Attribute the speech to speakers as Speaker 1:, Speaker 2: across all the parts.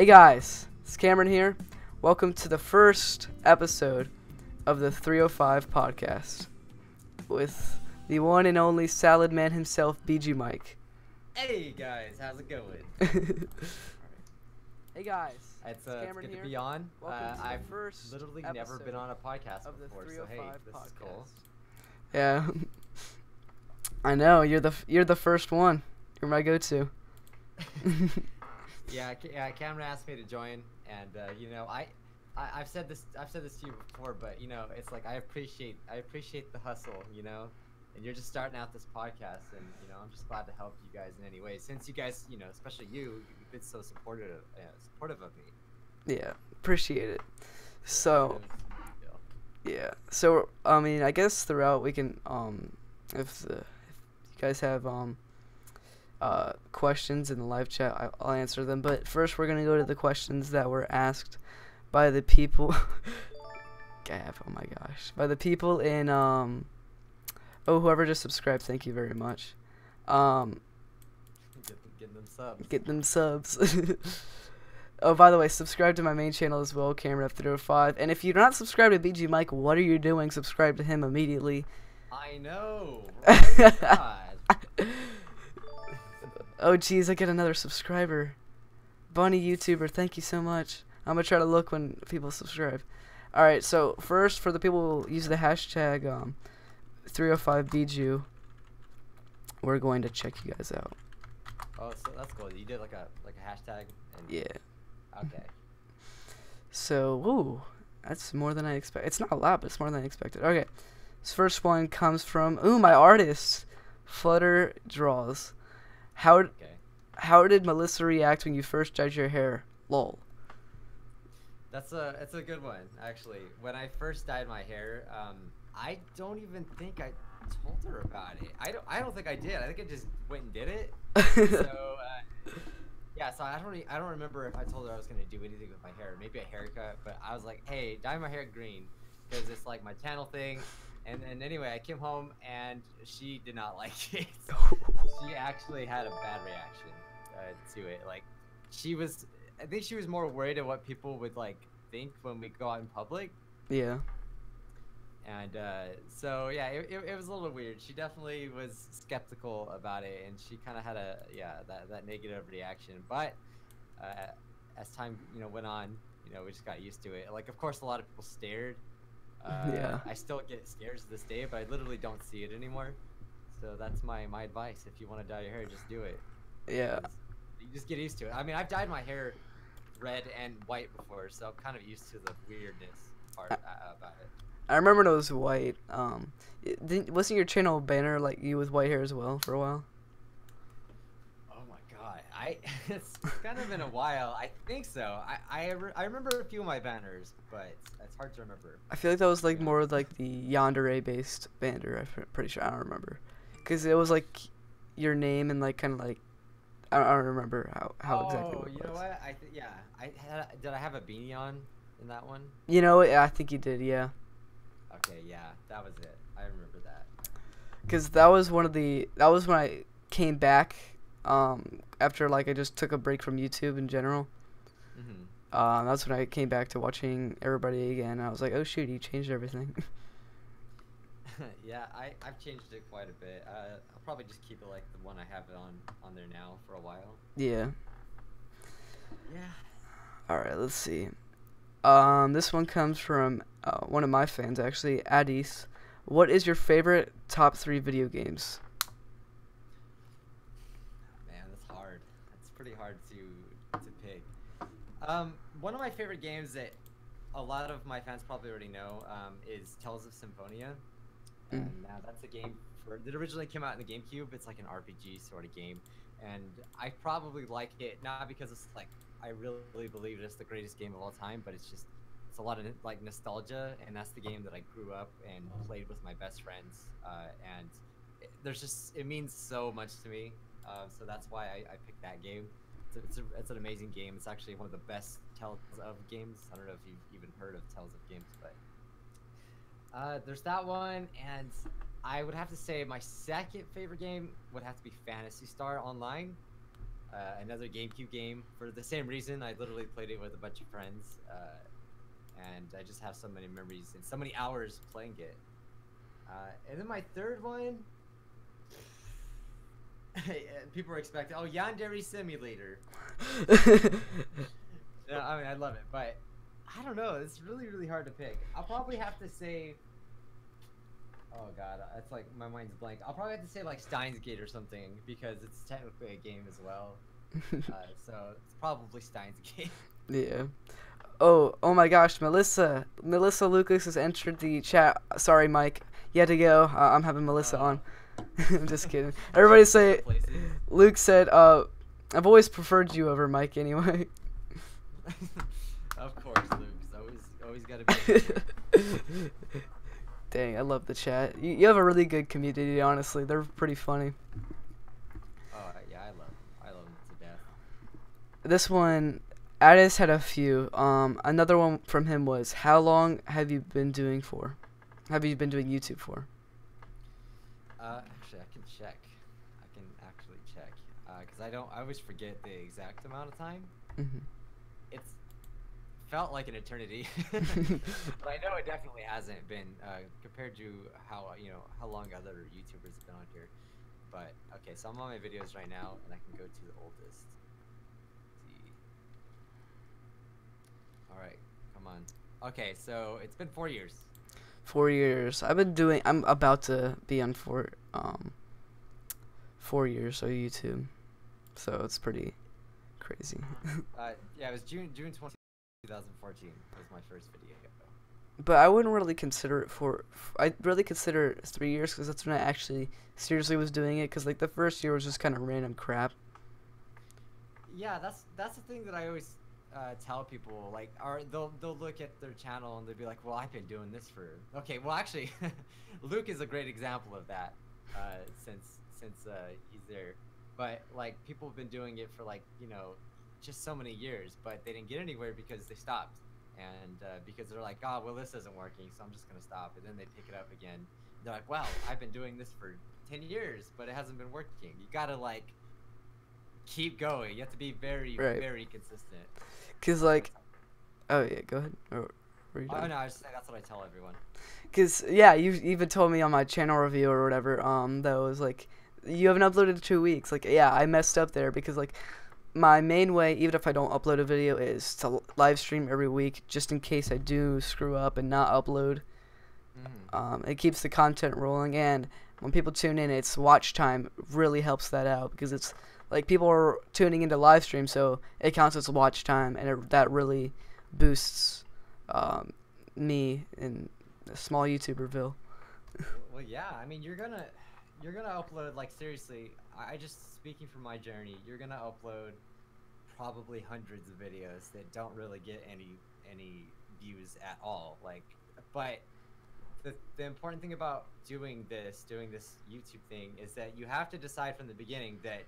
Speaker 1: Hey guys, it's Cameron here. Welcome to the first episode of the 305 podcast with the one and only salad man himself, Bijuu Mike.
Speaker 2: Hey guys, how's it going?
Speaker 1: Hey guys,
Speaker 2: it's
Speaker 1: Cameron
Speaker 2: good
Speaker 1: here.
Speaker 2: to be on.
Speaker 1: Welcome to
Speaker 2: I've
Speaker 1: the first
Speaker 2: literally never been on a podcast
Speaker 1: of the
Speaker 2: before, so hey,
Speaker 1: 305
Speaker 2: this
Speaker 1: podcast.
Speaker 2: is cool.
Speaker 1: Yeah, I know you're the first one. You're my go-to.
Speaker 2: Yeah, Cameron asked me to join, and I've said this to you before, but it's like I appreciate the hustle, and you're just starting out this podcast, and I'm just glad to help you guys in any way. Since you guys, especially you've been so supportive of me.
Speaker 1: Yeah, appreciate it. So, yeah. So I mean, I guess throughout we can if you guys have questions in the live chat, I'll answer them. But first, we're gonna go to the questions that were asked by the people. Gav, oh my gosh, by the people in whoever just subscribed. Thank you very much.
Speaker 2: Get them subs.
Speaker 1: Get them subs. Oh, by the way, subscribe to my main channel as well, Cameron F305. And if you're not subscribed to Bijuu Mike, what are you doing? Subscribe to him immediately.
Speaker 2: I know. Oh, God.
Speaker 1: Oh, geez, I get another subscriber. Bunny YouTuber, thank you so much. I'm going to try to look when people subscribe. Alright, so first, for the people who use the hashtag 305Bijuu, we're going to check you guys out.
Speaker 2: Oh, so that's cool. You did like a hashtag?
Speaker 1: Yeah.
Speaker 2: Okay.
Speaker 1: So, ooh, that's more than I expected. It's not a lot, but it's more than I expected. Okay. This first one comes from, my artist, Flutter Draws. How did Melissa react when you first dyed your hair? Lol.
Speaker 2: That's a good one, actually. When I first dyed my hair, I don't even think I told her about it. I don't think I did. I think I just went and did it. So yeah, so I don't remember if I told her I was gonna do anything with my hair. Maybe a haircut, but I was like, hey, dye my hair green because it's like my channel thing. And then anyway, I came home and she did not like it. She actually had a bad reaction to it. Like, I think she was more worried of what people would like think when we go out in public.
Speaker 1: Yeah.
Speaker 2: And so yeah, it was a little weird. She definitely was skeptical about it, and she kind of had that negative reaction. But as time went on, we just got used to it. Like, of course, a lot of people stared.
Speaker 1: Yeah.
Speaker 2: I still get stares to this day, but I literally don't see it anymore. So that's my advice. If you want to dye your hair, just do it.
Speaker 1: Yeah.
Speaker 2: You just get used to it. I mean, I've dyed my hair red and white before, so I'm kind of used to the weirdness part about it.
Speaker 1: I remember it was white. Wasn't your channel banner like you with white hair as well for a while?
Speaker 2: Oh my god, it's kind of been a while. I think so. I remember a few of my banners, but it's hard to remember.
Speaker 1: I feel like that was like more like the Yandere based banner. I'm pretty sure. I don't remember, because it was like your name and like kind of like I don't remember how exactly.
Speaker 2: Oh, you know what? Did I have a beanie on in that one?
Speaker 1: You know, I think you did. Yeah.
Speaker 2: Okay, yeah, that was it. I remember that.
Speaker 1: Because that was when I came back after like I just took a break from YouTube in general.
Speaker 2: Mm-hmm.
Speaker 1: That's when I came back to watching everybody again. I was like, oh shoot, he changed everything.
Speaker 2: Yeah, I've changed it quite a bit. I'll probably just keep it like the one I have it on there now for a while.
Speaker 1: Yeah.
Speaker 2: Yeah.
Speaker 1: All right, let's see. This one comes from one of my fans, actually, Adis. What is your favorite top 3 video games?
Speaker 2: Man, that's hard. It's pretty hard to pick. One of my favorite games that a lot of my fans probably already know is Tales of Symphonia. And now that's a game that originally came out in the GameCube. It's like an RPG sort of game, and I probably like it not because it's like I really believe it's the greatest game of all time, but it's a lot of like nostalgia, and that's the game that I grew up and played with my best friends, and it means so much to me, so that's why I picked that game. It's an amazing game. It's actually one of the best Tales of games. I don't know if you've even heard of Tales of games, but there's that one, and I would have to say my second favorite game would have to be Phantasy Star Online. another GameCube game for the same reason. I literally played it with a bunch of friends, and I just have so many memories and so many hours playing it. And then my third one, people are expecting, oh, Yandere Simulator. No, I mean, I love it, but I don't know. It's really, really hard to pick. I'll probably have to say, oh god, it's like my mind's blank. I'll probably have to say like Steins Gate or something because it's technically a game as well. So it's probably Steins Gate.
Speaker 1: Yeah. Oh my gosh, Melissa Lucas has entered the chat. Sorry, Mike, you had to go. I'm having Melissa on. I'm just kidding. Everybody say, Luke said, I've always preferred you over Mike anyway.
Speaker 2: Of course, Luke. Always gotta be.
Speaker 1: Dang, I love the chat. You have a really good community, honestly. They're pretty funny.
Speaker 2: Oh yeah, I love them to death.
Speaker 1: This one, Addis had a few. Another one from him was, how long have you been doing YouTube for?
Speaker 2: Actually, I can check. I can actually check. Because I always forget the exact amount of time.
Speaker 1: Mm-hmm.
Speaker 2: It's felt like an eternity. But I know it definitely hasn't been, compared to how long other YouTubers have been on here. But, okay, so I'm on my videos right now, and I can go to the oldest. Let's see. Alright, come on. Okay, so it's been 4 years.
Speaker 1: 4 years. I'm about to be on 4 years of YouTube. So it's pretty crazy.
Speaker 2: Yeah, it was June 20, 2014 was my first video.
Speaker 1: But I wouldn't really consider it I'd really consider it 3 years because that's when I actually seriously was doing it. Because like the first year was just kind of random crap.
Speaker 2: Yeah, that's the thing that I always tell people. Like, they'll look at their channel and they'll be like, well, I've been doing this for. Okay, well actually, Luke is a great example of that. Since he's there, but like people have been doing it for like just so many years, but they didn't get anywhere because they stopped. And because they're like, oh, well, this isn't working, so I'm just going to stop. And then they pick it up again. They're like, wow, I've been doing this for 10 years, but it hasn't been working. You got to, like, keep going. You have to be very, very consistent.
Speaker 1: Because, like, oh, yeah, go ahead.
Speaker 2: Oh, no, that's what I tell everyone.
Speaker 1: Because, yeah, you even told me on my channel review or whatever, that was, like, you haven't uploaded in 2 weeks. Like, yeah, I messed up there because, like, my main way, even if I don't upload a video, is to live stream every week, just in case I do screw up and not upload. It keeps the content rolling, and when people tune in, it's watch time really helps that out, because it's like people are tuning into live stream, so it counts as watch time, and that really boosts me in a small YouTuberville.
Speaker 2: Well, yeah, I mean, you're gonna upload, like, seriously. I just, speaking from my journey, you're gonna upload probably hundreds of videos that don't really get any views at all. Like, but the important thing about doing this YouTube thing is that you have to decide from the beginning that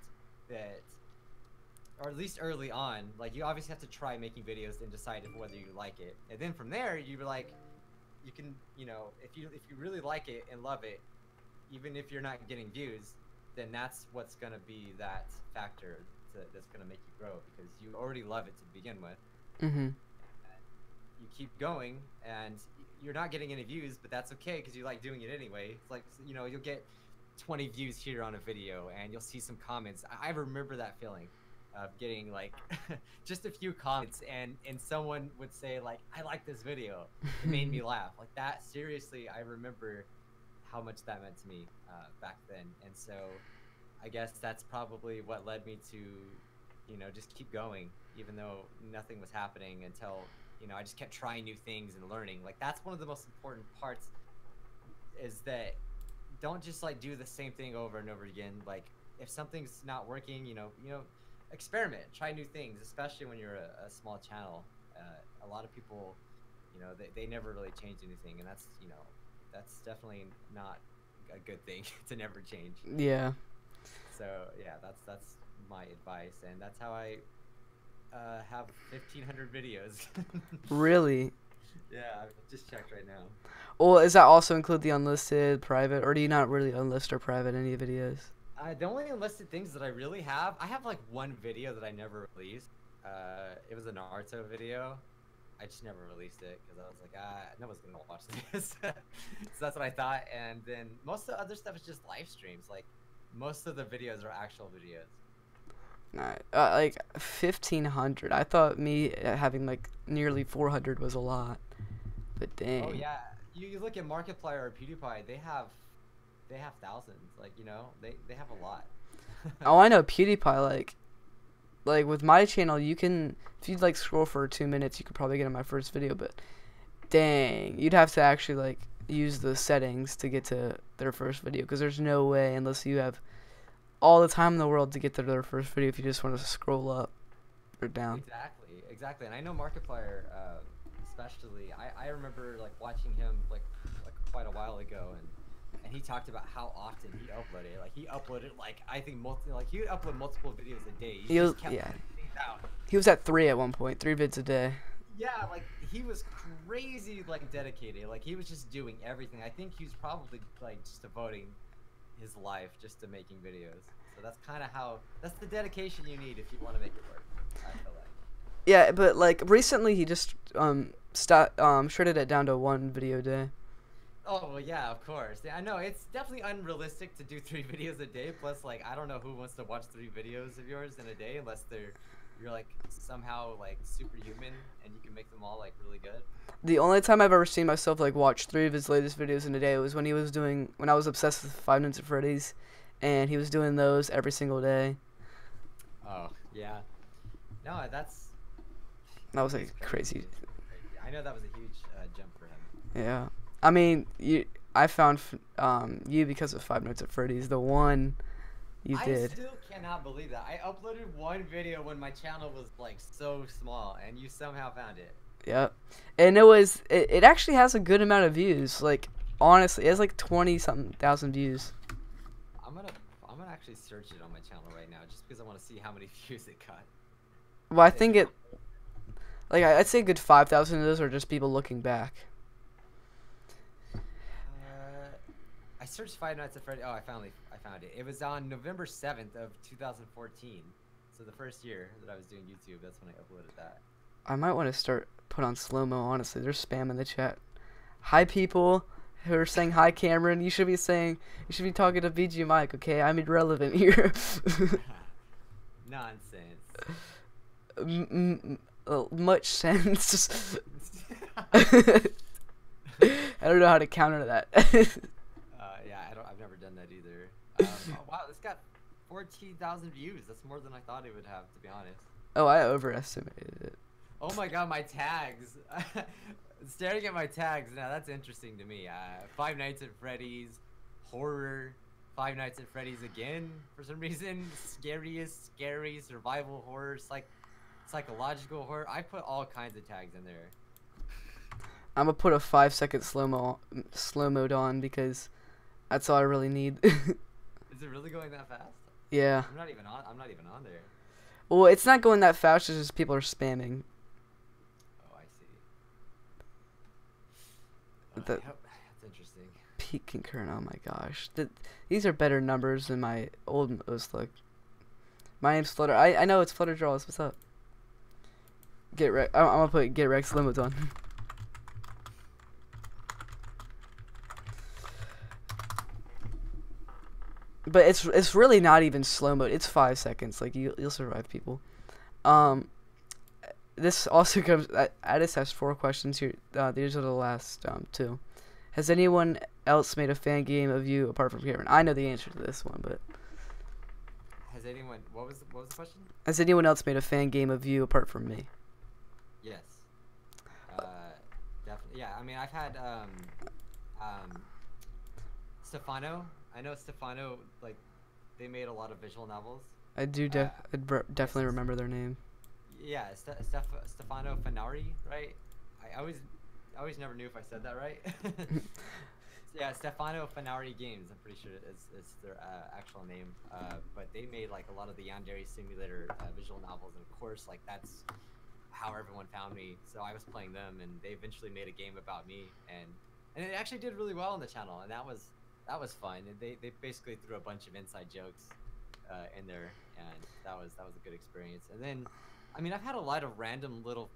Speaker 2: or at least early on, like, you obviously have to try making videos and decide whether you like it, and then from there you're like, you can, if you really like it and love it, even if you're not getting views, then that's what's going to be that factor that's going to make you grow, because you already love it to begin with.
Speaker 1: Mm-hmm.
Speaker 2: You keep going, and you're not getting any views, but that's okay, because you like doing it anyway. It's like, you'll get 20 views here on a video, and you'll see some comments. I remember that feeling of getting, like, just a few comments, and someone would say, like, I like this video. It made me laugh. Like, that, seriously, I remember how much that meant to me back then. And so I guess that's probably what led me to just keep going, even though nothing was happening, until I just kept trying new things and learning. Like, that's one of the most important parts, is that don't just like do the same thing over and over again. Like, if something's not working, experiment, try new things, especially when you're a small channel. A lot of people, they never really change anything, and that's that's definitely not a good thing to never change.
Speaker 1: Yeah.
Speaker 2: So yeah, that's my advice, and that's how I have 1,500 videos.
Speaker 1: Really?
Speaker 2: Yeah, I just checked right now.
Speaker 1: Well, does that also include the unlisted, private, or do you not really unlist or private any videos?
Speaker 2: The only enlisted things that I really have, I have like one video that I never released. It was a Naruto video. I just never released it because I was like, no one's gonna watch this. So that's what I thought. And then most of the other stuff is just live streams. Like most of the videos are actual videos.
Speaker 1: Nah, like 1,500. I thought me having like nearly 400 was a lot, but dang.
Speaker 2: Oh yeah, you look at Markiplier or PewDiePie, they have thousands. Like they have a lot.
Speaker 1: Oh, I know PewDiePie. Like with my channel, you can, if you like scroll for 2 minutes, you could probably get in my first video. But dang, you'd have to actually like use the settings to get to their first video, because there's no way unless you have all the time in the world to get to their first video if you just want to scroll up or down.
Speaker 2: Exactly. And I know Markiplier, especially. I remember like watching him like quite a while ago, and he talked about how often he uploaded. Like he uploaded like I think he would upload multiple videos a day. He just kept putting things out.
Speaker 1: He was at 3 at one point, 3 vids a day.
Speaker 2: Yeah, like he was crazy like dedicated. Like he was just doing everything. I think he was probably like just devoting his life just to making videos. So that's kind of that's the dedication you need if you want to make it work, I feel like.
Speaker 1: Yeah, but like recently he just shredded it down to 1 video a day.
Speaker 2: Oh well, yeah, of course. Yeah, I know it's definitely unrealistic to do 3 videos a day. Plus, like, I don't know who wants to watch 3 videos of yours in a day unless you're like somehow like superhuman and you can make them all like really good.
Speaker 1: The only time I've ever seen myself like watch 3 of his latest videos in a day was when I was obsessed with Five Nights at Freddy's, and he was doing those every single day.
Speaker 2: Oh yeah, no,
Speaker 1: that was like crazy.
Speaker 2: I know that was a huge jump for him.
Speaker 1: Yeah. I mean, I found you because of Five Nights at Freddy's, the one you did.
Speaker 2: I still cannot believe that. I uploaded 1 video when my channel was like so small, and you somehow found it.
Speaker 1: Yep. And it actually has a good amount of views. Like honestly, it has like 20-something thousand views.
Speaker 2: I'm gonna actually search it on my channel right now just because I want to see how many views it got.
Speaker 1: Well, I think I'd say a good 5,000 of those are just people looking back.
Speaker 2: I searched Five Nights at Freddy's. Oh, I found it. It was on November 7th of 2014. So the first year that I was doing YouTube, that's when I uploaded that.
Speaker 1: I might want to put on slow-mo, honestly. There's spam in the chat. Hi, people who are saying hi, Cameron. You should be talking to Bijuu Mike, okay? I'm irrelevant here.
Speaker 2: Nonsense.
Speaker 1: Much sense. I don't know how to counter that.
Speaker 2: Yeah, I've never done that either. Oh, wow, this got 14,000 views. That's more than I thought it would have, to be honest.
Speaker 1: Oh, I overestimated it.
Speaker 2: Oh my god, my tags. Staring at my tags now, that's interesting to me. Five Nights at Freddy's, horror, Five Nights at Freddy's again, for some reason, scariest, scary, survival horror, psychological horror. I put all kinds of tags in there.
Speaker 1: I'm gonna put a 5-second slow mode on because that's all I really need.
Speaker 2: Is it really going that fast?
Speaker 1: Yeah.
Speaker 2: I'm not even on there.
Speaker 1: Well, it's not going that fast. It's just people are spamming.
Speaker 2: Oh, I see.
Speaker 1: That's
Speaker 2: interesting.
Speaker 1: Peak concurrent. Oh my gosh, these are better numbers than my old look. My name's Flutter. I know it's Flutter Draws. What's up? I'm gonna put Get Rex limits on. But it's really not even slow mode. It's 5 seconds. Like you'll survive, people. This also comes. Addis has 4 questions here. These are the last 2. Has anyone else made a fan game of you apart from Cameron? I know the answer to this one, but
Speaker 2: has anyone? What was the question?
Speaker 1: Has anyone else made a fan game of you apart from me?
Speaker 2: Yes. Definitely. Yeah. I mean, I've had Stefano. I know Stefano, like, they made a lot of visual novels.
Speaker 1: I do definitely remember their name.
Speaker 2: Yeah, Stefano Fanari, right? I always never knew if I said that right. Yeah, Stefano Fanari Games, I'm pretty sure it's their actual name. But they made, like, a lot of the Yandere Simulator visual novels, and of course, like, that's how everyone found me. So I was playing them, and they eventually made a game about me, and it actually did really well on the channel, and that was that was fun. And they basically threw a bunch of inside jokes in there, and that was a good experience. And then, I mean, I've had a lot of random little,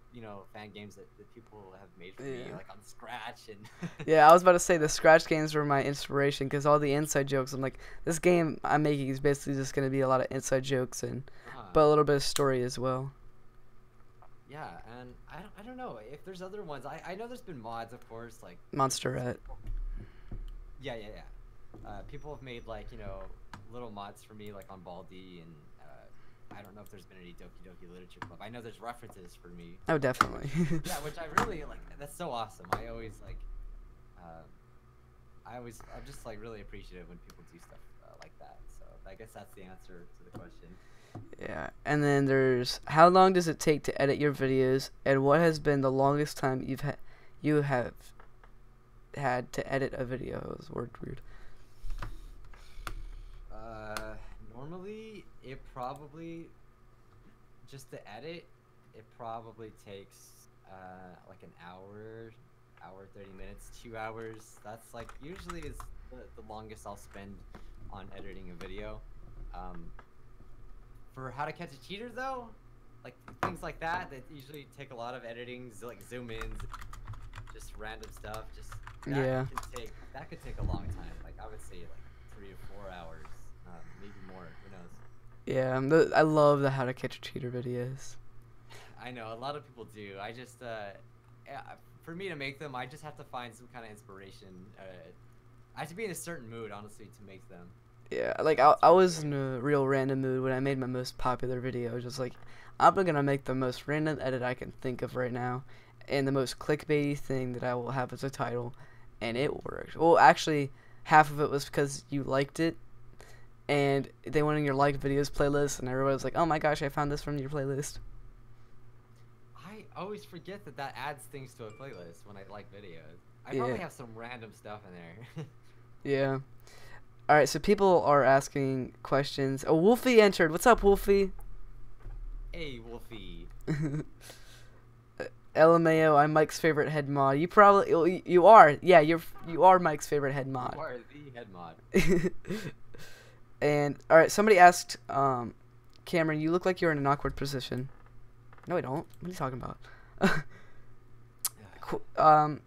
Speaker 2: fan games that people have made for me,
Speaker 1: Yeah.
Speaker 2: like on Scratch and.
Speaker 1: Yeah, I was about to say the Scratch games were my inspiration because all the inside jokes. I'm like, this game I'm making is basically just gonna be a lot of inside jokes and, but a little bit of story as well.
Speaker 2: Yeah, and I don't know if there's other ones. I know there's been mods, of course, like
Speaker 1: Monsterette.
Speaker 2: yeah, yeah, yeah. People have made like little mods for me, like on Baldi, and I don't know if there's been any Doki Doki Literature Club. I know there's references for me.
Speaker 1: Oh, definitely.
Speaker 2: Yeah, which I really like. That's so awesome. I always like. I'm just like really appreciative when people do stuff like that. So I guess that's the answer to the question.
Speaker 1: Yeah, and then there's how long does it take to edit your videos, and what has been the longest time you have had to edit a video? It was word weird.
Speaker 2: Normally it probably just to edit, it probably takes like an hour, 30 minutes, 2 hours. That's like usually is the longest I'll spend on editing a video. For How to Catch a Cheater though, like things like that usually take a lot of editing, like zoom ins, just random stuff. Just
Speaker 1: Yeah.
Speaker 2: That could take a long time. Like I would say like 3 or 4 hours, maybe more. Who knows?
Speaker 1: Yeah, I love the How to Catch a Cheater videos.
Speaker 2: I know a lot of people do. I just for me to make them, I just have to find some kind of inspiration. I have to be in a certain mood, honestly, to make them.
Speaker 1: Yeah, like I was in a real random mood when I made my most popular video. Just like, I'm gonna make the most random edit I can think of right now, and the most clickbaity thing that I will have as a title, and it worked. Well, actually, half of it was because you liked it, and they went in your liked videos playlist, and everybody was like, "Oh my gosh, I found this from your playlist."
Speaker 2: I always forget that adds things to a playlist when I like videos. I
Speaker 1: Yeah.
Speaker 2: probably have some random stuff in there.
Speaker 1: Yeah. All right, so people are asking questions. Oh, Wolfie entered. What's up, Wolfie?
Speaker 2: Hey, Wolfie.
Speaker 1: LMAO, I'm Mike's favorite head mod. You are. Yeah, you are Mike's favorite head mod.
Speaker 2: You are the head mod.
Speaker 1: And all right, somebody asked, Cameron, you look like you're in an awkward position. No, I don't. What are you talking about? I'm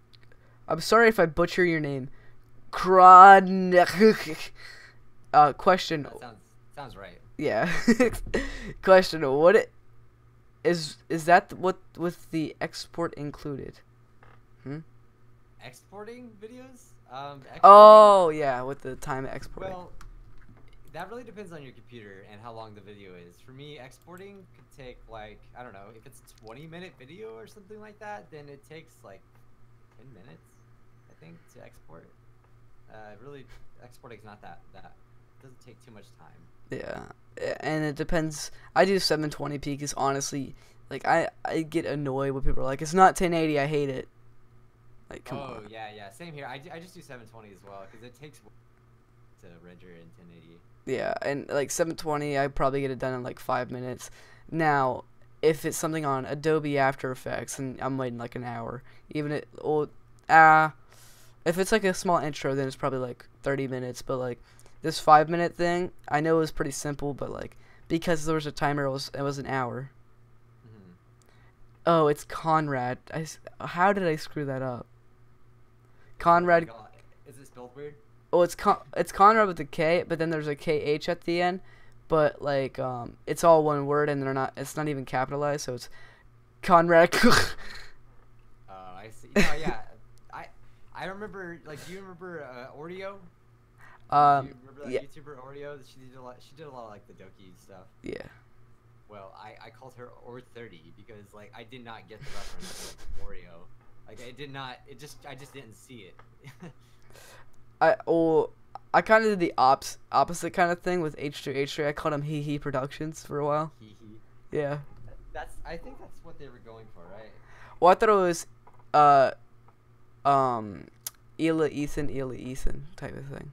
Speaker 1: sorry if I butcher your name. Question.
Speaker 2: That sounds right.
Speaker 1: Yeah. Question. Is that what with the export included?
Speaker 2: Exporting videos?
Speaker 1: Oh yeah, with the time exporting.
Speaker 2: Well, that really depends on your computer and how long the video is. For me, exporting could take like, I don't know, if it's a 20-minute video or something like that, then it takes like 10 minutes, I think, to export. Really, exporting is not that doesn't take too much time.
Speaker 1: Yeah, and it depends. I do 720p because honestly, like I get annoyed when people are like, it's not 1080. I hate it. Like, come on.
Speaker 2: Oh yeah, same here. I just do 720 as well because it takes to render in 1080.
Speaker 1: Yeah, and like 720, I probably get it done in like 5 minutes. Now, if it's something on Adobe After Effects, and I'm waiting like an hour, if it's like a small intro, then it's probably like 30 minutes. But like this 5-minute thing, I know it was pretty simple, but like because there was a timer, it was an hour.
Speaker 2: Mm-hmm.
Speaker 1: Oh, it's Conrad. How did I screw that up? Conrad.
Speaker 2: Oh, is it spelled weird?
Speaker 1: Oh, it's Conrad with a K, but then there's a KH at the end. But like it's all one word, and it's not even capitalized, so it's Conrad.
Speaker 2: I see. Oh yeah. I remember, like, do you remember Oreo? Do you remember that
Speaker 1: yeah.
Speaker 2: YouTuber Oreo? She did a lot of like the Doki stuff.
Speaker 1: Yeah.
Speaker 2: Well, I called her Or30 because like I did not get the reference to Oreo. Like I just didn't see it.
Speaker 1: I kind of did the opposite kind of thing with H3. I called him He Productions for a while.
Speaker 2: He.
Speaker 1: Yeah.
Speaker 2: I think that's what they were going for, right?
Speaker 1: Well, I thought it was Ela Ethan type of thing.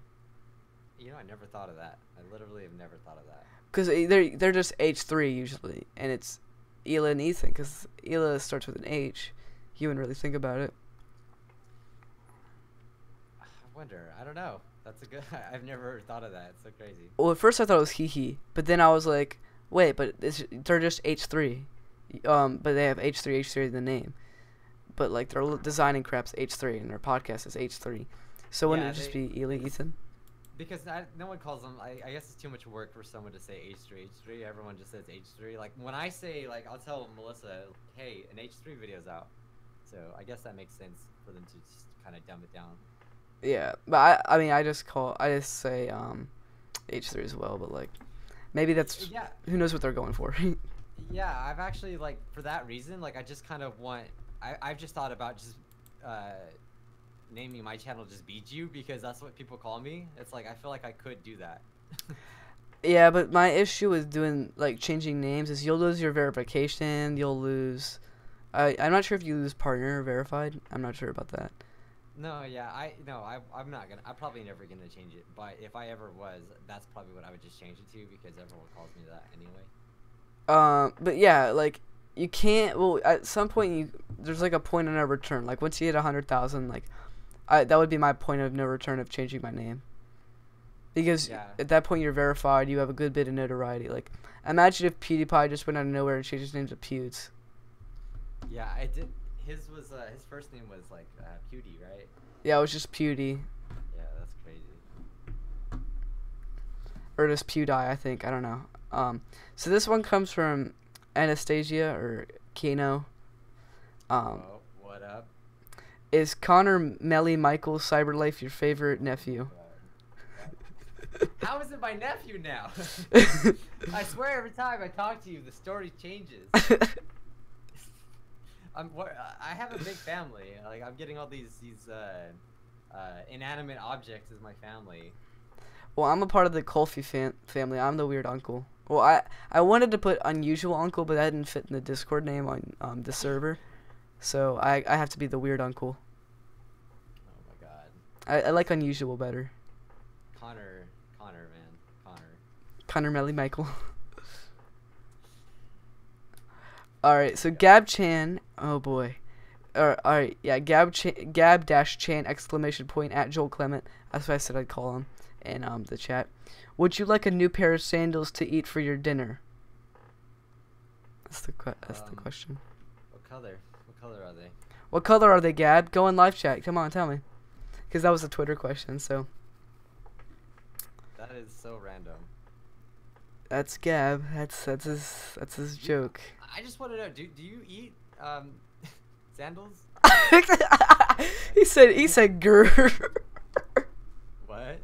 Speaker 2: You know, I never thought of that. I literally have never thought of that.
Speaker 1: Because they're just H3 usually, and it's Ela and Ethan because Ela starts with an H. You wouldn't really think about it.
Speaker 2: I wonder. I don't know. That's a good. I've never thought of that. It's so crazy.
Speaker 1: Well, at first I thought it was hee, but then I was like, wait, but they're just H3. But they have H3 in the name. But like their designing crap's H3 and their podcast is H3. So wouldn't
Speaker 2: Yeah,
Speaker 1: it just be Ely Ethan?
Speaker 2: because no one calls them. I guess it's too much work for someone to say H3. Everyone just says H3. Like when I say like I'll tell Melissa, hey, an H3 video's out. So I guess that makes sense for them to just kind of dumb it down.
Speaker 1: Yeah, but I mean I just say H3 as well, but like maybe that's
Speaker 2: Yeah.
Speaker 1: who knows what they're going for.
Speaker 2: Yeah, I've actually like for that reason, like I just kind of want. I've just thought about just naming my channel just Bijuu because that's what people call me. It's like I feel like I could do that.
Speaker 1: Yeah, but my issue with doing like changing names is you'll lose your verification. You'll lose. I'm not sure if you lose partner or verified. I'm not sure about that.
Speaker 2: No, yeah, I'm not gonna. I'm probably never gonna change it. But if I ever was, that's probably what I would just change it to because everyone calls me that anyway.
Speaker 1: But yeah, like you can't. Well, at some point there's like a point of no return. Like once you hit 100,000, like that would be my point of no return of changing my name. Because at that point you're verified. You have a good bit of notoriety. Like imagine if PewDiePie just went out of nowhere and changed his name to Pewds.
Speaker 2: Yeah, I did. His first name was like Pewdie, right?
Speaker 1: Yeah, it was just Pewdie.
Speaker 2: Yeah, that's crazy.
Speaker 1: Or just PewDie, I think. I don't know. So this one comes from Anastasia or Kano.
Speaker 2: Oh, what up?
Speaker 1: Is Connor Melly Michael Cyberlife your favorite nephew?
Speaker 2: How is it my nephew now? I swear every time I talk to you, the story changes. I have a big family. Like I'm getting all these inanimate objects as my family.
Speaker 1: Well, I'm a part of the Colfie family. I'm the weird uncle. Well, I wanted to put unusual uncle, but that didn't fit in the Discord name on the server. So I have to be the weird uncle.
Speaker 2: Oh my god.
Speaker 1: I like unusual better.
Speaker 2: Connor,
Speaker 1: Connor Melly Michael. Alright, so Gab Chan, oh boy. Alright, yeah, Gab Chan exclamation point at Joel Clement. That's what I said I'd call him in the chat. Would you like a new pair of sandals to eat for your dinner? That's the question.
Speaker 2: What color? What color are they?
Speaker 1: What color are they, Gab? Go in live chat. Come on, tell me. Because that was a Twitter question, so.
Speaker 2: That is so random.
Speaker 1: That's Gab. That's his joke.
Speaker 2: I just want to know, do you eat sandals?
Speaker 1: he said grr.
Speaker 2: What?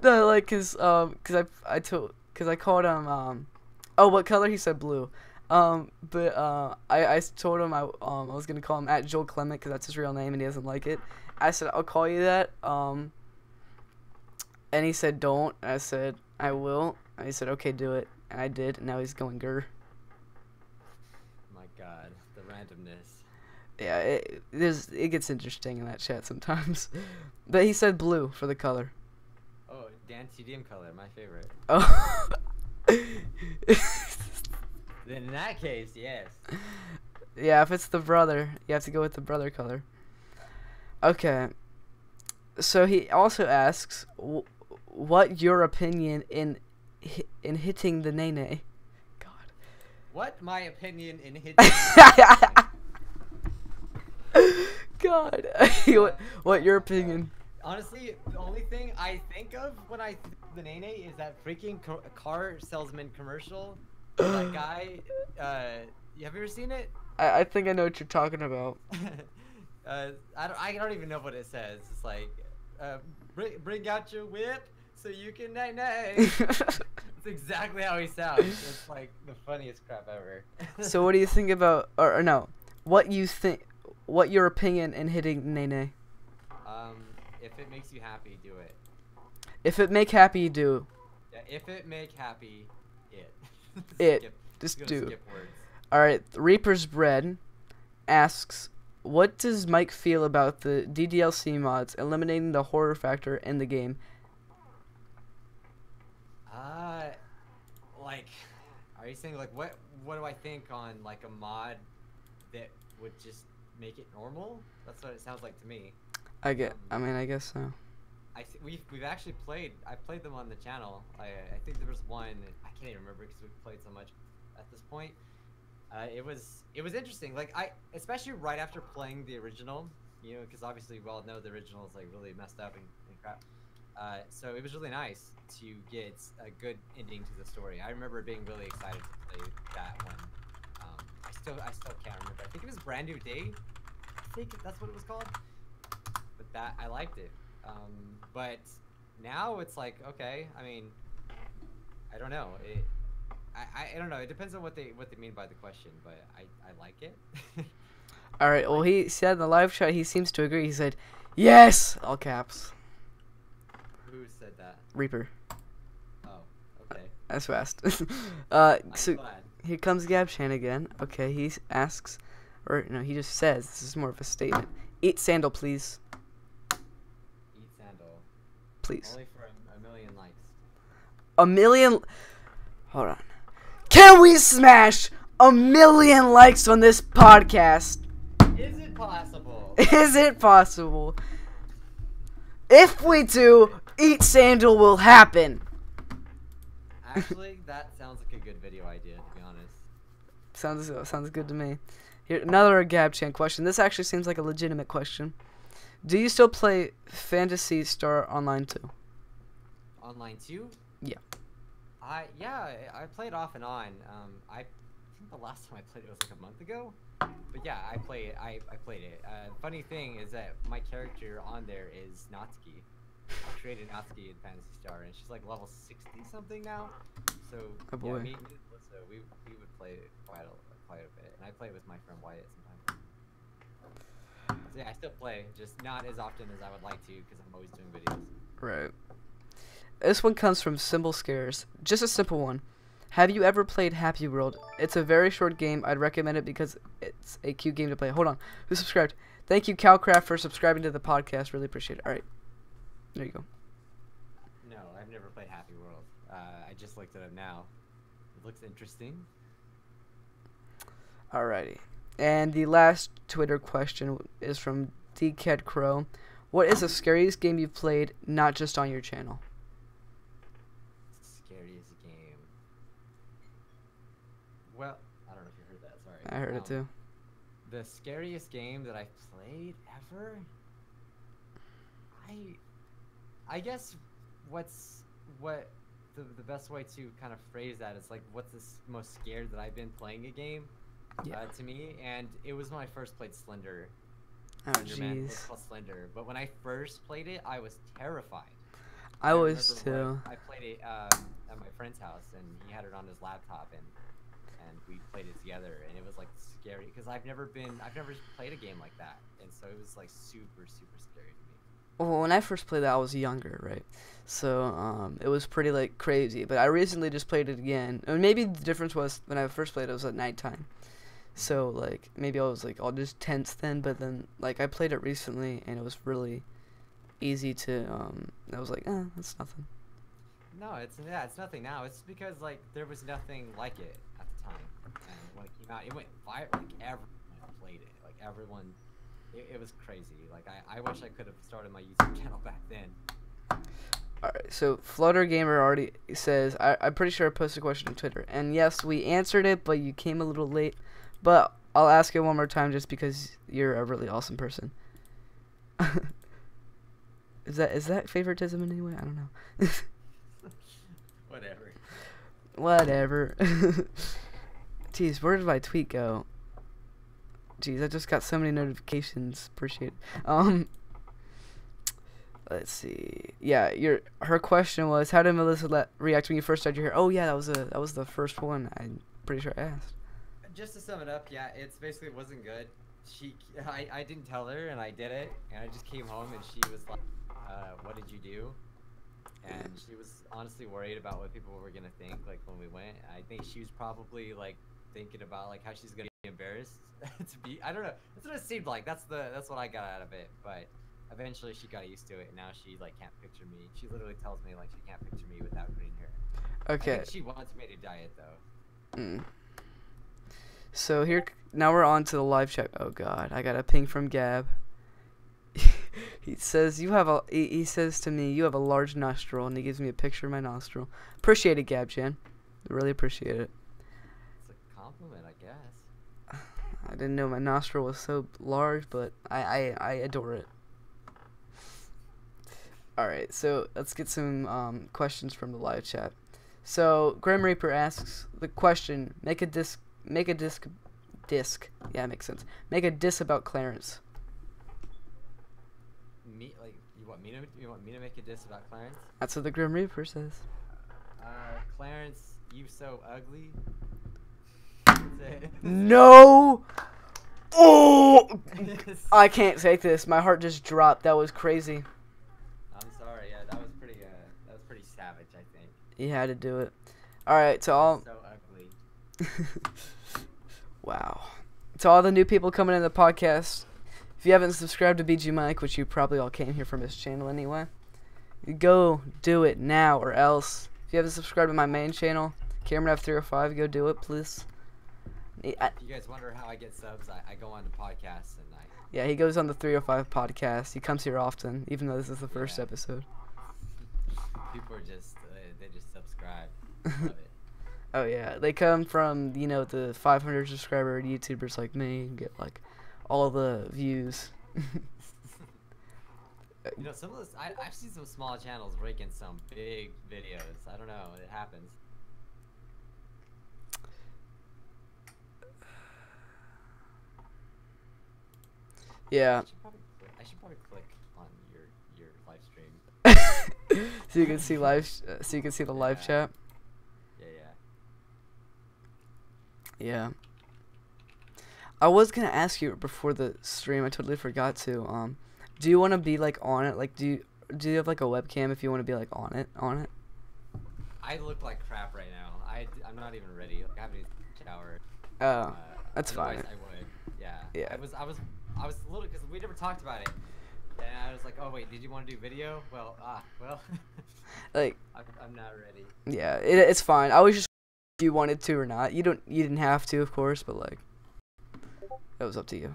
Speaker 1: No, like cause I called him oh, what color? He said blue. But I told him I was gonna call him at Joel Clement because that's his real name and he doesn't like it. I said I'll call you that. And he said don't. And I said I will. And he said okay, do it. And I did. And now he's going grr.
Speaker 2: My God, the randomness.
Speaker 1: Yeah, it gets interesting in that chat sometimes. But he said blue for the color.
Speaker 2: Oh, Dan TDM color, my favorite.
Speaker 1: Oh.
Speaker 2: Then in that case, yes.
Speaker 1: Yeah, if it's the brother, you have to go with the brother color. Okay. So he also asks, what your opinion in hitting the nene? God.
Speaker 2: What my opinion in hitting the
Speaker 1: God. What your opinion?
Speaker 2: Honestly, the only thing I think of when I the nene is that freaking car salesman commercial. That guy, have you ever seen it?
Speaker 1: I think I know what you're talking about.
Speaker 2: I don't even know what it says. It's like, bring out your whip so you can nay nay. It's exactly how he sounds. It's like the funniest crap ever.
Speaker 1: So what do you think about, or no, what your opinion in hitting nene?
Speaker 2: If it makes you happy, do it.
Speaker 1: If it make happy, do.
Speaker 2: Yeah, if it make happy, it.
Speaker 1: Just do.
Speaker 2: Skip words.
Speaker 1: Alright, Reaper's Bread asks, what does Mike feel about the DDLC mods eliminating the horror factor in the game?
Speaker 2: Like, are you saying like what do I think on like a mod that would just make it normal? That's what it sounds like to me.
Speaker 1: I guess so.
Speaker 2: we've actually played. I played them on the channel. I think there was one. I can't even remember because we've played so much at this point. It was interesting. Like especially right after playing the original, you know, because obviously we all know the original is like really messed up and crap. So it was really nice to get a good ending to the story. I remember being really excited to play that one. I still can't remember. I think it was Brand New Day. I think that's what it was called. But that I liked it. But now it's like, okay. I mean, I don't know. I don't know. It depends on what they mean by the question, but I like it.
Speaker 1: All right. Well, he said in the live chat he seems to agree. He said, "Yes," all caps.
Speaker 2: Who said that?
Speaker 1: Reaper.
Speaker 2: Oh, okay.
Speaker 1: That's fast.
Speaker 2: I'm
Speaker 1: So
Speaker 2: glad.
Speaker 1: here comes Gabchan again. Okay, he asks, or no, he just says. This is more of a statement. Eat sandal, please.
Speaker 2: Eat sandal.
Speaker 1: Please.
Speaker 2: Only for a million likes.
Speaker 1: A million. Hold on. Can we smash 1,000,000 likes on this podcast?
Speaker 2: Is it possible?
Speaker 1: Is it possible? If we do, Eat Sandal will happen.
Speaker 2: Actually, that sounds like a good video idea, to be honest.
Speaker 1: Sounds good to me. Here, another Gabchan question. This actually seems like a legitimate question. Do you still play Phantasy Star Online 2?
Speaker 2: Online too?
Speaker 1: Yeah.
Speaker 2: I played off and on. I think the last time I played it was like a month ago. But yeah, I played it. Funny thing is that my character on there is Natsuki. I created Natsuki in Phantasy Star, and she's like level 60 something now. So
Speaker 1: Oh boy.
Speaker 2: yeah, me and Melissa, we would play it quite a bit, and I play with my friend Wyatt sometimes. So yeah, I still play, just not as often as I would like to, because I'm always doing videos.
Speaker 1: Right. This one comes from Symbol Scares. Just a simple one. Have you ever played Happy World? It's a very short game. I'd recommend it because it's a cute game to play. Hold on. Who subscribed? Thank you, Calcraft, for subscribing to the podcast. Really appreciate it. All right. There you go.
Speaker 2: No, I've never played Happy World. I just looked it up now. It looks interesting.
Speaker 1: Alrighty. And the last Twitter question is from DCAD Crow. What is the scariest game you've played, not just on your channel?
Speaker 2: Scariest game. Well, I don't know if you heard that. Sorry.
Speaker 1: I heard it too.
Speaker 2: The scariest game that I've played ever. I guess what the best way to kind of phrase that is like what's the most scared that I've been playing a game to me, and it was when I first played Slender.
Speaker 1: Oh
Speaker 2: Slenderman. It's
Speaker 1: jeez.
Speaker 2: called Slender, but when I first played it, I was terrified.
Speaker 1: I was
Speaker 2: remember
Speaker 1: too.
Speaker 2: I played it at my friend's house, and he had it on his laptop, and we played it together, and it was like scary because I've never played a game like that, and so it was like super scary to me.
Speaker 1: Well, when I first played that, I was younger, right? So it was pretty like crazy. But I recently just played it again. And maybe the difference was when I first played it was at nighttime. So like maybe I was like all just tense then. But then like I played it recently and it was really easy to. I was like, that's nothing.
Speaker 2: No, it's nothing now. It's because like there was nothing like it at the time, and when it came out, it went viral. Like everyone played it. Like everyone. It was crazy. Like I wish I could have started my YouTube channel back then.
Speaker 1: Alright, so Flutter Gamer already says, I'm pretty sure I posted a question on Twitter. And yes, we answered it, but you came a little late. But I'll ask it one more time just because you're a really awesome person. Is that favoritism in any way? I don't know. Whatever. Jeez, where did my tweet go? Jeez, I just got so many notifications. Appreciate it. Let's see. Yeah, her question was, how did Melissa react when you first started your hair? Oh yeah, that was the first one. I'm pretty sure I asked.
Speaker 2: Just to sum it up, yeah, it's basically wasn't good. I didn't tell her, and I did it, and I just came home, and she was like, "What did you do?" And she was honestly worried about what people were gonna think, like when we went. I think she was probably like thinking about like how she's gonna be embarrassed to be. I don't know. That's what it seemed like. That's what I got out of it. But eventually she got used to it, and now she like can't picture me. She literally tells me like she can't picture me without green hair.
Speaker 1: Okay.
Speaker 2: I think she wants me to dye it though.
Speaker 1: So now we're on to the live chat. Oh god, I got a ping from Gab. He says you have a. He says to me, "You have a large nostril," and he gives me a picture of my nostril. Appreciate it, Gabjan. Really appreciate it.
Speaker 2: It's a compliment, I guess.
Speaker 1: I didn't know my nostril was so large, but I adore it. All right, so let's get some questions from the live chat. So Grim Reaper asks the question: Make a disc. Yeah, it makes sense. Make a diss about Clarence.
Speaker 2: Me, like, you want me to make a diss about Clarence?
Speaker 1: That's what the Grim Reaper says.
Speaker 2: Clarence, you so ugly.
Speaker 1: No! Oh! I can't take this. My heart just dropped. That was crazy.
Speaker 2: I'm sorry. Yeah, that was pretty savage, I think.
Speaker 1: You had to do it. All right, to all.
Speaker 2: So ugly.
Speaker 1: Wow. To all the new people coming in the podcast, if you haven't subscribed to Bijuu Mike, which you probably all came here from his channel anyway, go do it now or else. If you haven't subscribed to my main channel, Cameron F305, go do it, please.
Speaker 2: If you guys wonder how I get subs, I go on the podcast and
Speaker 1: Yeah, he goes on the 305 podcast. He comes here often, even though this is the first episode.
Speaker 2: People are just, they just subscribe. Love it.
Speaker 1: Oh yeah, they come from, you know, the 500 subscriber YouTubers like me and get like all the views.
Speaker 2: You know, some of those, I've seen some small channels raking some big videos. I don't know, it happens.
Speaker 1: Yeah.
Speaker 2: I should probably click on your live stream.
Speaker 1: So you can see so you can see the live chat. Yeah. I was gonna ask you before the stream. I totally forgot to. Do you want to be like on it? Like, do you have like a webcam if you want to be like on it?
Speaker 2: I look like crap right now. I'm not even ready. Like, I haven't even showered.
Speaker 1: Oh, that's fine.
Speaker 2: I would. Yeah.
Speaker 1: Yeah.
Speaker 2: I was a little, because we never talked about it. And I was like, oh wait, did you want to do video? Well,
Speaker 1: like,
Speaker 2: I'm not ready.
Speaker 1: Yeah, it's fine. I was just if you wanted to or not. You didn't have to, of course, but like, it was up to you.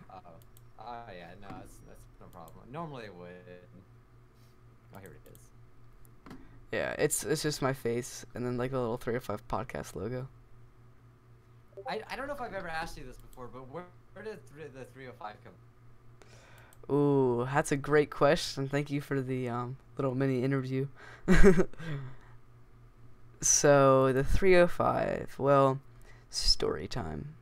Speaker 2: Yeah, no, that's no problem. Normally it would. Oh, here it is.
Speaker 1: Yeah, it's just my face and then like the little 305 podcast logo.
Speaker 2: I don't know if I've ever asked you this before, but where did the 305 come?
Speaker 1: Ooh, that's a great question. Thank you for the little mini interview. So the 305. Well, story time.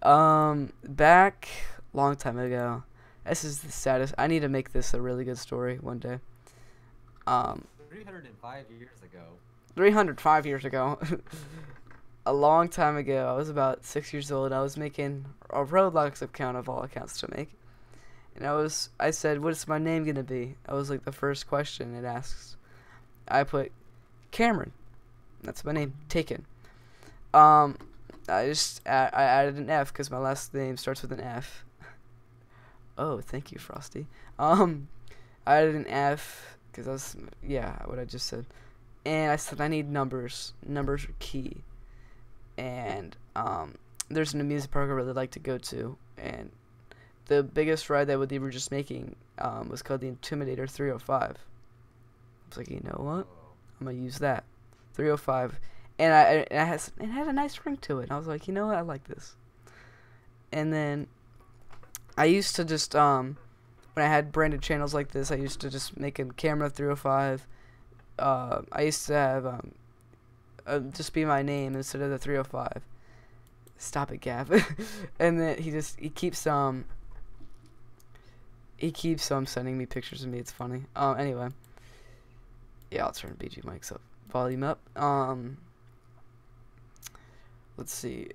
Speaker 1: Back long time ago. This is the saddest. I need to make this a really good story one day.
Speaker 2: 305 years ago.
Speaker 1: 305 years ago. A long time ago. I was about 6 years old. I was making a Roblox account of all accounts to make. And I said, what's my name gonna be? That was like the first question it asks. I put Cameron. That's my name. Taken. I added an F because my last name starts with an F. Oh, thank you, Frosty. I added an F because that's what I just said. And I said I need numbers. Numbers are key. And there's an amusement park I really like to go to, and the biggest ride that they were just making was called the Intimidator 305. I was like, you know what? I'm gonna use that 305, and it had a nice ring to it. And I was like, you know what? I like this. And then I used to just when I had branded channels like this, I used to just make a camera 305. I used to have just be my name instead of the 305. Stop it, Gav. And then he keeps sending me pictures of me. It's funny. Anyway. Yeah, I'll turn Bijuu Mike's volume up. Let's see.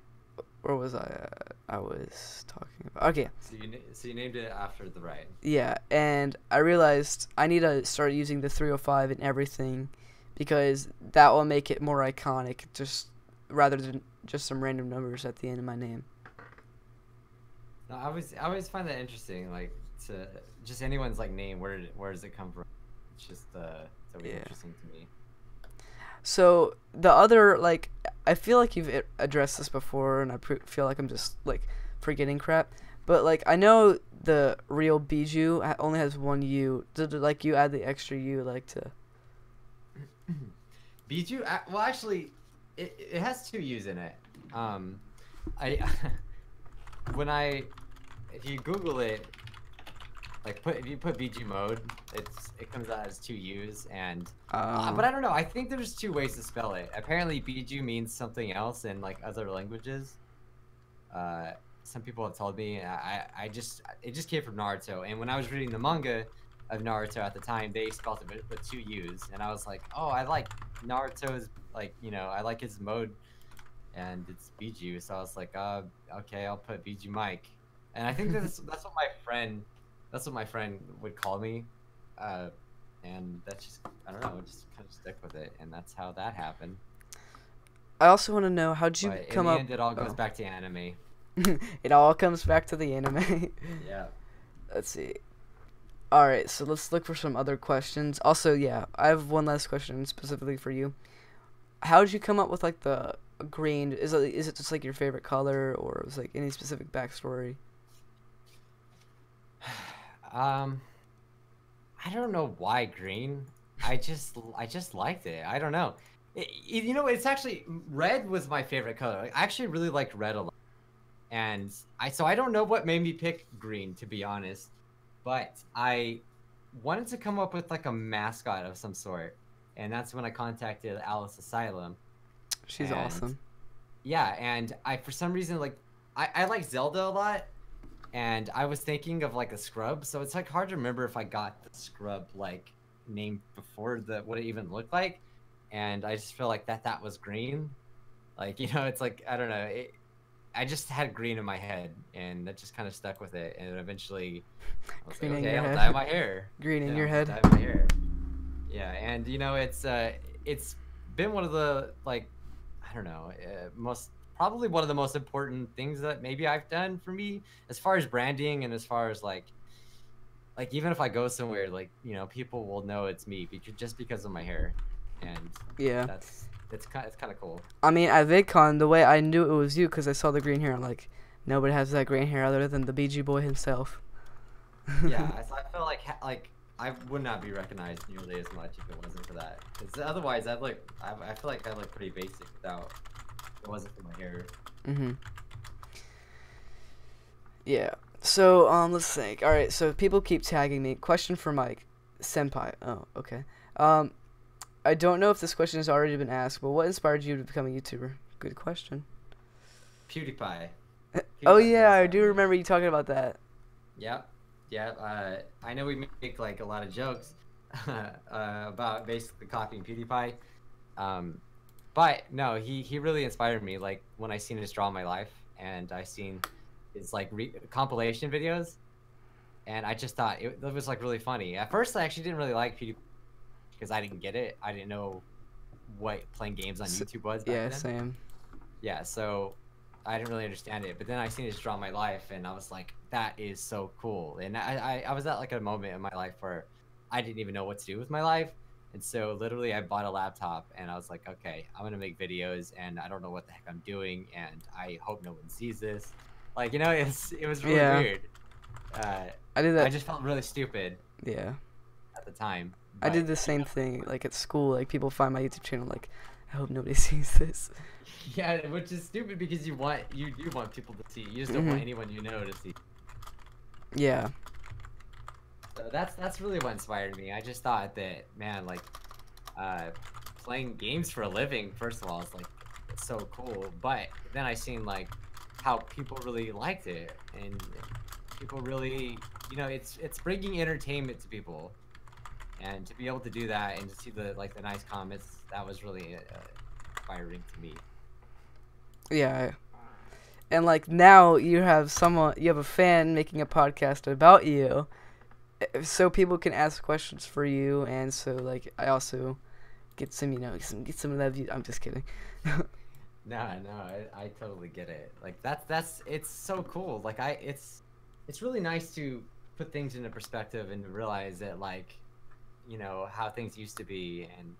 Speaker 1: Where was I at? I was talking about... Okay.
Speaker 2: So you named it after the ride.
Speaker 1: Yeah, and I realized I need to start using the 305 in everything because that will make it more iconic, just rather than just some random numbers at the end of my name.
Speaker 2: No, I always find that interesting, like, to just anyone's like name. Where does it come from? It's just so interesting to me.
Speaker 1: So the other, like, I feel like you've addressed this before, and I feel like I'm just like forgetting crap. But like I know the real Bijuu only has one U. Did like you add the extra U like to?
Speaker 2: Bijuu, well, actually, it has two U's in it. I when I if you Google it, like if you put BG mode, it comes out as two U's and but I don't know. I think there's two ways to spell it. Apparently, Bijuu means something else in like other languages. Some people have told me. I just it just came from Naruto, and when I was reading the manga of Naruto at the time, they spelled it with two U's, and I was like, oh, I like Naruto's like I like his mode, and it's Bijuu, so I was like, okay, I'll put Bijuu Mike, and I think that's what my friend would call me, and that's just I don't know, just kind of stick with it, and that's how that happened.
Speaker 1: I also want to know how'd you
Speaker 2: But
Speaker 1: come
Speaker 2: in the
Speaker 1: up?
Speaker 2: end, it all goes back to anime.
Speaker 1: It all comes back to the anime.
Speaker 2: Yeah.
Speaker 1: Let's see. All right, so let's look for some other questions. Also, yeah, I have one last question specifically for you. How did you come up with like the green? Is it just like your favorite color, or was like any specific backstory?
Speaker 2: I don't know why green. I just liked it. I don't know. It's actually red was my favorite color. Like, I actually really liked red a lot. And I don't know what made me pick green, to be honest, but I wanted to come up with like a mascot of some sort, and that's when I contacted Alice Asylum.
Speaker 1: She's
Speaker 2: And
Speaker 1: awesome.
Speaker 2: yeah, and I for some reason like I like Zelda a lot, and I was thinking of like a scrub, so it's like hard to remember if I got the scrub like name before the what it even looked like, and I just feel like that was green, like it's like I don't know I just had green in my head, and that just kind of stuck with it. And eventually, I was
Speaker 1: Green
Speaker 2: like,
Speaker 1: in
Speaker 2: okay,
Speaker 1: your
Speaker 2: I'll
Speaker 1: head.
Speaker 2: dye my hair.
Speaker 1: Green in
Speaker 2: Yeah,
Speaker 1: your
Speaker 2: I'll
Speaker 1: head.
Speaker 2: just dye my hair. Yeah, and it's been one of the like, I don't know, probably one of the most important things that maybe I've done for me as far as branding and as far as like even if I go somewhere, like people will know it's me just because of my hair, and
Speaker 1: Yeah.
Speaker 2: it's kind of cool.
Speaker 1: I mean, at VidCon, the way I knew it was you, because I saw the green hair, I'm like, nobody has that green hair other than the BG boy himself.
Speaker 2: Yeah, I feel like I would not be recognized nearly as much if it wasn't for that. Because otherwise, I feel like I look pretty basic without if it wasn't for my hair.
Speaker 1: Mhm. Yeah. So let's think. All right. So people keep tagging me. Question for Mike, senpai. Oh, okay. Um, I don't know if this question has already been asked, but what inspired you to become a YouTuber? Good question.
Speaker 2: PewDiePie.
Speaker 1: Oh
Speaker 2: PewDiePie
Speaker 1: yeah, I
Speaker 2: inspired
Speaker 1: do
Speaker 2: me.
Speaker 1: remember you talking about that.
Speaker 2: Yep. Yeah. I know we make like a lot of jokes about basically copying PewDiePie. Um, but no, he really inspired me. Like when I seen his Draw My Life, and I seen his like compilation videos, and I just thought it was like really funny. At first, I actually didn't really like PewDiePie because I didn't get it. I didn't know what playing games on YouTube was back
Speaker 1: Yeah,
Speaker 2: then.
Speaker 1: same.
Speaker 2: Yeah, so I didn't really understand it. But then I seen his Draw My Life, and I was like, that is so cool. And I was at like a moment in my life where I didn't even know what to do with my life. And so literally I bought a laptop, and I was like, okay, I'm gonna make videos, and I don't know what the heck I'm doing, and I hope no one sees this. Like, it was really
Speaker 1: Yeah,
Speaker 2: weird.
Speaker 1: I did
Speaker 2: I
Speaker 1: that.
Speaker 2: just felt really stupid
Speaker 1: Yeah,
Speaker 2: at the time.
Speaker 1: I did
Speaker 2: But
Speaker 1: the same thing. Like at school, like people find my YouTube channel, like, I hope nobody sees this.
Speaker 2: yeah, which is stupid because you do want people to see. You just don't want
Speaker 1: Mhm.
Speaker 2: anyone you know to see.
Speaker 1: Yeah.
Speaker 2: So that's really what inspired me. I just thought that, man, like uh playing games for a living, first of all, is like it's so cool. But then I seen like how people really liked it, and people really, it's bringing entertainment to people, and to be able to do that and to see the nice comments, that was really inspiring to me.
Speaker 1: Yeah. And like now you have you have a fan making a podcast about you, so people can ask questions for you, and so like I also get some, get some of that view. I'm just kidding.
Speaker 2: No, I totally get it. Like that's it's so cool. Like it's really nice to put things into perspective and to realize that like, how things used to be, and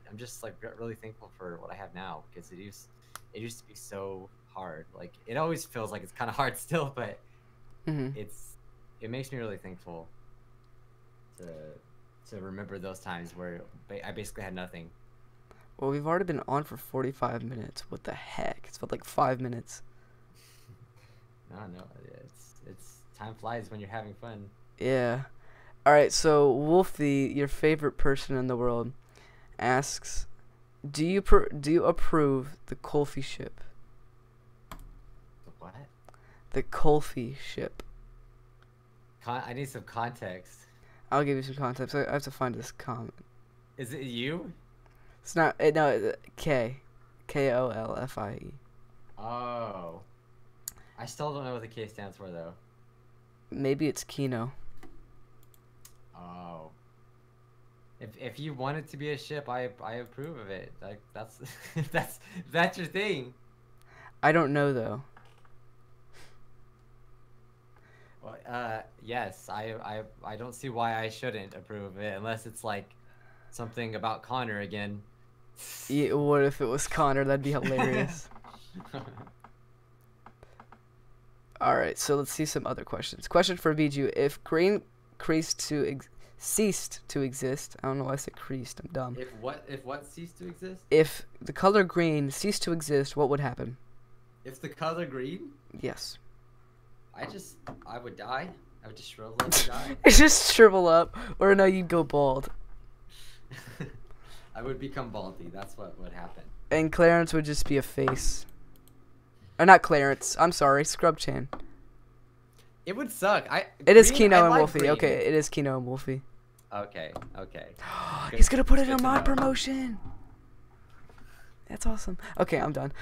Speaker 2: I'm just like really thankful for what I have now, because it used to be so hard. Like it always feels like it's kind of hard still, but
Speaker 1: Mm-hmm.
Speaker 2: It makes me really thankful to remember those times where I basically had nothing.
Speaker 1: Well, we've already been on for 45 minutes. What the heck? It's felt like 5 minutes.
Speaker 2: No, it's time flies when you're having fun.
Speaker 1: Yeah. All right. So Wolfie, your favorite person in the world, asks, do you approve the Colfie ship?
Speaker 2: What?
Speaker 1: The Colfie ship.
Speaker 2: I need some context.
Speaker 1: I'll give you some context. I have to find this comment.
Speaker 2: Is it you?
Speaker 1: It's not. No, Kolfie.
Speaker 2: Oh. I still don't know what the K stands for though.
Speaker 1: Maybe it's Kino.
Speaker 2: Oh. If you want it to be a ship, I approve of it. Like that's that's your thing.
Speaker 1: I don't know though.
Speaker 2: Well, yes, I don't see why I shouldn't approve of it unless it's like something about Connor again.
Speaker 1: Yeah, what if it was Connor? That'd be hilarious. Alright, so let's see some other questions. Question for Bijuu. If green ceased to exist, I don't know why I said creased, I'm dumb.
Speaker 2: If what ceased to exist?
Speaker 1: If the color green ceased to exist, what would happen?
Speaker 2: If the color green?
Speaker 1: Yes.
Speaker 2: I would die. I would just shrivel up and die.
Speaker 1: Just shrivel up, or no, you'd go bald.
Speaker 2: I would become baldy. That's what would happen.
Speaker 1: And Clarence would just be a face. Or not Clarence. I'm sorry, Scrubchan.
Speaker 2: It would suck.
Speaker 1: It is Kino and
Speaker 2: like
Speaker 1: Wolfie.
Speaker 2: green.
Speaker 1: Okay, it is Kino and Wolfie.
Speaker 2: Okay.
Speaker 1: He's gonna put it
Speaker 2: Good
Speaker 1: in
Speaker 2: to
Speaker 1: my
Speaker 2: know.
Speaker 1: promotion. That's awesome. Okay, I'm done.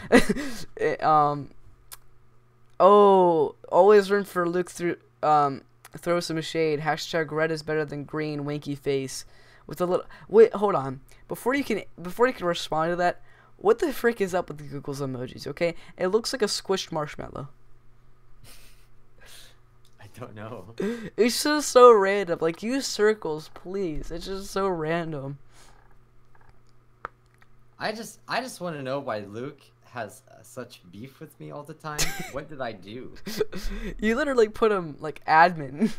Speaker 1: Oh, always room for Luke throw some shade. Hashtag red is better than green. Winky face. With a little. Wait, hold on. Before you can respond to that, what the frick is up with the Google's emojis? Okay, it looks like a squished marshmallow.
Speaker 2: I don't know.
Speaker 1: It's just so random. Like, use circles, please. It's just so random.
Speaker 2: I just want to know why Luke has such beef with me all the time. What did I do?
Speaker 1: You literally put him like admin.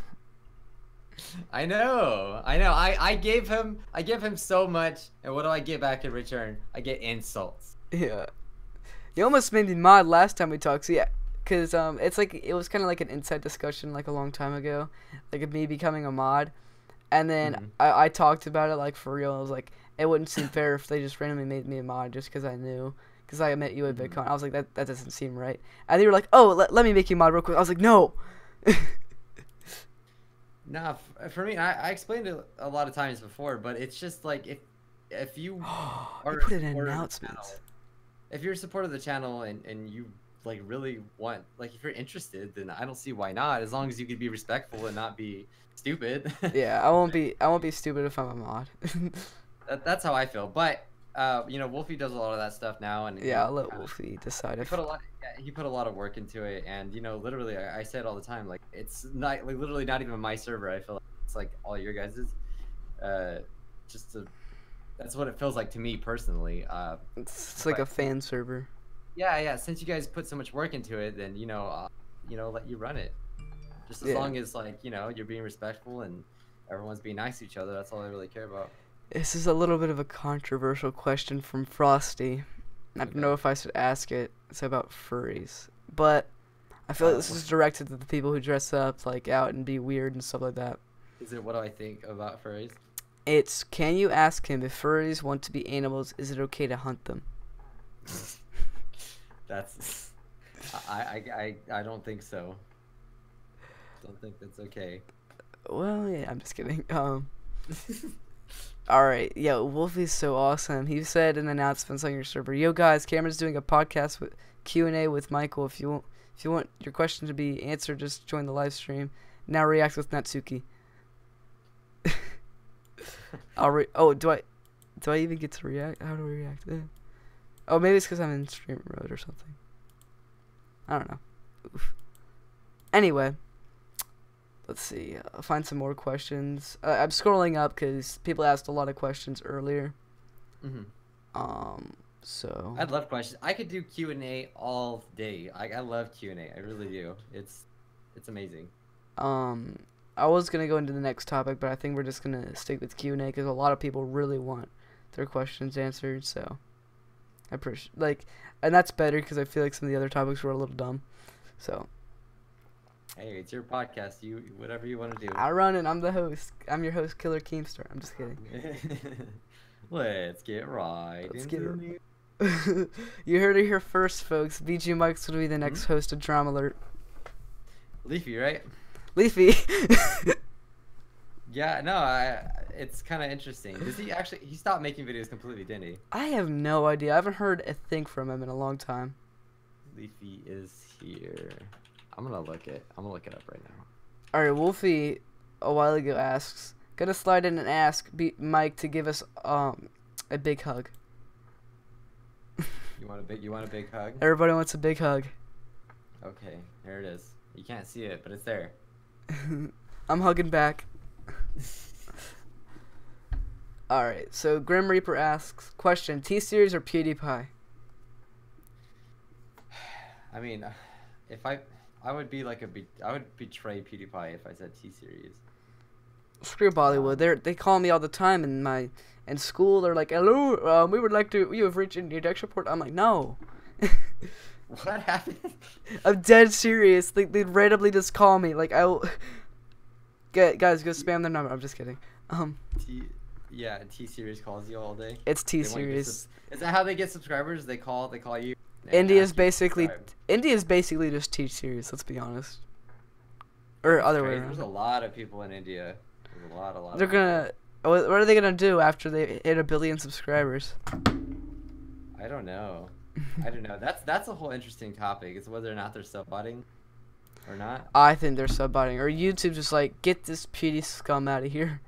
Speaker 2: I know. I gave him so much, and what do I get back in return? I get insults.
Speaker 1: Yeah. You almost made me mod last time we talked. So yeah, cause it's like it was kind of like an inside discussion like a long time ago, like of me becoming a mod, and then I talked about it like for real. I was like, it wouldn't seem fair if they just randomly made me a mod just because I knew. Because I met you at VidCon. I was like, that doesn't seem right. And they were like, oh, let me make you mod real quick. I was like, no.
Speaker 2: Nah, for me, I explained it a lot of times before, but it's just like if you are
Speaker 1: You put
Speaker 2: a
Speaker 1: an
Speaker 2: supporter of the
Speaker 1: announcement.
Speaker 2: channel, if you're a supporter of the channel and you like really want, like if you're interested, then I don't see why not. As long as you can be respectful and not be stupid.
Speaker 1: Yeah, I won't be stupid if I'm a mod.
Speaker 2: That's how I feel. But Wolfie does a lot of that stuff now, and
Speaker 1: Yeah, I'll let Wolfie decide if.
Speaker 2: He put a lot of work into it, and literally, I say it all the time. Like it's not like literally not even my server. I feel like it's like all your guys's. That's what it feels like to me personally.
Speaker 1: It's like a fan server.
Speaker 2: Yeah. Since you guys put so much work into it, then let you run it. Just as long as like you're being respectful and everyone's being nice to each other. That's all I really care about.
Speaker 1: This is a little bit of a controversial question from Frosty. I don't know if I should ask it. It's about furries, but I feel like this is directed to the people who dress up like out and be weird and stuff like that.
Speaker 2: Is it what do I think about furries?
Speaker 1: It's, can you ask him if furries want to be animals? Is it okay to hunt them?
Speaker 2: That's I don't think so. Don't think that's okay.
Speaker 1: Well, yeah, I'm just kidding. Alright, yeah, Wolfie's so awesome. He said in announcements on your server, yo guys, Cameron's doing a podcast with Q&A with Michael. If you want your question to be answered, just join the live stream. Now react with Natsuki. Do I even get to react? How do I react? Oh, maybe it's because I'm in streamer mode or something. I don't know. Oof. Anyway. Let's see. I'll find some more questions. I'm scrolling up because people asked a lot of questions earlier. So
Speaker 2: I'd love questions. I could do Q&A all day. I love Q&A. I really do. It's amazing.
Speaker 1: Um, I was gonna go into the next topic, but I think we're just gonna stick with Q&A because a lot of people really want their questions answered. So I appreciate and that's better because I feel like some of the other topics were a little dumb. So
Speaker 2: Hey, it's your podcast. You whatever you want to do.
Speaker 1: I run it. I'm the host. I'm your host, Killer Keemstar. I'm just kidding.
Speaker 2: Let's get right
Speaker 1: Let's
Speaker 2: into
Speaker 1: get
Speaker 2: the news.
Speaker 1: You heard it here first, folks. Bijuu Mike's gonna be the next host of Drama Alert.
Speaker 2: Leafy, right?
Speaker 1: Leafy.
Speaker 2: Yeah, no, it's kind of interesting. Does he actually? He stopped making videos completely, didn't he?
Speaker 1: I have no idea. I haven't heard a thing from him in a long time.
Speaker 2: Leafy is here. I'm gonna look it up right now.
Speaker 1: All right, Wolfie, a while ago asks, "Gonna slide in and ask Mike to give us a big hug."
Speaker 2: You want a big hug?
Speaker 1: Everybody wants a big hug.
Speaker 2: Okay, there it is. You can't see it, but it's there.
Speaker 1: I'm hugging back. All right, so Grim Reaper asks, question: T-Series or PewDiePie?
Speaker 2: I mean, if I would be like I would betray PewDiePie if I said T-Series.
Speaker 1: Screw Bollywood. They call me all the time in school. They're like, "Hello, we would like to. You have reached India Tech Support." I'm like, "No."
Speaker 2: What happened?
Speaker 1: I'm dead serious. They randomly just call me. Like I'll. Guys, go spam their number. I'm just kidding.
Speaker 2: T-Series calls you all day.
Speaker 1: It's T-Series.
Speaker 2: Is that how they get subscribers? They call you.
Speaker 1: India's basically just T-Series. Let's be honest. Or other way around.
Speaker 2: There's a lot of people in India. There's a lot.
Speaker 1: They're gonna. What are they gonna do after they hit 1 billion subscribers?
Speaker 2: I don't know. That's a whole interesting topic. It's whether or not they're subbotting or not.
Speaker 1: I think they're subbotting. Or YouTube just like, get this PD scum out of here.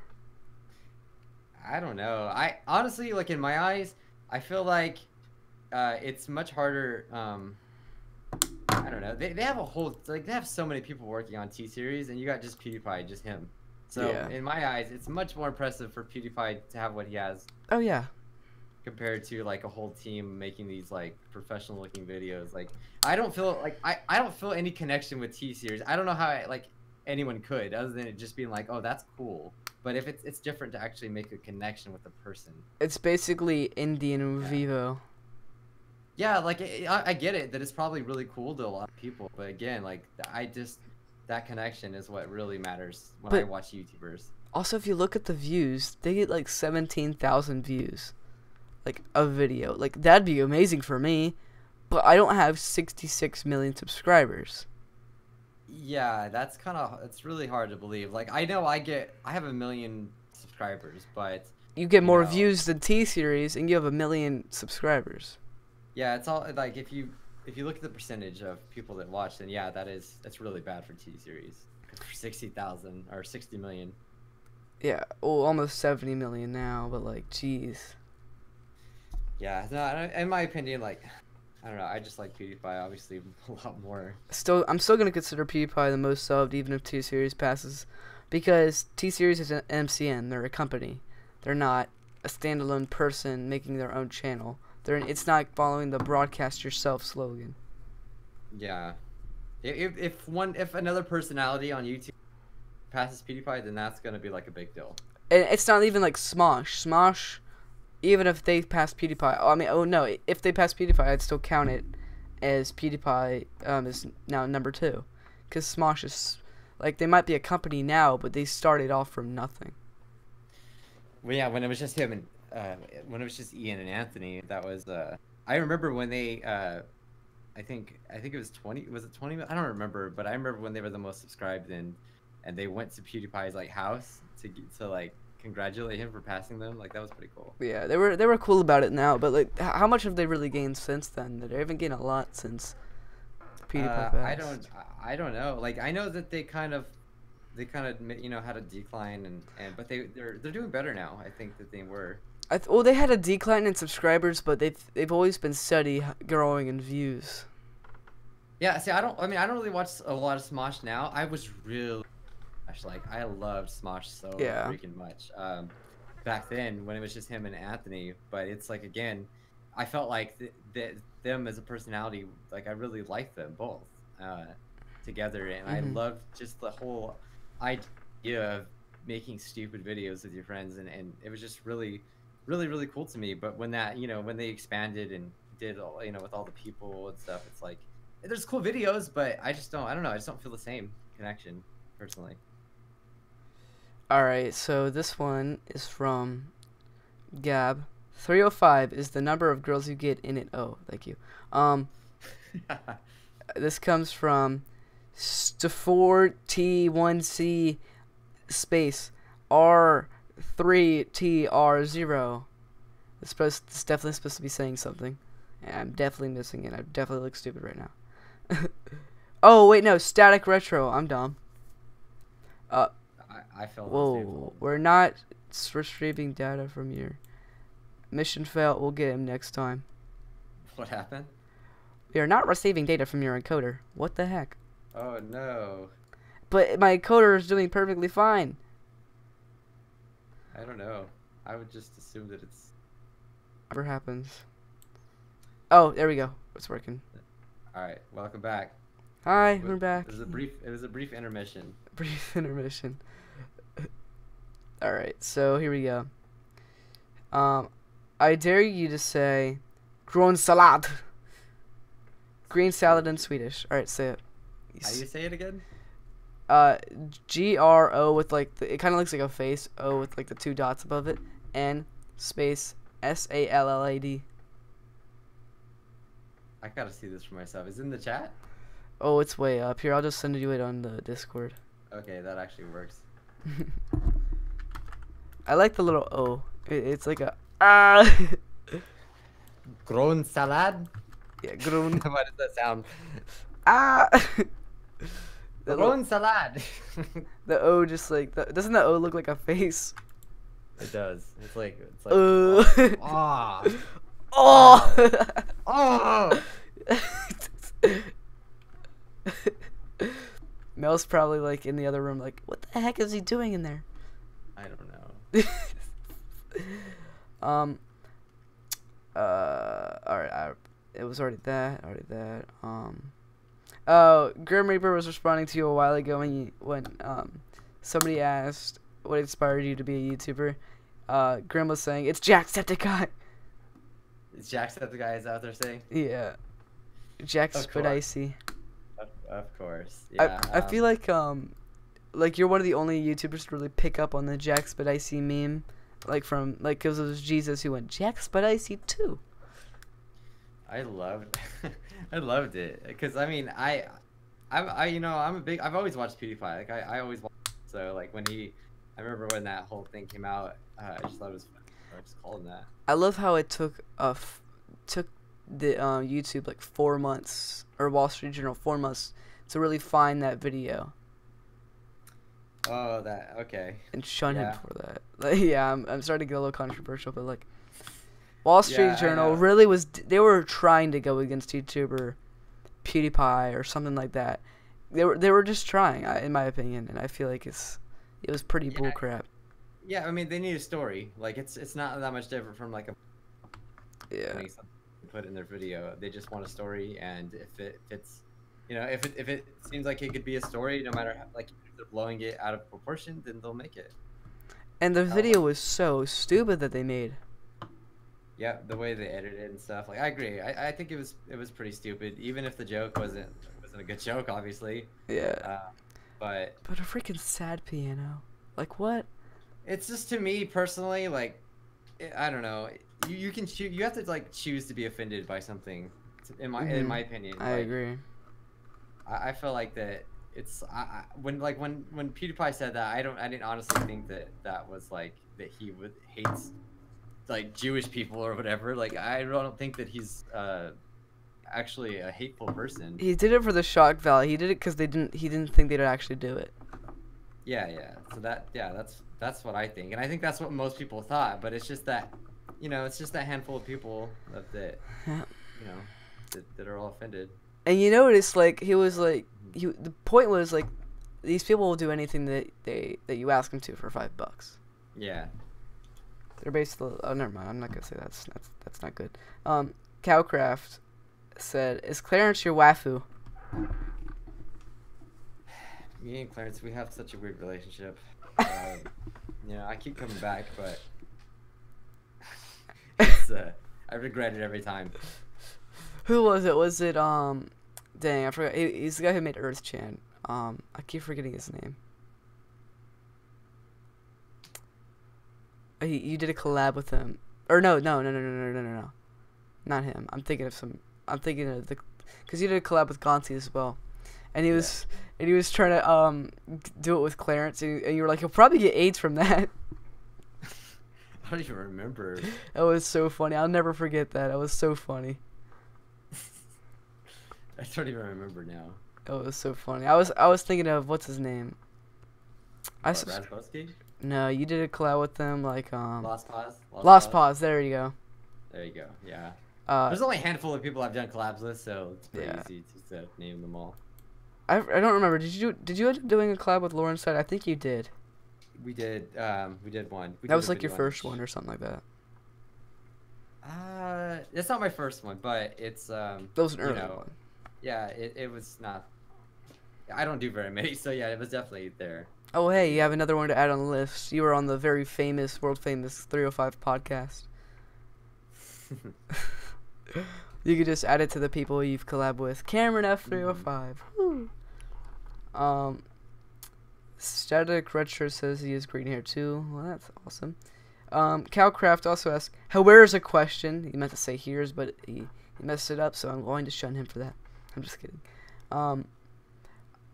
Speaker 2: I don't know. I honestly, like, in my eyes, I feel like it's much harder. I don't know. They have a whole, like, they have so many people working on T-Series, and you got just PewDiePie, just him. So
Speaker 1: Yeah.
Speaker 2: In my eyes, it's much more impressive for PewDiePie to have what he has.
Speaker 1: Oh yeah.
Speaker 2: Compared to like a whole team making these like professional looking videos. Like I don't feel like I don't feel any connection with T-Series. I don't know how anyone could, other than it just being like, oh, that's cool. But if it's different to actually make a connection with the person.
Speaker 1: It's basically Indian Vivo.
Speaker 2: Yeah, like I get it that it's probably really cool to a lot of people, but again, like that connection is what really matters when I watch YouTubers.
Speaker 1: Also, if you look at the views, they get like 17,000 views, like a video. Like that'd be amazing for me, but I don't have 66 million subscribers.
Speaker 2: Yeah, it's really hard to believe. Like I know I have 1 million subscribers, but
Speaker 1: you get more views than T-Series, and you have 1 million subscribers.
Speaker 2: Yeah, it's all like if you look at the percentage of people that watch, then yeah, that's really bad for T-Series. 60,000 or 60 million.
Speaker 1: Yeah, well, almost 70 million now, but like, jeez.
Speaker 2: Yeah, no, in my opinion, like, I don't know, I just like PewDiePie obviously a lot more.
Speaker 1: I'm still gonna consider PewDiePie the most subbed, even if T-Series passes, because T-Series is an MCN. They're a company. They're not a standalone person making their own channel. It's not following the broadcast yourself slogan.
Speaker 2: Yeah, if another personality on YouTube passes PewDiePie, then that's gonna be like a big deal.
Speaker 1: And it's not even like Smosh. Smosh, even if they pass PewDiePie, if they pass PewDiePie, I'd still count it as PewDiePie is now number 2, because Smosh is like, they might be a company now, but they started off from nothing.
Speaker 2: Well, yeah, when it was just him and when it was just Ian and Anthony, that was I remember when they I think it was 20. Was it 20? I don't remember, but I remember when they were the most subscribed, and they went to PewDiePie's like house to like congratulate him for passing them. Like that was pretty cool.
Speaker 1: Yeah, they were cool about it now, but like, how much have they really gained since then? They haven't gained a lot since PewDiePie passed.
Speaker 2: I don't know. Like I know that they kind of had a decline, but they're doing better now. I think that they were.
Speaker 1: Well, they had a decline in subscribers, but they've always been steady growing in views.
Speaker 2: Yeah, see, I don't really watch a lot of Smosh now. I was really, like, I loved Smosh so freaking much. Back then when it was just him and Anthony, but it's like, again, I felt like them as a personality, like I really liked them both. together, and I love just the whole idea of making stupid videos with your friends, and it was just really, really, really cool to me. But when that, when they expanded and did all, with all the people and stuff, it's like there's cool videos, but I don't know, I just don't feel the same connection personally.
Speaker 1: All right, so this one is from Gab. 305 is the number of girls you get in it. Oh, thank you. This comes from St4T1C space R3TR0. It's definitely supposed to be saying something. And I'm definitely missing it. I definitely look stupid right now. Oh, wait, no. Static Retro. I'm dumb.
Speaker 2: I felt.
Speaker 1: Whoa. We're not retrieving data from your mission failed. We'll get him next time.
Speaker 2: What happened?
Speaker 1: We are not receiving data from your encoder. What the heck?
Speaker 2: Oh, no.
Speaker 1: But my encoder is doing perfectly fine.
Speaker 2: I don't know. I would just assume that it's...
Speaker 1: Whatever happens. Oh, there we go. It's working.
Speaker 2: Alright, welcome back.
Speaker 1: Hi, we're back.
Speaker 2: It was a brief intermission.
Speaker 1: Brief intermission. Alright, so here we go. I dare you to say grön salad. Green salad in Swedish. Alright, say it.
Speaker 2: How do you say it again?
Speaker 1: GRO with like it kind of looks like a face. O with like the 2 dots above it. N space SALLAD.
Speaker 2: I gotta see this for myself. Is it in the chat?
Speaker 1: Oh, it's way up here. I'll just send you it on the Discord.
Speaker 2: Okay, that actually works.
Speaker 1: I like the little O. It's like a
Speaker 2: Grön salad.
Speaker 1: Yeah, grön.
Speaker 2: What does that sound?
Speaker 1: Grön
Speaker 2: salad.
Speaker 1: The O just like doesn't the O look like a face?
Speaker 2: It does. It's like
Speaker 1: oh.
Speaker 2: Oh.
Speaker 1: Mel's probably like in the other room like, what the heck is he doing in there?
Speaker 2: I don't know.
Speaker 1: Alright, it was already that. Oh, Grim Reaper was responding to you a while ago when somebody asked what inspired you to be a YouTuber. Grim was saying, it's Jacksepticeye.
Speaker 2: Is Jacksepticeye is out there saying?
Speaker 1: Yeah. Jackspedicy.
Speaker 2: Of course. Yeah.
Speaker 1: I feel like you're one of the only YouTubers to really pick up on the Jackspedicy meme. Because it was Jesus who went, Jackspedicy too.
Speaker 2: I loved it. Because, I mean, I'm always watched PewDiePie. Like, I always watched, so, like, I remember when that whole thing came out, I just thought it was funny. I just called him that.
Speaker 1: I love how it took the YouTube like 4 months, or Wall Street Journal 4 months to really find that video.
Speaker 2: Oh, okay.
Speaker 1: And shun him for that. Like, yeah, I'm starting to get a little controversial, but like Wall Street Journal really they were trying to go against YouTuber PewDiePie or something like that. They were just trying, in my opinion, and I feel like it was pretty bullcrap.
Speaker 2: Yeah, I mean, they need a story. Like, it's not that much different from like a put in their video. They just want a story, and if it's if it seems like it could be a story, no matter how, like, if they're blowing it out of proportion, then they'll make it.
Speaker 1: And the video was so stupid that they made.
Speaker 2: Yeah, the way they edited it and stuff. Like, I agree. I think it was pretty stupid, even if the joke wasn't a good joke, obviously.
Speaker 1: Yeah.
Speaker 2: But
Speaker 1: a freaking sad piano. Like, what?
Speaker 2: It's just, to me personally, like, I don't know. You can choose. You have to like choose to be offended by something. In my opinion.
Speaker 1: I agree.
Speaker 2: I feel like that. It's when PewDiePie said that, I didn't honestly think that was like that he hates like Jewish people or whatever. Like, I don't think that he's actually a hateful person.
Speaker 1: He did it for the shock value. He did it because he didn't think they'd actually do it.
Speaker 2: Yeah. So that's what I think, and I think that's what most people thought. But it's just that, it's just that handful of people that are all offended.
Speaker 1: And you notice, like, he was like, the point was like, these people will do anything that you ask them to for $5.
Speaker 2: Yeah.
Speaker 1: They're basically. Oh, never mind. I'm not gonna say that's not good. Cowcraft said, "Is Clarence your waifu?"
Speaker 2: Me and Clarence, we have such a weird relationship. I keep coming back, but it's, I regret it every time.
Speaker 1: Who was it? Was it dang, I forgot. He's the guy who made Earth Chan. I keep forgetting his name. You did a collab with him, or no, not him. I'm thinking of the, because you did a collab with Gonzi as well, and he was trying to do it with Clarence, and you were like, he'll probably get AIDS from that.
Speaker 2: I don't even remember.
Speaker 1: That was so funny. I'll never forget that. It was so funny.
Speaker 2: I don't even remember now.
Speaker 1: It was so funny. I was thinking of what's his name.
Speaker 2: Raspowski?
Speaker 1: No, you did a collab with them, like
Speaker 2: Lost Pause.
Speaker 1: Lost Pause. There you go.
Speaker 2: There you go. Yeah. There's only a handful of people I've done collabs with, so it's pretty easy to name them all.
Speaker 1: I don't remember. Did you end up doing a collab with Lauren Side? I think you did.
Speaker 2: We did one.
Speaker 1: That was like your first one or something like that.
Speaker 2: It's not my first one, but it's
Speaker 1: that was an early one.
Speaker 2: Yeah, it was not. I don't do very many, so yeah, it was definitely there.
Speaker 1: Oh hey, you have another one to add on the list. You were on the very famous, world famous 305 podcast. You could just add it to the people you've collabed with. Cameron F305. Woo. Static Redshirt says he has green hair too. Well, that's awesome. Calcraft also asks, where's a question? He meant to say here's, but he messed it up, so I'm going to shun him for that. I'm just kidding.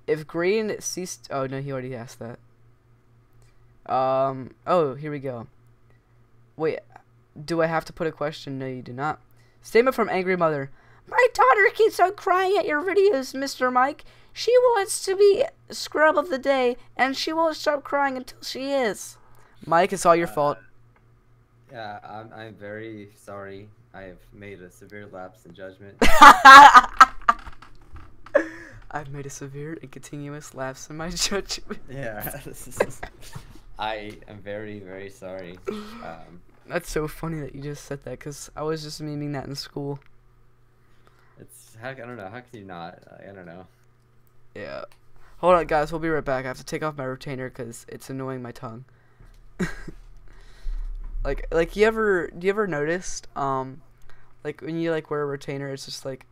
Speaker 1: If green ceased... Oh, no, he already asked that. Oh, here we go. Wait, do I have to put a question? No, you do not. Statement from Angry Mother. My daughter keeps on crying at your videos, Mr. Mike. She wants to be scrub of the day, and she won't stop crying until she is. Mike, it's all your fault.
Speaker 2: Yeah, I'm very sorry. I have made a severe lapse in judgment.
Speaker 1: I've made a severe and continuous lapse in my judgment.
Speaker 2: Yeah, I am very, very sorry.
Speaker 1: That's so funny that you just said that, because I was just memeing that in school.
Speaker 2: I don't know. How can you not? I don't know.
Speaker 1: Yeah. Hold on, guys. We'll be right back. I have to take off my retainer because it's annoying my tongue. like, do you ever noticed, like when you wear a retainer, it's just like,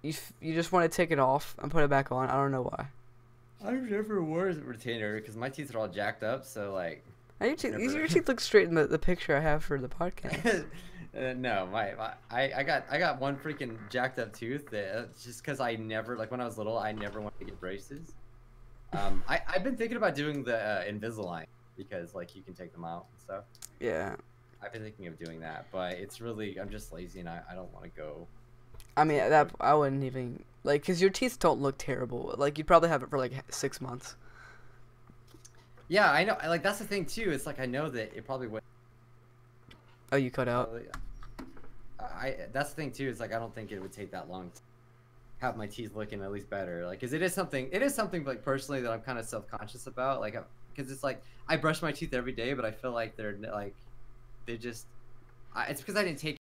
Speaker 1: you just want to take it off and put it back on. I don't know why.
Speaker 2: I've never worn a retainer because my teeth are all jacked up. So like,
Speaker 1: your teeth look straight in the picture I have for the podcast.
Speaker 2: No, I got one freaking jacked up tooth that just because I never, like when I was little, I never wanted to get braces. I've been thinking about doing the Invisalign because like you can take them out and stuff.
Speaker 1: Yeah.
Speaker 2: I've been thinking of doing that, but it's really, I'm just lazy and I don't want to go.
Speaker 1: I mean, that I wouldn't even, like, because your teeth don't look terrible. Like, you'd probably have it for, like, 6 months.
Speaker 2: Yeah, I know. Like, that's the thing, too. It's like, I know that it probably would.
Speaker 1: Oh, you cut out?
Speaker 2: That's the thing, too. It's like, I don't think it would take that long to have my teeth looking at least better. Like, because it is something, like, personally that I'm kind of self-conscious about. Like, because it's like, I brush my teeth every day, but I feel like it's because I didn't take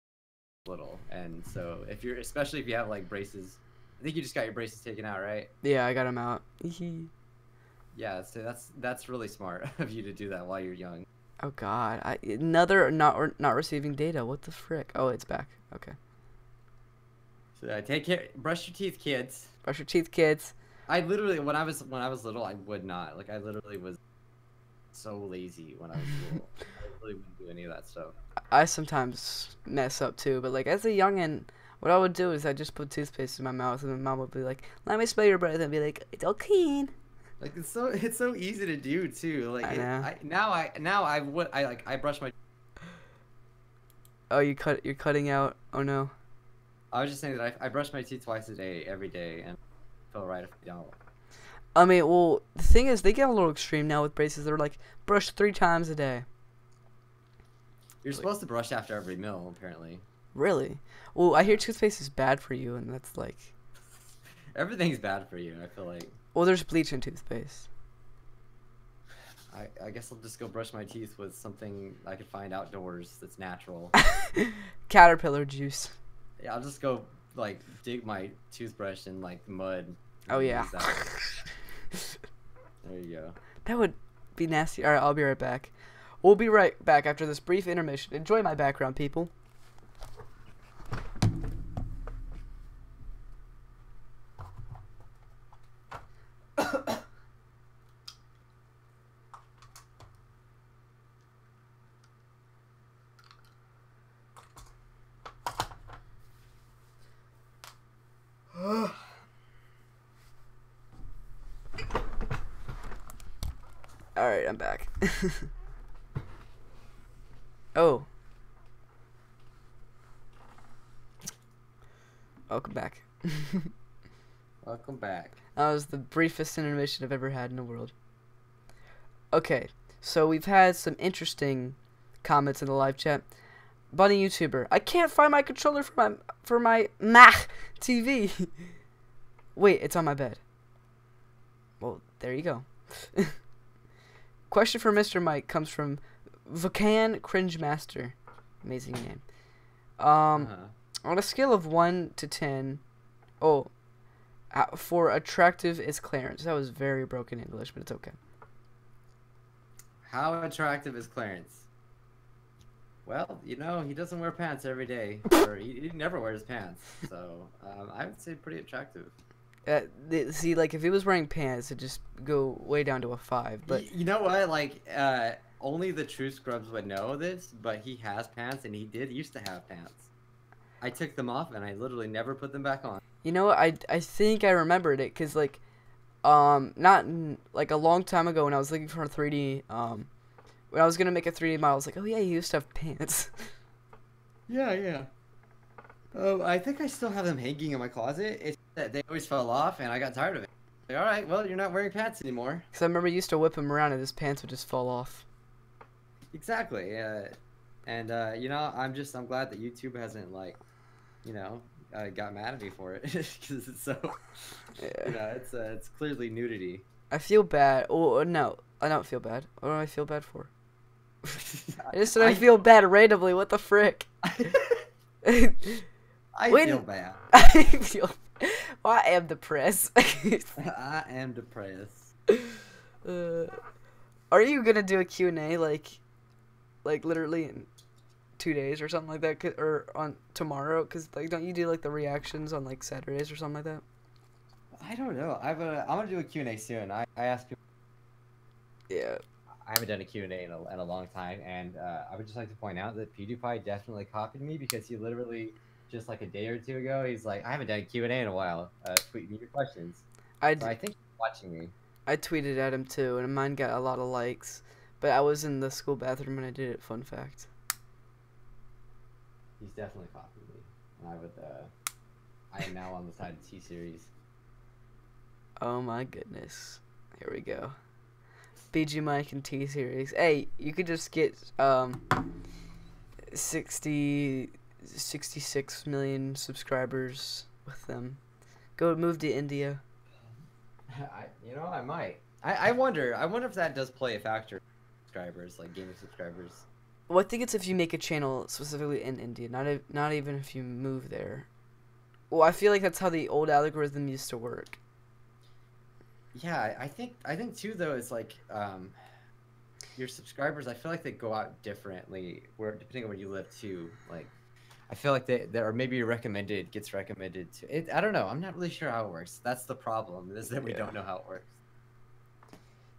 Speaker 2: little, and so especially if you have like braces, I think you just got your braces taken out, right?
Speaker 1: Yeah, I got them out.
Speaker 2: Yeah, so that's really smart of you to do that while you're young.
Speaker 1: Oh god, another not receiving data. What the frick? Oh, it's back. Okay.
Speaker 2: So take care, brush your teeth, kids.
Speaker 1: Brush your teeth, kids.
Speaker 2: I literally, when I was little, I would not, like, I literally was so lazy when I was little. I really wouldn't do any of that stuff.
Speaker 1: I sometimes mess up too, but like as a youngin', what I would do is I just put toothpaste in my mouth, and my mom would be like, "Let me smell your breath," and be like, "It's all clean."
Speaker 2: Like it's so easy to do too. Like
Speaker 1: I
Speaker 2: I brush my.
Speaker 1: Oh, you're cutting out. Oh no.
Speaker 2: I was just saying that I brush my teeth twice a day, every day, and I feel right if I don't.
Speaker 1: I mean, well, the thing is, they get a little extreme now with braces. They're like, brush 3 times a day.
Speaker 2: You're supposed to brush after every meal, apparently.
Speaker 1: Really? Well, I hear toothpaste is bad for you, and that's like...
Speaker 2: Everything's bad for you, I feel like.
Speaker 1: Well, there's bleach in toothpaste.
Speaker 2: I guess I'll just go brush my teeth with something I could find outdoors that's natural.
Speaker 1: Caterpillar juice.
Speaker 2: Yeah, I'll just go, like, dig my toothbrush in, like, mud.
Speaker 1: Oh, yeah.
Speaker 2: There you go.
Speaker 1: That would be nasty. All right, I'll be right back. We'll be right back after this brief intermission. Enjoy my background, people. Alright, I'm back. Oh. Welcome back.
Speaker 2: Welcome back.
Speaker 1: That was the briefest intermission I've ever had in the world. Okay, so we've had some interesting comments in the live chat. Bunny YouTuber, I can't find my controller for my Mac TV. Wait, it's on my bed. Well, there you go. Question for Mr. Mike comes from Vacan Cringe Master. Amazing name. On a scale of 1 to 10, for attractive is Clarence. That was very broken English, but it's okay.
Speaker 2: How attractive is Clarence? Well, you know, he doesn't wear pants every day, or he never wears pants, so I would say pretty attractive.
Speaker 1: See, like, if he was wearing pants, it'd just go way down to a 5. But
Speaker 2: you know what? Like, only the true scrubs would know this, but he has pants, and he did used to have pants. I took them off, and I literally never put them back on.
Speaker 1: You know what? I think I remembered it, because, like, not like a long time ago when I was looking for a 3D, when I was gonna make a 3D model, I was like, oh yeah, he used to have pants.
Speaker 2: Yeah. I think I still have them hanging in my closet. It's that they always fell off, and I got tired of it. Like, all right, well, you're not wearing pants anymore.
Speaker 1: Because I remember I used to whip him around, and his pants would just fall off.
Speaker 2: Exactly. And you know, I'm glad that YouTube hasn't, like, you know, got mad at me for it, because it's so, you know, it's clearly nudity.
Speaker 1: I feel bad. Oh no, I don't feel bad. What do I feel bad for? I just said I feel bad randomly. What the frick?
Speaker 2: I feel bad.
Speaker 1: I feel. Well, I am depressed.
Speaker 2: I am depressed.
Speaker 1: Are you gonna do a Q&A like literally in 2 days or something like that, or on tomorrow? Cause like, don't you do like the reactions on like Saturdays or something like that?
Speaker 2: I don't know. I'm gonna do a Q&A soon. I asked people.
Speaker 1: Yeah.
Speaker 2: I haven't done a Q&A in a long time, and I would just like to point out that PewDiePie definitely copied me, because he literally, just like a day or two ago, he's like, I haven't done a Q&A in a while. Tweet me your questions. So I think he's watching me.
Speaker 1: I tweeted at him too, and mine got a lot of likes, but I was in the school bathroom when I did it. Fun fact.
Speaker 2: He's definitely copied me. And I am now on the side of T-Series.
Speaker 1: Oh my goodness. Here we go. Bijuu Mike and T-Series. Hey, you could just get 66 million subscribers with them. Go move to India.
Speaker 2: You know, I might. I wonder if that does play a factor. Subscribers, like gaming subscribers.
Speaker 1: Well, I think it's if you make a channel specifically in India, not even if you move there. Well, I feel like that's how the old algorithm used to work.
Speaker 2: Yeah, I think too, though, it's like your subscribers, I feel like they go out differently depending on where you live too. Like, I feel like they or maybe gets recommended to it. I don't know. I'm not really sure how it works. That's the problem, is that we don't know how it works.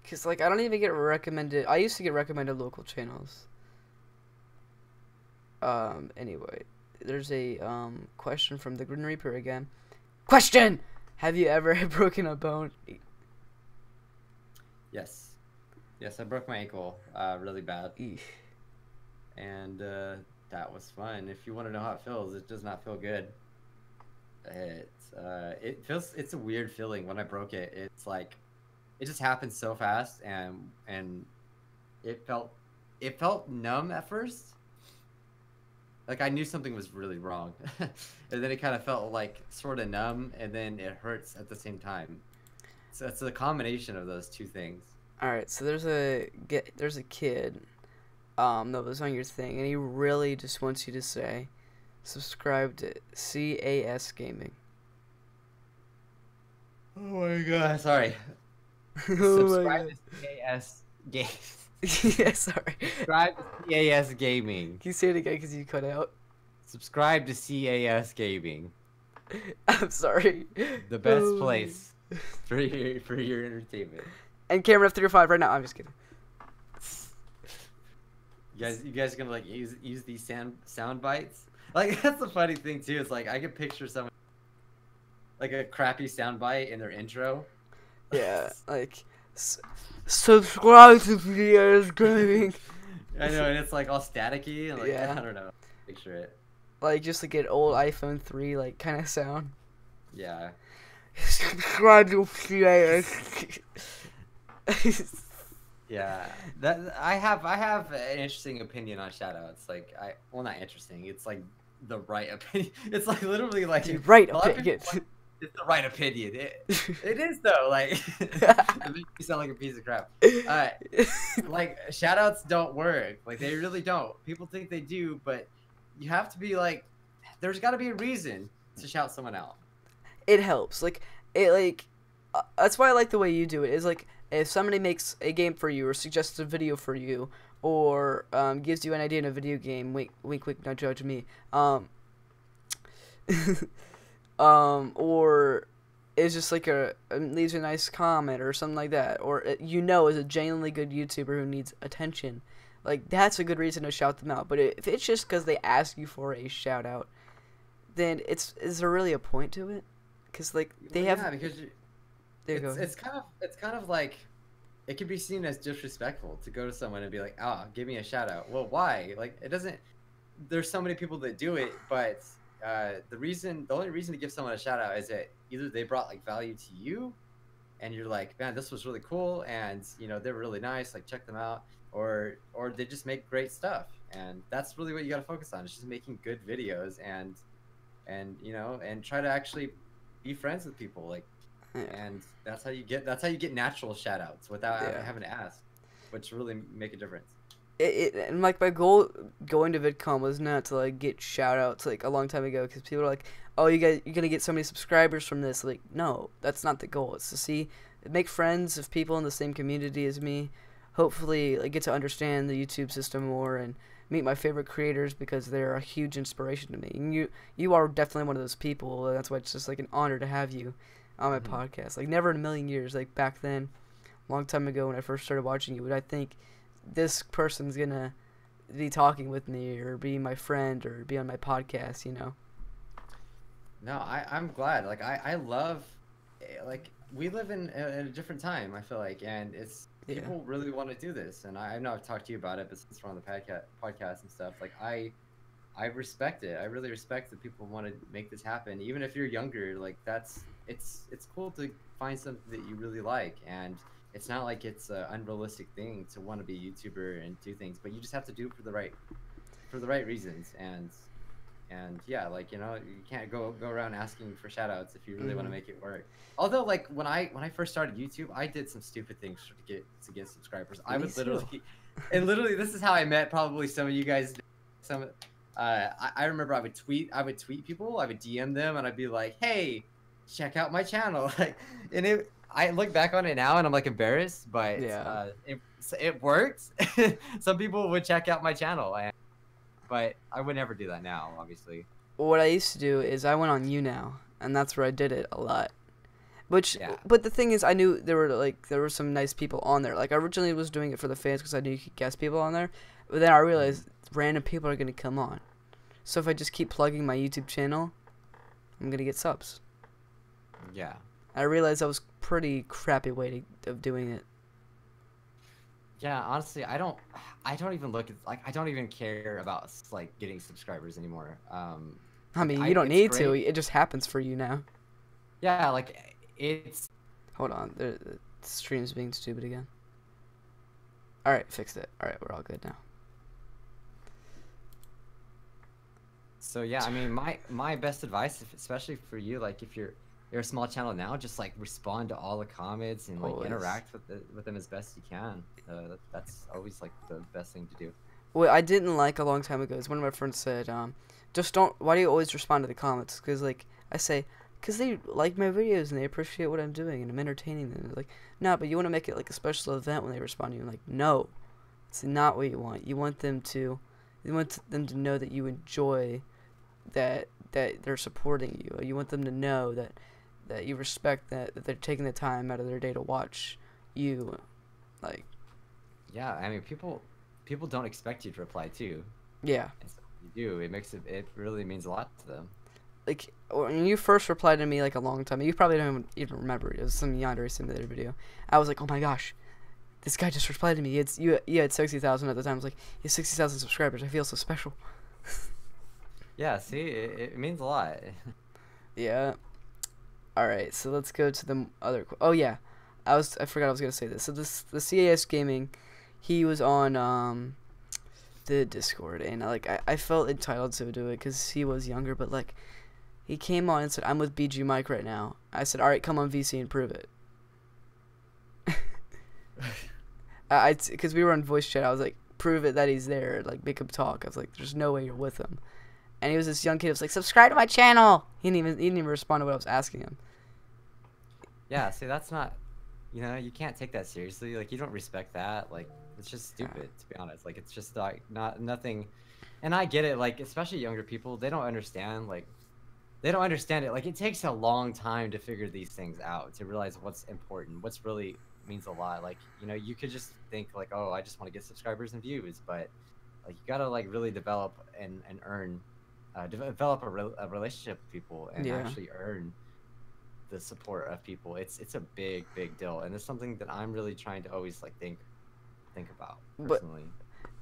Speaker 1: Cause like I don't even get recommended. I used to get recommended local channels. Anyway, there's a question from the Green Reaper again. Question: have you ever broken a bone?
Speaker 2: Yes, I broke my ankle really bad.
Speaker 1: Eesh.
Speaker 2: And that was fun. If you want to know how it feels, it does not feel good. It's a weird feeling. When I broke it, it's like it just happened so fast, and it felt numb at first. Like, I knew something was really wrong, and then it kind of felt like sort of numb, and then it hurts at the same time. So it's a combination of those two things.
Speaker 1: All right, so there's a kid that was on your thing, and he really just wants you to say subscribe to CAS Gaming.
Speaker 2: Oh my god, sorry.
Speaker 1: Oh my
Speaker 2: Subscribe
Speaker 1: god.
Speaker 2: to CAS Games.
Speaker 1: Yeah, sorry.
Speaker 2: Subscribe to CAS Gaming.
Speaker 1: Can you say it again because you cut out?
Speaker 2: Subscribe to CAS Gaming.
Speaker 1: I'm sorry.
Speaker 2: The best
Speaker 1: Oh.
Speaker 2: place for your entertainment.
Speaker 1: And camera F305 right now. I'm just kidding.
Speaker 2: You guys gonna like use these sound bites? Like that's the funny thing too. It's like I can picture someone like a crappy sound bite in their intro.
Speaker 1: Yeah, like subscribe to VS Gaming.
Speaker 2: I know, and it's like all staticky and like
Speaker 1: Yeah.
Speaker 2: I don't know. Picture it.
Speaker 1: Like just like an old iPhone 3 like kind of sound.
Speaker 2: Yeah.
Speaker 1: Subscribe to VS.
Speaker 2: Yeah. That I have an interesting opinion on shoutouts. Like well not interesting. It's like the right opinion. It's like literally like
Speaker 1: Dude, right
Speaker 2: a lot of
Speaker 1: opinion.
Speaker 2: people, it's the right opinion. It is though. Like it makes me sound like a piece of crap. Like shoutouts don't work. Like they really don't. People think they do, but you have to be like, there's got to be a reason to shout someone out.
Speaker 1: It helps. Like it like that's why I like the way you do it. Is like if somebody makes a game for you or suggests a video for you or gives you an idea in a video game. Wink, wink, wink. Don't judge me. Or is just like leaves a nice comment or something like that, or is a genuinely good YouTuber who needs attention, like that's a good reason to shout them out. But if it's just because they ask you for a shout out, then is there really a point to it? Because like they have.
Speaker 2: Yeah, because it's kind of like it can be seen as disrespectful to go to someone and be like, "Ah, give me a shout out." Well, why? Like it doesn't. There's so many people that do it, but the only reason to give someone a shout out is that either they brought like value to you and you're like, man, this was really cool, and they're really nice, like check them out, or they just make great stuff, and that's really what you got to focus on. It's just making good videos and try to actually be friends with people, like, and that's how you get natural shout outs without having to ask, which really make a difference.
Speaker 1: And like my goal going to VidCon was not to like get shout outs like a long time ago, because people are like, oh, you're gonna get so many subscribers from this. Like, no, that's not the goal. It's to make friends of people in the same community as me, hopefully like get to understand the YouTube system more and meet my favorite creators, because they're a huge inspiration to me. And you are definitely one of those people. That's why it's just like an honor to have you on my podcast. Like never in a million years, like back then, a long time ago when I first started watching you, would I think this person's gonna be talking with me or be my friend or be on my podcast,
Speaker 2: No, I'm glad. Like I love, like we live in a different time, I feel like, and people really want to do this, and I know I've talked to you about it, but since we're on the podcast and stuff, like I respect it. I really respect that people want to make this happen, even if you're younger. Like it's cool to find something that you really like, and it's not like it's an unrealistic thing to want to be a YouTuber and do things, but you just have to do it for the right reasons. And yeah, like you can't go around asking for shout outs if you really want to make it work. Although like when I first started YouTube, I did some stupid things to get subscribers. I would literally this is how I met probably some of you guys. I remember I would tweet people, I would DM them, and I'd be like, hey, check out my channel. Like, and I look back on it now and I'm like embarrassed, but it worked. Some people would check out my channel, but I would never do that now, obviously.
Speaker 1: What I used to do is I went on YouNow, and that's where I did it a lot. But the thing is, I knew there were some nice people on there. Like I originally was doing it for the fans because I knew you could guest people on there, but then I realized random people are gonna come on. So if I just keep plugging my YouTube channel, I'm gonna get subs.
Speaker 2: Yeah.
Speaker 1: I realized that was pretty crappy way of doing it.
Speaker 2: Yeah, honestly, I don't even look at, like, I don't even care about like getting subscribers anymore.
Speaker 1: I mean, you don't need to. It just happens for you now.
Speaker 2: Yeah, like it's.
Speaker 1: Hold on, the stream's being stupid again. All right, fixed it. All right, we're all good now.
Speaker 2: So yeah, I mean, my best advice, especially for you, like if you're a small channel now, just like respond to all the comments and like interact with them as best you can. That's always like the best thing to do.
Speaker 1: What I didn't like a long time ago is one of my friends said, why do you always respond to the comments? Because like I say, because they like my videos and they appreciate what I'm doing and I'm entertaining them. They're like, no, but you want to make it like a special event when they respond to you. I'm like, no, it's not what you want. You want them to know that you enjoy that they're supporting you. You want them to know that you respect that they're taking the time out of their day to watch you. Like,
Speaker 2: Yeah, I mean, people don't expect you to reply too.
Speaker 1: yeah.
Speaker 2: And so you do. It really means a lot to them.
Speaker 1: Like, when you first replied to me like a long time, you probably don't even remember. It was some Yandere Simulator video. I was like, oh my gosh, this guy just replied to me. You had 60,000 at the time. I was like, you have 60,000 subscribers. I feel so special.
Speaker 2: Yeah, see, it means a lot.
Speaker 1: Yeah. All right, so let's go to the other. Oh yeah, I forgot I was gonna say this. So the CAS gaming, he was on the Discord, and I felt entitled to do it because he was younger, but like, he came on and said, I'm with Bijuu Mike right now. I said, all right, come on VC and prove it. Because we were on voice chat, I was like, prove it that he's there, like make him talk. I was like, there's no way you're with him. And he was this young kid who was like, subscribe to my channel. He didn't even respond to what I was asking him.
Speaker 2: Yeah, see, that's not, you can't take that seriously. Like, you don't respect that. Like, it's just stupid, to be honest. Like, it's just like nothing. And I get it. Like, especially younger people, they don't understand. Like, they don't understand it. Like, it takes a long time to figure these things out, to realize what's important, what's really means a lot. Like, you could just think like, oh, I just want to get subscribers and views, but like, you gotta like really develop and earn, develop a relationship with people and actually earn the support of people. It's a big deal, and it's something that I'm really trying to always like think about personally.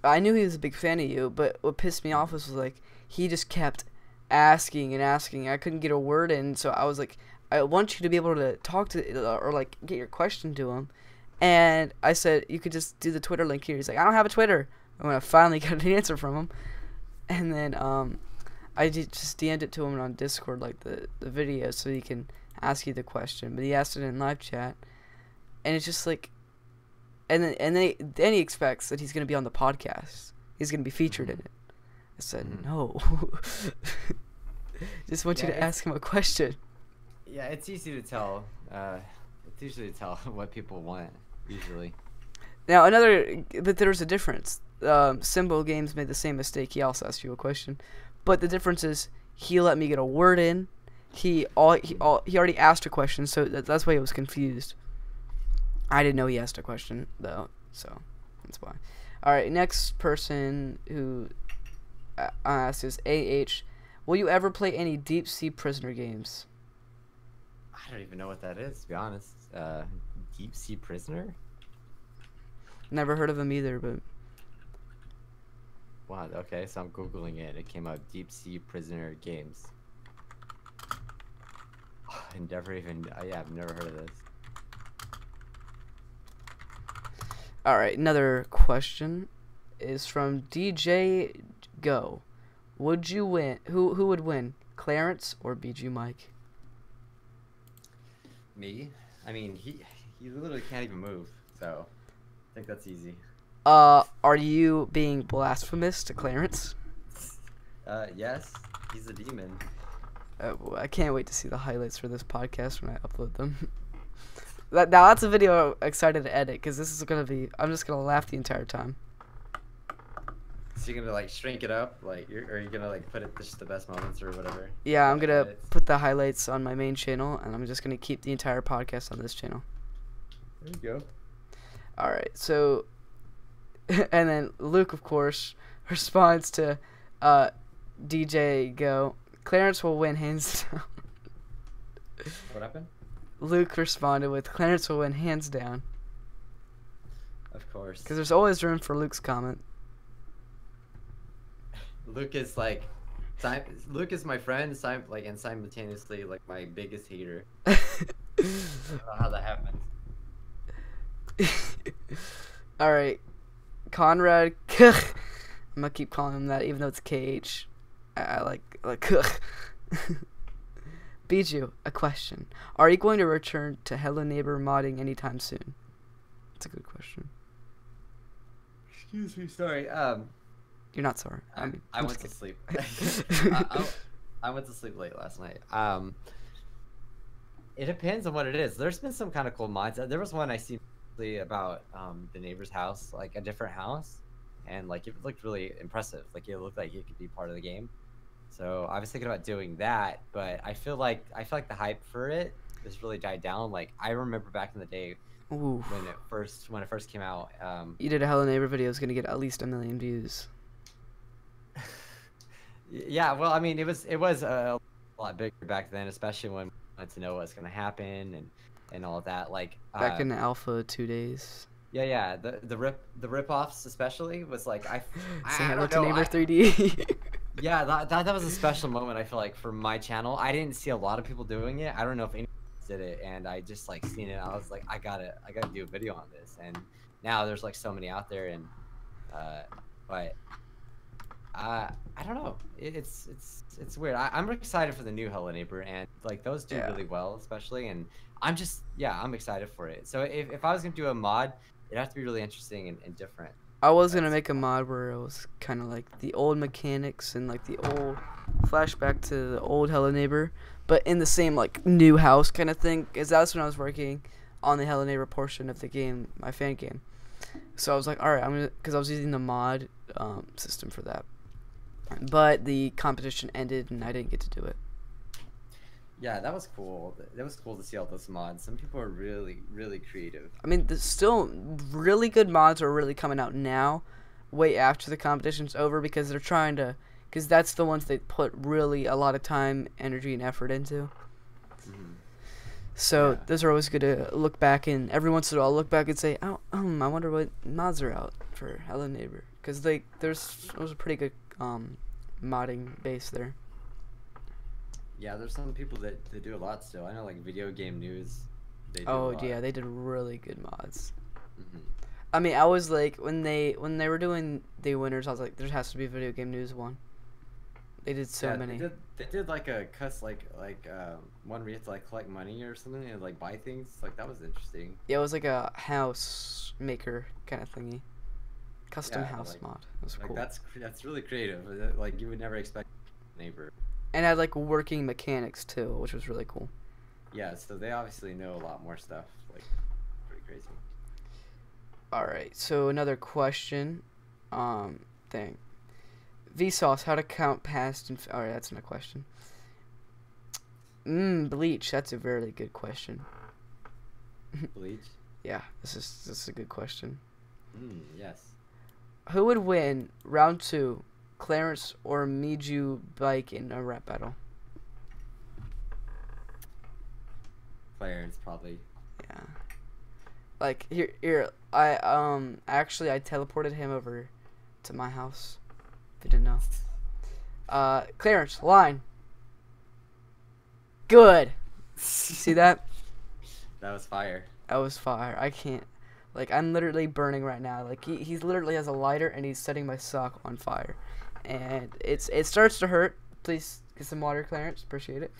Speaker 1: But I knew he was a big fan of you, but what pissed me off was like, he just kept asking and asking. I couldn't get a word in, so I was like, I want you to be able to talk to or like get your question to him. And I said, you could just do the Twitter link here. He's like, I don't have a Twitter. And when I finally got an answer from him, and then I just DM'd it to him on Discord, like the video, so he can ask you the question. But he asked it in live chat, and it's just like, and then he expects that he's gonna be on the podcast. He's gonna be featured in it. I said, no. Just want you to ask him a question.
Speaker 2: Yeah, it's easy to tell. It's easy to tell what people want, usually.
Speaker 1: Now, but there's a difference. Symbol Games made the same mistake. He also asked you a question. But the difference is, he let me get a word in. He already asked a question, so that's why he was confused. I didn't know he asked a question, though, so that's why. Alright, next person who asked is AH. Will you ever play any deep sea prisoner games?
Speaker 2: I don't even know what that is, to be honest. Deep sea prisoner?
Speaker 1: Never heard of him either, but...
Speaker 2: Wow, okay, so I'm Googling it. It came out, deep sea prisoner games. I never even... yeah, I've never heard of this.
Speaker 1: Alright, another question is from DJ Go. Would you win? Who would win? Clarence or Bijuu Mike?
Speaker 2: Me? I mean, he literally can't even move, so I think that's easy.
Speaker 1: Are you being blasphemous to Clarence?
Speaker 2: Yes, he's a demon.
Speaker 1: I can't wait to see the highlights for this podcast when I upload them. Now that's a video I'm excited to edit, because this is gonna be, I'm just gonna laugh the entire time.
Speaker 2: So you're gonna like shrink it up, like, or you're gonna like put it just the best moments or whatever?
Speaker 1: Yeah, I'm gonna put the highlights on my main channel, and I'm just gonna keep the entire podcast on this channel.
Speaker 2: There you go.
Speaker 1: Alright, so, and then Luke, of course, responds to DJ Go. Clarence will win hands down.
Speaker 2: What happened?
Speaker 1: Luke responded with, Clarence will win hands down.
Speaker 2: Of course.
Speaker 1: Because there's always room for Luke's comment.
Speaker 2: Luke is like, Luke is my friend, and simultaneously like my biggest hater. I don't know how that happens.
Speaker 1: Alright. Conrad I'm gonna keep calling him that even though it's KH. I like Bijuu, a question. Are you going to return to Hello Neighbor modding anytime soon? That's a good question.
Speaker 2: Excuse me, sorry.
Speaker 1: You're not sorry.
Speaker 2: I went to sleep. I went to sleep late last night. It depends on what it is. There's been some kind of cool mods. There was one I seen about the neighbor's house, like a different house, and like it looked really impressive. Like it looked like it could be part of the game. So I was thinking about doing that, but I feel like the hype for it has really died down. Like I remember back in the day
Speaker 1: Ooh.
Speaker 2: when it first came out.
Speaker 1: You did a Hello Neighbor video is gonna get at least 1 million views.
Speaker 2: Yeah, well, I mean, it was a lot bigger back then, especially when we wanted to know what's gonna happen and all of that. Like
Speaker 1: Back in alpha 2 days.
Speaker 2: yeah, the rip-offs especially was like
Speaker 1: Say
Speaker 2: I
Speaker 1: hello
Speaker 2: don't
Speaker 1: to
Speaker 2: know.
Speaker 1: Neighbor 3D.
Speaker 2: Yeah, that was a special moment. I feel like for my channel, I didn't see a lot of people doing it. I don't know if anyone did it, and I just like seen it. I was like, I gotta do a video on this. And now there's like so many out there, and but I don't know. It's weird. I'm excited for the new Hello Neighbor, and like those do really well, especially. And I'm excited for it. So if I was gonna do a mod, it'd have to be really interesting and different.
Speaker 1: I was gonna make a mod where it was kind of like the old mechanics and like the old flashback to the old Hello Neighbor, but in the same like new house kind of thing. Cause that's when I was working on the Hello Neighbor portion of the game, my fan game. So I was like, all right, cause I was using the mod system for that, but the competition ended and I didn't get to do it.
Speaker 2: Yeah, that was cool. That was cool to see all those mods. Some people are really, really creative.
Speaker 1: I mean, there's still really good mods are really coming out now, way after the competition's over, because they're trying to, because that's the ones they put really a lot of time, energy, and effort into.
Speaker 2: Mm-hmm.
Speaker 1: So those are always good to look back, and every once in a while I'll look back and say, oh, I wonder what mods are out for Hello Neighbor, because there's a pretty good modding base there.
Speaker 2: Yeah, there's some people that do a lot still. I know, like Video Game News. They do
Speaker 1: Oh
Speaker 2: a lot.
Speaker 1: yeah, they did really good mods.
Speaker 2: Mm-hmm.
Speaker 1: I mean, I was like, when they were doing the winners, I was like, there has to be a Video Game News one. They did so many.
Speaker 2: They did like a one where you have to like collect money or something and like buy things. Like that was interesting.
Speaker 1: Yeah, it was like a house maker kind of thingy, custom house
Speaker 2: like,
Speaker 1: mod. It was cool.
Speaker 2: That's really creative. Like you would never expect Neighbor.
Speaker 1: And it had like working mechanics too, which was really cool.
Speaker 2: Yeah, so they obviously know a lot more stuff. Like pretty crazy.
Speaker 1: All right, so another question, thing. Vsauce, how to count past and all right, that's not a question. Bleach, that's a very good question.
Speaker 2: Bleach.
Speaker 1: Yeah, this is a good question.
Speaker 2: Yes.
Speaker 1: Who would win round 2, Clarence or Bijuu Mike in a rap battle?
Speaker 2: Clarence probably.
Speaker 1: Yeah. Like here, I actually I teleported him over to my house. If you didn't know. Clarence, line. Good. See that?
Speaker 2: That was fire.
Speaker 1: That was fire. I can't. Like, I'm literally burning right now. Like, he literally has a lighter and he's setting my sock on fire. And it starts to hurt. Please get some water, Clarence. Appreciate it.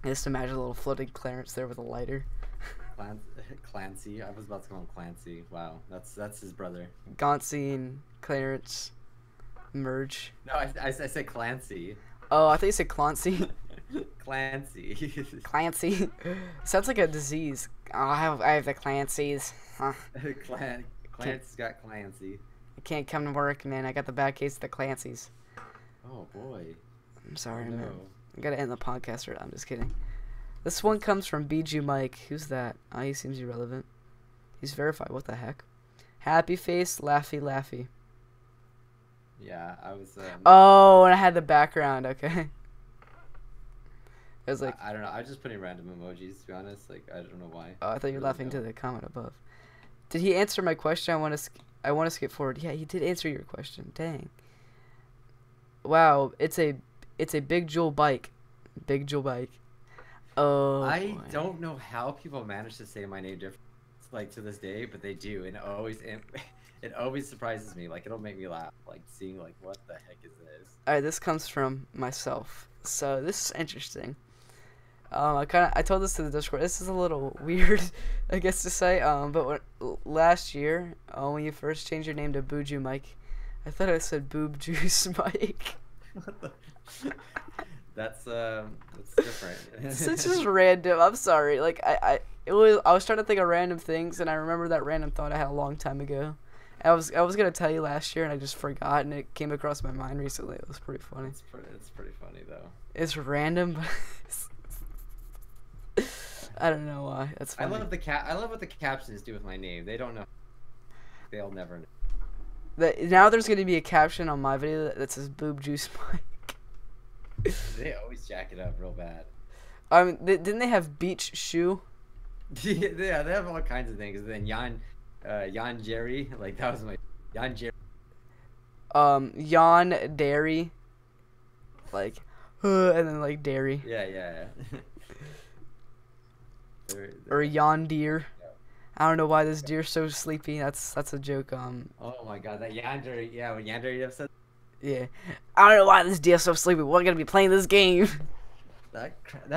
Speaker 1: Just imagine a little floating Clarence there with a lighter.
Speaker 2: Clancy. I was about to call him Clancy. Wow, that's his brother.
Speaker 1: Gauncey and Clarence merge.
Speaker 2: No, I said Clancy.
Speaker 1: Oh, I thought you said Clancy.
Speaker 2: Clancy.
Speaker 1: Clancy. Sounds like a disease. Oh, I have the Clancy's. Huh.
Speaker 2: Clancy's got Clancy.
Speaker 1: I can't come to work, man. I got the bad case of the Clancy's.
Speaker 2: Oh boy.
Speaker 1: I'm sorry,
Speaker 2: no.
Speaker 1: man. I gotta end the podcast right now. I'm just kidding. This one comes from Bijuu Mike. Who's that? Oh, he seems irrelevant. He's verified. What the heck? Happy face, laughy, laughy.
Speaker 2: Yeah, I was.
Speaker 1: Oh, and I had the background. Okay. I was like,
Speaker 2: I don't know. I was just putting random emojis. To be honest, like I don't know why.
Speaker 1: oh, I thought you were laughing to the comment above. Did he answer my question? I want to skip forward. Yeah, he did answer your question. Dang. Wow, it's a Big Jewel bike. Big Jewel bike. Oh.
Speaker 2: I don't know how people manage to say my name different, like to this day, but they do, and it always surprises me. Like it'll make me laugh, like seeing like what the heck is this?
Speaker 1: All right, this comes from myself. So this is interesting. I told this to the Discord. This is a little weird, I guess to say. But last year, when you first changed your name to Bijuu Mike, I thought I said Boob Juice Mike.
Speaker 2: What the? That's different.
Speaker 1: It's just random. I'm sorry. Like I was trying to think of random things, and I remember that random thought I had a long time ago. I was gonna tell you last year, and I just forgot, and it came across my mind recently. It was pretty funny.
Speaker 2: It's pretty funny though.
Speaker 1: It's random, but I don't know why. That's funny.
Speaker 2: I love what the captions do with my name. They don't know. They'll never know.
Speaker 1: Now there's gonna be a caption on my video that says "Boob Juice Mike."
Speaker 2: They always jack it up real bad.
Speaker 1: Didn't they have beach shoe?
Speaker 2: Yeah, they have all kinds of things. And then Jan Jerry, like that was my Jan Jerry.
Speaker 1: Jan Dairy, like, and then like dairy.
Speaker 2: Yeah.
Speaker 1: Or Jan Deer. I don't know why this deer's so sleepy. That's a joke.
Speaker 2: Oh my god, that Yander, yeah, when Yander episode.
Speaker 1: Yeah, I don't know why this deer's so sleepy. We're gonna be playing this game.
Speaker 2: That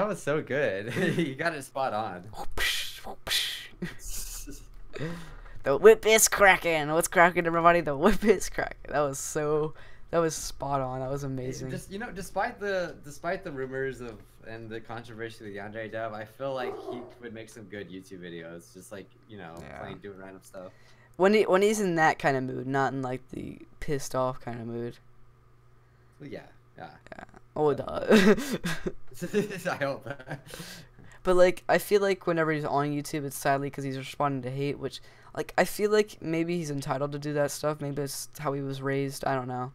Speaker 2: was so good. You got it spot on.
Speaker 1: The whip is cracking. What's cracking, everybody? The whip is cracking. That was spot on. That was amazing.
Speaker 2: Just despite the rumors of and the controversy with Yandere Dev, I feel like he would make some good YouTube videos. Just like doing random stuff.
Speaker 1: When he's in that kind of mood, not in like the pissed off kind of mood.
Speaker 2: Well, yeah.
Speaker 1: Oh, duh.
Speaker 2: I hope.
Speaker 1: But like, I feel like whenever he's on YouTube, it's sadly because he's responding to hate, which, like, I feel like maybe he's entitled to do that stuff. Maybe it's how he was raised. I don't know.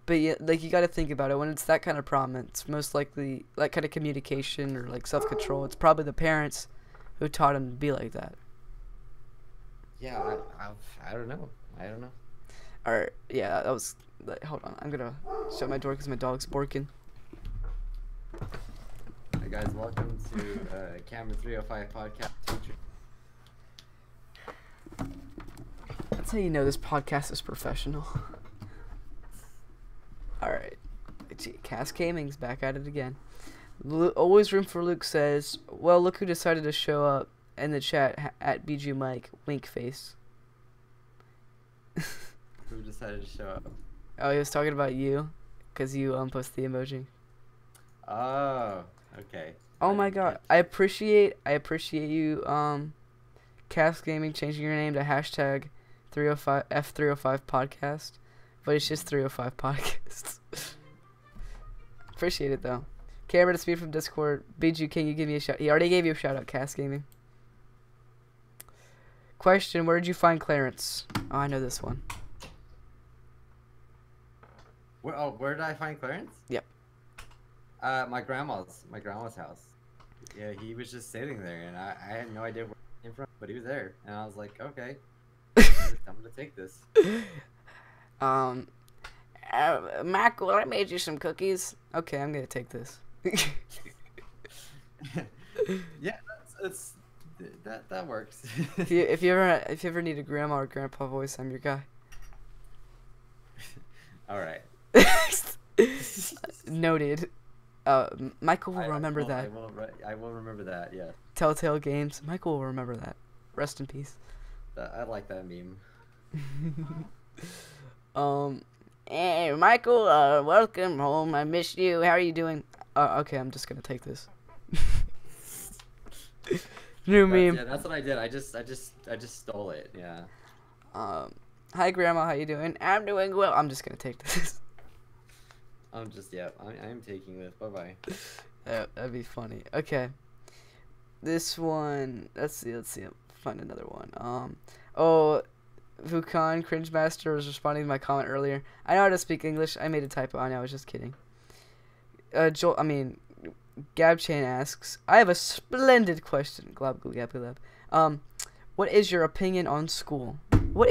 Speaker 1: But yeah, like, you got to think about it. When it's that kind of problem, it's most likely that kind of communication or like self-control. It's probably the parents who taught him to be like that.
Speaker 2: Yeah, I don't know.
Speaker 1: Or yeah, that was. Like, hold on, I'm gonna shut my door because my dog's barking.
Speaker 2: Hey guys, welcome to Camera 305 podcast.
Speaker 1: That's how you know this podcast is professional. Alright. Cass Gaming's back at it again. Always room for Luke says, well, look who decided to show up in the chat at Bijuu Mike. Wink face.
Speaker 2: Who decided to show up?
Speaker 1: Oh, he was talking about you. Because you posted the emoji.
Speaker 2: Oh, okay.
Speaker 1: Oh my god. I appreciate you, Cass Gaming, changing your name to hashtag 305 F305 podcast. But it's just 305 podcasts. Appreciate it though. Camera to speed from Discord. Bijuu, can you give me a shout? He already gave you a shout out, Cass Gaming. Question: where did you find Clarence? Oh, I know this one.
Speaker 2: Where did I find Clarence?
Speaker 1: Yep.
Speaker 2: My grandma's house. Yeah, he was just sitting there, and I had no idea where he came from, but he was there, and I was like, okay, I'm gonna take this.
Speaker 1: Michael, I made you some cookies. Okay, I'm gonna take this.
Speaker 2: Yeah, that works.
Speaker 1: if you ever need a grandma or grandpa voice, I'm your guy.
Speaker 2: All right.
Speaker 1: Noted. Michael will remember that.
Speaker 2: I will remember that. Yeah.
Speaker 1: Telltale Games. Michael will remember that. Rest in peace.
Speaker 2: I like that meme.
Speaker 1: Hey, Michael. Welcome home. I missed you. How are you doing? Okay, I'm just gonna take this. New meme.
Speaker 2: Yeah, that's what I did. I just stole it. Yeah.
Speaker 1: Hi, Grandma. How you doing? I'm doing well. I'm just gonna take this.
Speaker 2: I am taking this. Bye bye.
Speaker 1: That'd be funny. Okay. This one. Let's see. Find another one. Vukan Cringe Master was responding to my comment earlier. I know how to speak English. I made a typo. I know. I was just kidding. Gabchan asks, I have a splendid question. Glab, glab, glab. What is your opinion on school?
Speaker 2: Well,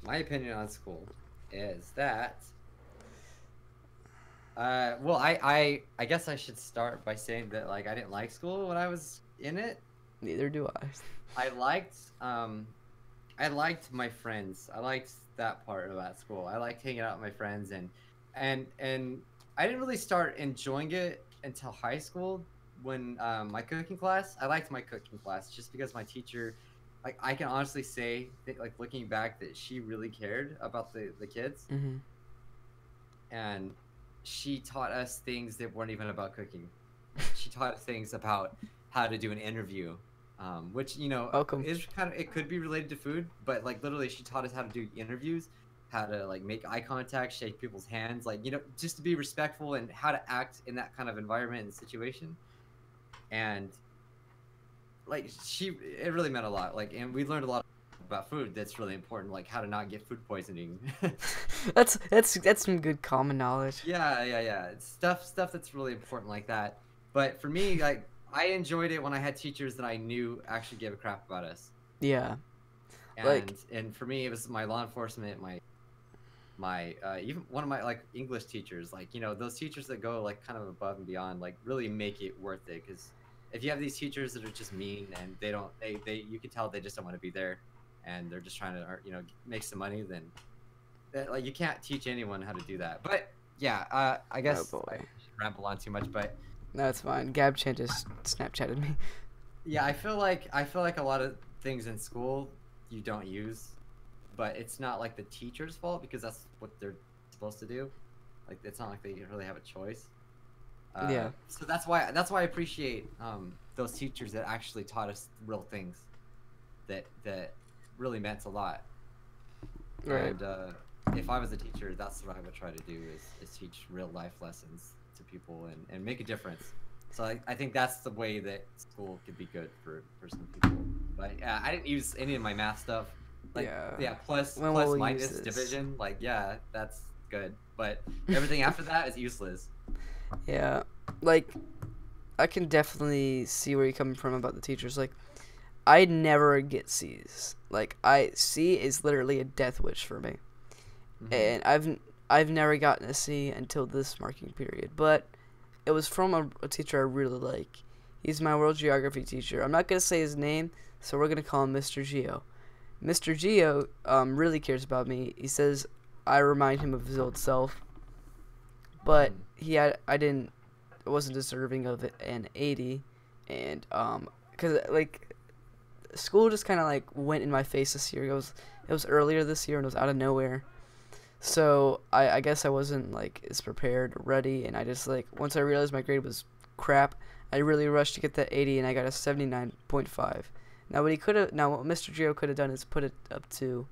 Speaker 2: my opinion on school is that I guess I should start by saying that like I didn't like school when I was in it.
Speaker 1: Neither do I.
Speaker 2: I liked my friends. I liked that part about school. I liked hanging out with my friends and I didn't really start enjoying it until high school when my cooking class. I liked my cooking class just because my teacher like I can honestly say that, like looking back, that she really cared about the kids,
Speaker 1: Mm-hmm.
Speaker 2: and she taught us things that weren't even about cooking. She taught us things about how to do an interview, which
Speaker 1: Welcome.
Speaker 2: is kind of, it could be related to food, but like literally she taught us how to do interviews, how to like make eye contact, shake people's hands, like just to be respectful and how to act in that kind of environment and situation. And like it really meant a lot. Like, and we learned a lot about food that's really important, like how to not get food poisoning.
Speaker 1: That's some good common knowledge.
Speaker 2: Yeah. It's stuff that's really important like that. But for me, like I enjoyed it when I had teachers that I knew actually gave a crap about us.
Speaker 1: Yeah. Like,
Speaker 2: And for me, it was my law enforcement, my even one of my like English teachers, like those teachers that go like kind of above and beyond, like really make it worth it. Because if you have these teachers that are just mean and they you can tell they just don't want to be there, and they're just trying to make some money, then like you can't teach anyone how to do that. But yeah, I guess
Speaker 1: oh
Speaker 2: I
Speaker 1: boy.
Speaker 2: shouldn't ramble on too much, but
Speaker 1: No, it's fine. Gab Chan just Snapchatted me.
Speaker 2: yeah, I feel like a lot of things in school you don't use, but it's not like the teacher's fault because that's what they're supposed to do. Like it's not like they really have a choice.
Speaker 1: Yeah.
Speaker 2: So that's why I appreciate those teachers that actually taught us real things that really meant a lot.
Speaker 1: Right.
Speaker 2: And if I was a teacher, that's what I would try to do is teach real life lessons to people and make a difference. So I think that's the way that school could be good for some people. But I didn't use any of my math stuff. Like plus
Speaker 1: When
Speaker 2: plus
Speaker 1: will we
Speaker 2: minus
Speaker 1: use this?
Speaker 2: division, like that's good. But everything after that is useless.
Speaker 1: Yeah. Like, I can definitely see where you're coming from about the teachers. Like, I never get C's. Like, C is literally a death wish for me.
Speaker 2: Mhm.
Speaker 1: And I've never gotten a C until this marking period. But it was from a teacher I really like. He's my world geography teacher. I'm not gonna say his name, so we're gonna call him Mr. Geo. Mr. Geo really cares about me. He says I remind him of his old self, but I wasn't deserving of an 80, and because like school just kind of like went in my face this year. It was earlier this year and it was out of nowhere. So I guess I wasn't like as prepared or ready, and I just like once I realized my grade was crap, I really rushed to get that 80, and I got a 79.5. Now what Mr. Geo could have done is put it up to.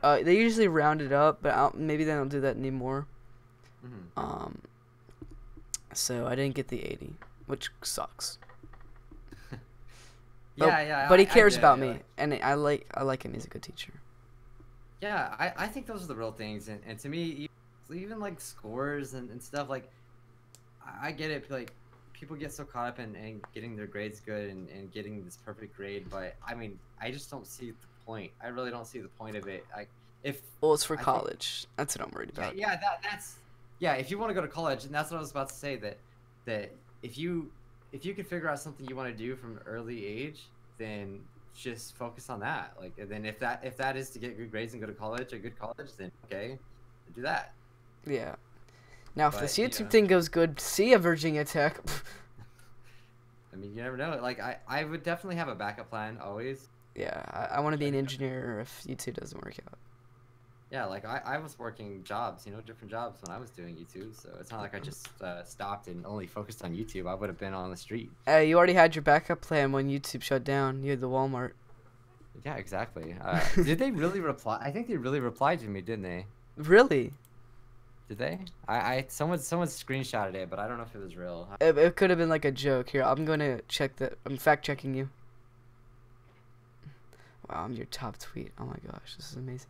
Speaker 1: They usually round it up, but maybe they don't do that anymore.
Speaker 2: Mhm.
Speaker 1: So I didn't get the 80, which sucks.
Speaker 2: Yeah.
Speaker 1: But he
Speaker 2: I
Speaker 1: cares
Speaker 2: get
Speaker 1: about
Speaker 2: it,
Speaker 1: me,
Speaker 2: like,
Speaker 1: and I like him. He's a good teacher.
Speaker 2: yeah, I think those are the real things, and to me, even like scores and stuff, like I get it, like people get so caught up in getting their grades good and getting this perfect grade, but I mean, I just don't see the point. I really don't see the point of it. Like if
Speaker 1: Well, it's for
Speaker 2: I think,
Speaker 1: college. That's what I'm worried about.
Speaker 2: that's if you want to go to college, and that's what I was about to say, that if you can figure out something you want to do from an early age, then just focus on that. Like, and then if that is to get good grades and go to college, a good college, then okay, do that.
Speaker 1: Yeah. Now, if
Speaker 2: But
Speaker 1: this YouTube thing goes good, see a Virginia Tech.
Speaker 2: I mean, you never know. Like, I would definitely have a backup plan always.
Speaker 1: Yeah, I want to be an engineer if YouTube doesn't work out.
Speaker 2: Yeah, like I was working jobs, different jobs when I was doing YouTube, so it's not like I just stopped and only focused on YouTube. I would have been on the street.
Speaker 1: You already had your backup plan when YouTube shut down. You had the Walmart.
Speaker 2: Yeah, exactly. Did they really reply? I think they really replied to me, didn't they?
Speaker 1: Really?
Speaker 2: Did they? Someone screenshotted it, but I don't know if it was real.
Speaker 1: It could have been like a joke. Here, I'm gonna check that. I'm fact checking you. Wow, I'm your top tweet. Oh my gosh, this is amazing.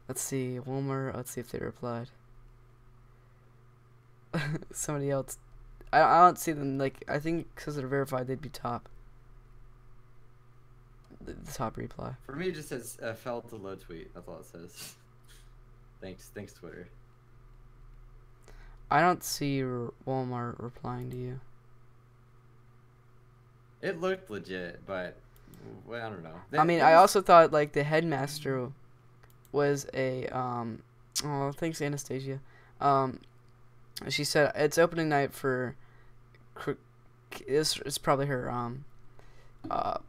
Speaker 1: Let's see, Walmart. Let's see if they replied. Somebody else. I don't see them. Like, I think because they're verified, they'd be top. The top reply.
Speaker 2: For me, it just says failed to load tweet. That's all it says. Thanks, Twitter.
Speaker 1: I don't see your Walmart replying to you.
Speaker 2: It looked legit, but well, I don't know.
Speaker 1: I mean, I also thought like the headmaster was a Oh, thanks, Anastasia. She said it's opening night for. It's probably her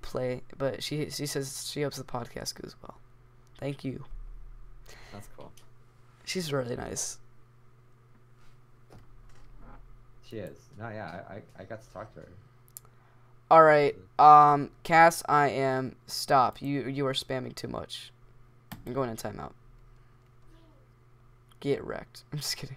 Speaker 1: play, but she says she hopes the podcast goes well. Thank you.
Speaker 2: That's cool.
Speaker 1: She's really nice.
Speaker 2: She is. No, yeah, I got to talk to her.
Speaker 1: All right, Cass, stop. You are spamming too much. I'm going in timeout. Get wrecked. I'm just kidding.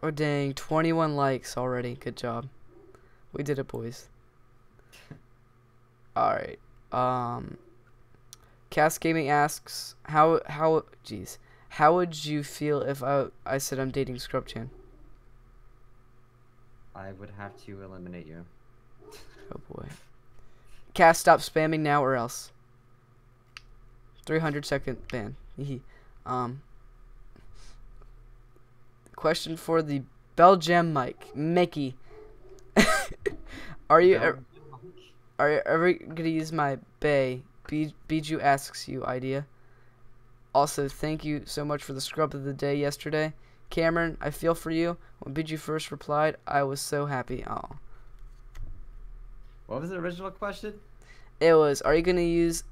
Speaker 1: Oh dang, 21 likes already. Good job. We did it, boys. Alright. Cass Gaming asks, how would you feel if I said I'm dating Scrubchan?
Speaker 2: I would have to eliminate you.
Speaker 1: Oh boy. Cass, stop spamming now or else. 300-second ban. Question for the Belgium Mike. Mickey. Are you ever gonna use my Bay? Bijuu asks you idea. Also, thank you so much for the scrub of the day yesterday. Cameron, I feel for you. When Bijuu first replied, I was so happy. Oh.
Speaker 2: What was the original question?
Speaker 1: It was, are you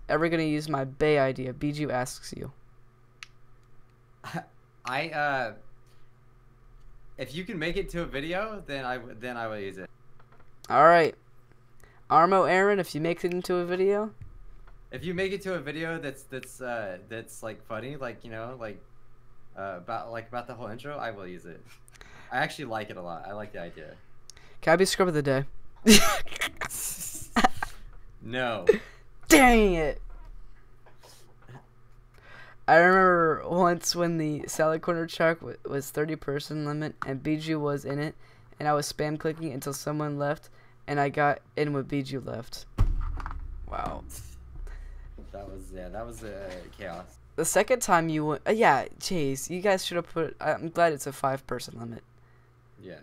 Speaker 1: ever gonna use my Bay idea? Bijuu asks you.
Speaker 2: If you can make it to a video, then I will use it.
Speaker 1: All right, Armo Aaron, if you make it into a video.
Speaker 2: If you make it to a video that's like funny, like about the whole intro, I will use it. I actually like it a lot. I like the idea.
Speaker 1: Can I be scrub of the day?
Speaker 2: No.
Speaker 1: Dang it. I remember once when the salad corner truck was 30-person limit and Bijuu was in it, and I was spam clicking until someone left, and I got in when Bijuu left. Wow.
Speaker 2: That was chaos.
Speaker 1: The second time you went, yeah, Chase, you guys should have put. I'm glad it's a 5-person limit.
Speaker 2: Yeah.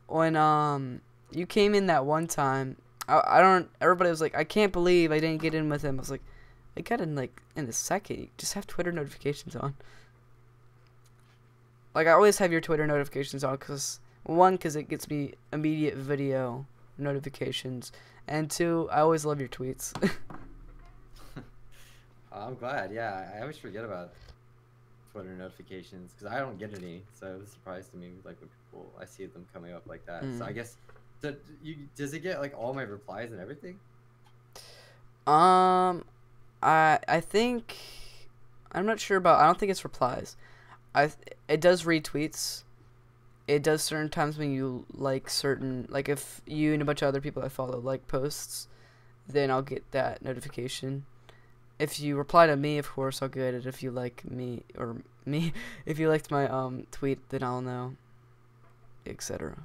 Speaker 1: When you came in that one time, I don't. Everybody was like, I can't believe I didn't get in with him. I was like, I got in like in a second. You just have Twitter notifications on. Like I always have your Twitter notifications on because it gets me immediate video notifications, and 2, I always love your tweets.
Speaker 2: I'm glad. Yeah, I always forget about Twitter notifications because I don't get any. So it was a surprise to me, like when I see them coming up like that. So I guess, does it get like all my replies and everything?
Speaker 1: I think, I'm not sure about. I don't think it's replies. It does retweets. It does certain times when you like certain, like if you and a bunch of other people I follow like posts, then I'll get that notification. If you reply to me, of course, I'll get it. If you like me, if you liked my tweet, then I'll know, etc.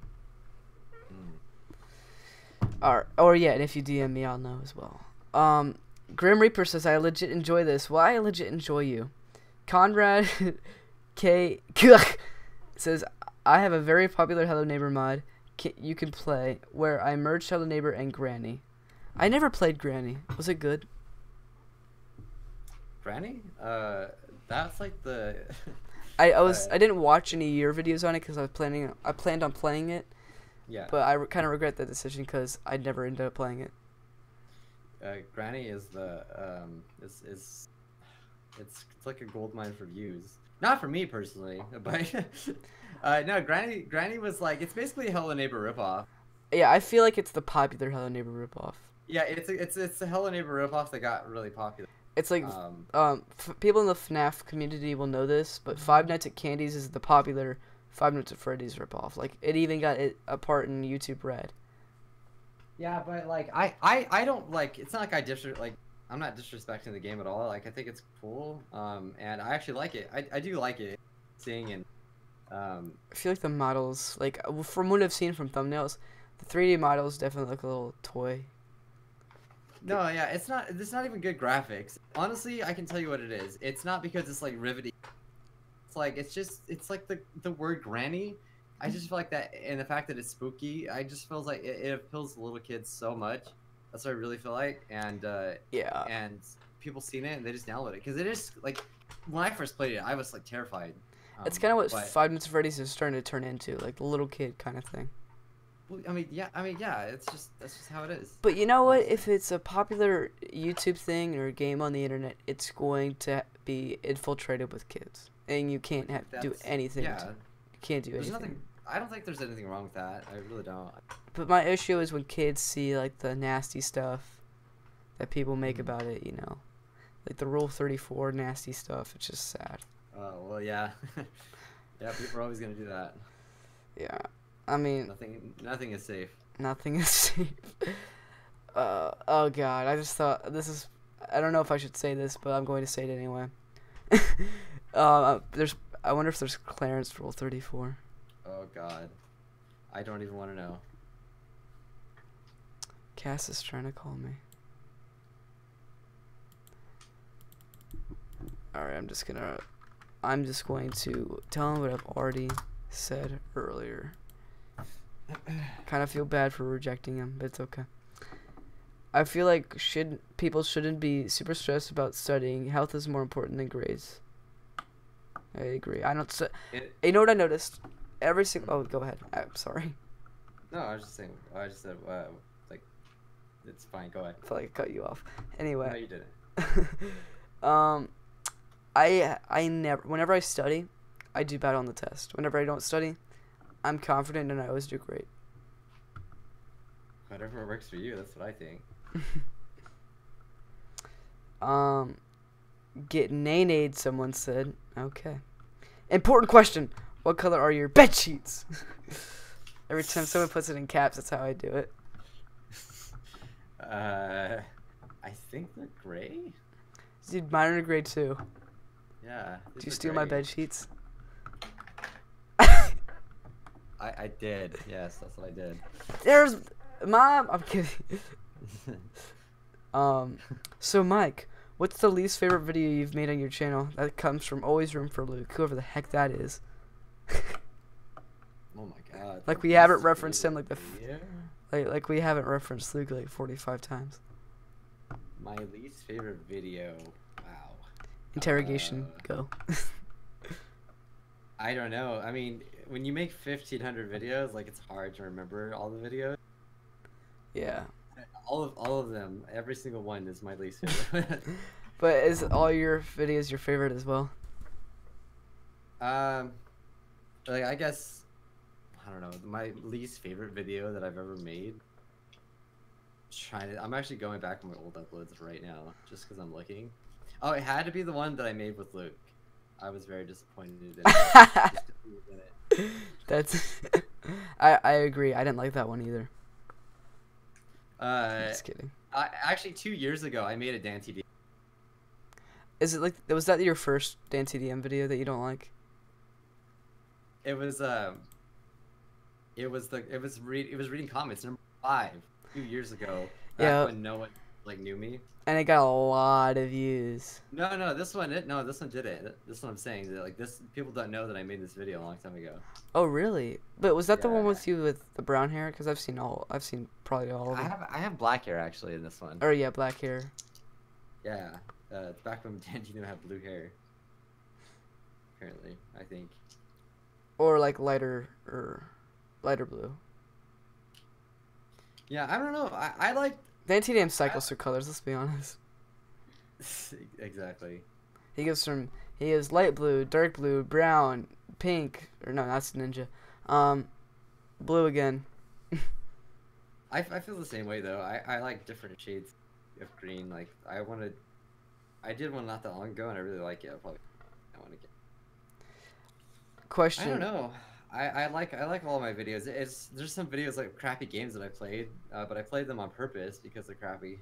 Speaker 1: Or yeah, and if you DM me, I'll know as well. Grim Reaper says, I legit enjoy this. Well, I legit enjoy you. Conrad K says, I have a very popular Hello Neighbor mod you can play where I merged Hello Neighbor and Granny. I never played Granny. Was it good?
Speaker 2: Granny? That's like the.
Speaker 1: I didn't watch any year videos on it because I planned on playing it.
Speaker 2: Yeah.
Speaker 1: But I kind of regret that decision because I never ended up playing it.
Speaker 2: Granny is the it's like a gold mine for views. Not for me personally, but no, Granny was like, it's basically a Hello Neighbor ripoff.
Speaker 1: Yeah, I feel like it's the popular Hello Neighbor ripoff.
Speaker 2: Yeah, it's a Hello Neighbor ripoff that got really popular.
Speaker 1: It's like people in the FNAF community will know this, but Five Nights at Candy's is the popular Five Nights at Freddy's ripoff. Like it even got a part in YouTube Red.
Speaker 2: Yeah, but like I don't like. It's not like I'm not disrespecting the game at all. Like I think it's cool. And I actually like it. I do like it. Seeing and
Speaker 1: I feel like the models, like from what I've seen from thumbnails, the 3D models definitely look a little toy.
Speaker 2: No, yeah, it's not even good graphics. Honestly, I can tell you what it is. It's not because it's like riveting. It's like the word granny. I just feel like that, and the fact that it's spooky, I just feels like it appeals to little kids so much. That's what I really feel like,
Speaker 1: Yeah.
Speaker 2: and people seen it and they just download it because it is like when I first played it, I was like terrified.
Speaker 1: It's kind of what
Speaker 2: But
Speaker 1: 5 Nights at Freddy's is starting to turn into, like the little kid kind of thing.
Speaker 2: well, yeah, it's just that's just how it is.
Speaker 1: But you know what?
Speaker 2: Honestly.
Speaker 1: If it's a popular YouTube thing or a game on the internet, it's going to be infiltrated with kids, and you can't do
Speaker 2: That's
Speaker 1: anything.
Speaker 2: yeah.
Speaker 1: You can't do
Speaker 2: There's
Speaker 1: anything.
Speaker 2: nothing. I don't think there's anything wrong with that. I really don't.
Speaker 1: But my issue is when kids see like the nasty stuff that people make about it. You know, like the Rule 34 nasty stuff. It's just sad.
Speaker 2: Well, yeah, yeah. People are always gonna do that.
Speaker 1: Yeah. I mean,
Speaker 2: Nothing is safe.
Speaker 1: nothing is safe. Oh god, I just thought this is. I don't know if I should say this, but I'm going to say it anyway. There's. I wonder if there's clearance Rule 34.
Speaker 2: Oh God, I don't even want to know.
Speaker 1: Cass is trying to call me. Alright, I'm just going to tell him what I've already said earlier. Kind of feel bad for rejecting him, but it's okay. I feel like people shouldn't be super stressed about studying. Health is more important than grades. I agree. You know what I noticed? Every single. Oh, go ahead. I'm sorry.
Speaker 2: No, I was just saying. I just said like, it's fine. Go ahead.
Speaker 1: I felt like I cut you off.
Speaker 2: No,
Speaker 1: Anyway.
Speaker 2: you didn't.
Speaker 1: I never. Whenever I study, I do bad on the test. Whenever I don't study, I'm confident and I always do great.
Speaker 2: Whatever works for you. That's what I think.
Speaker 1: Get nay-nayed, someone said. Okay. Important question. What color are your bed sheets? Every time someone puts it in caps, that's how I do it.
Speaker 2: I think they're gray.
Speaker 1: Dude, mine are gray too.
Speaker 2: Yeah.
Speaker 1: Did you steal my bed sheets?
Speaker 2: I did. Yes, that's what I did.
Speaker 1: There's Mom. I'm kidding. So Mike, what's the least favorite video you've made on your channel? That comes from Always Room for Luke, whoever the heck that is.
Speaker 2: Oh my God.
Speaker 1: Like we haven't referenced him like
Speaker 2: Yeah.
Speaker 1: like we haven't referenced Luke like 45 times.
Speaker 2: My least favorite video. Wow.
Speaker 1: Interrogation. Go.
Speaker 2: I don't know. I mean, when you make 1,500 videos, like it's hard to remember all the videos.
Speaker 1: Yeah.
Speaker 2: All of them, every single one is my least favorite.
Speaker 1: But is all your videos your favorite as well?
Speaker 2: Like I guess, I don't know. My least favorite video that I've ever made. I'm actually going back on my old uploads right now, just because I'm looking. Oh, it had to be the one that I made with Luke. I was very disappointed in it.
Speaker 1: That's. I agree. I didn't like that one either. Just kidding.
Speaker 2: Actually, 2 years ago, I made a Dan TD.
Speaker 1: Is it like was that your first Dan TDM video that you don't like?
Speaker 2: It was reading comments number 5 2 years ago.
Speaker 1: Yeah.
Speaker 2: When no one like knew me.
Speaker 1: And it got a lot of views.
Speaker 2: No, this one didn't. This one I'm saying that like this people don't know that I made this video a long time ago.
Speaker 1: Oh really? But was that the one
Speaker 2: Yeah.
Speaker 1: with you with the brown hair? Because I've seen probably all of them.
Speaker 2: I have black hair actually in this one.
Speaker 1: Or yeah, black hair.
Speaker 2: Yeah, it's back when Dan didn't have blue hair. Apparently, I think.
Speaker 1: Or like lighter blue.
Speaker 2: Yeah, I don't know. I like.
Speaker 1: Dan TDM cycles through colors. Let's be honest.
Speaker 2: Exactly.
Speaker 1: He goes light blue, dark blue, brown, pink, or no, that's ninja. Blue again.
Speaker 2: I feel the same way though. I like different shades of green. Like I did one not that long ago and I really like it. I want to get.
Speaker 1: Question.
Speaker 2: I don't know. I like all my videos. There's some videos like crappy games that I played, but I played them on purpose because they're crappy.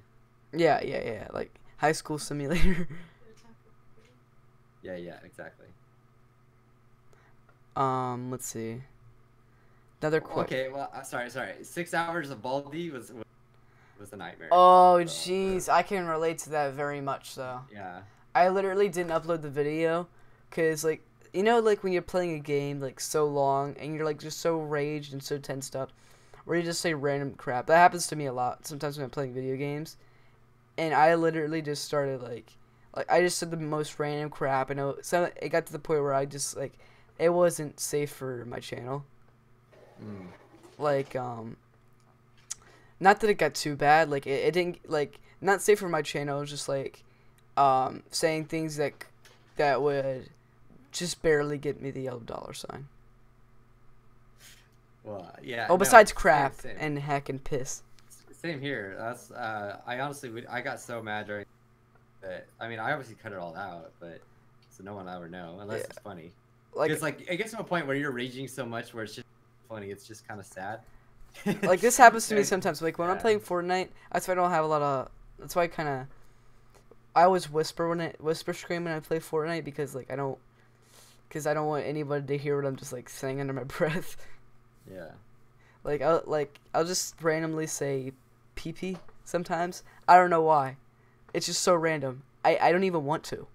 Speaker 1: Yeah. Like High School Simulator.
Speaker 2: Yeah, exactly.
Speaker 1: Let's see. Another question.
Speaker 2: Okay, well, sorry. 6 hours of Baldi was a nightmare.
Speaker 1: Oh,
Speaker 2: So,
Speaker 1: jeez. I can relate to that very much, though.
Speaker 2: yeah.
Speaker 1: I literally didn't upload the video because, like, you know, like when you're playing a game, like, so long and you're, like, just so raged and so tensed up. where you just say random crap. That happens to me a lot sometimes when I'm playing video games, and I literally just started like I just said the most random crap, and it got to the point where I just like it wasn't safe for my channel. Like not that it got too bad, like it didn't like not safe for my channel. It was just like saying things that would just barely get me the yellow dollar sign.
Speaker 2: Well, yeah.
Speaker 1: Oh,
Speaker 2: no,
Speaker 1: besides crap
Speaker 2: same.
Speaker 1: and heck and piss.
Speaker 2: Same here. That's I honestly I got so mad during that. I mean, I obviously cut it all out, but so no one will ever know unless it's funny.
Speaker 1: Like
Speaker 2: it's like it gets to a point where you're raging so much where it's just funny. It's just kind of sad.
Speaker 1: like this happens to me sometimes. Like when I'm playing Fortnite, that's why I don't have a lot of. That's why I always whisper scream when I play Fortnite because I don't want anybody to hear what I'm just like saying under my breath.
Speaker 2: Yeah.
Speaker 1: I'll just randomly say pee pee sometimes. I don't know why. It's just so random. I don't even want to.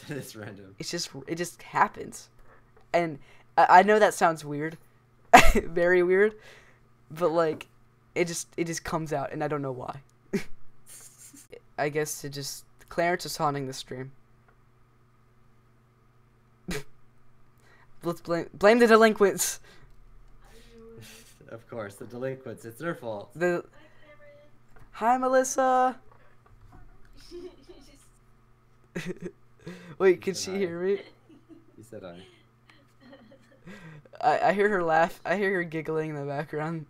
Speaker 2: It's random.
Speaker 1: It just happens. And I know that sounds weird. Very weird. But like it just comes out and I don't know why. I guess Clarence is haunting the stream. Let's blame the delinquents.
Speaker 2: Of course, the delinquents. It's their fault.
Speaker 1: Hi, Melissa. Wait, can she hear me?
Speaker 2: You said
Speaker 1: I hear her laugh. I hear her giggling in the background.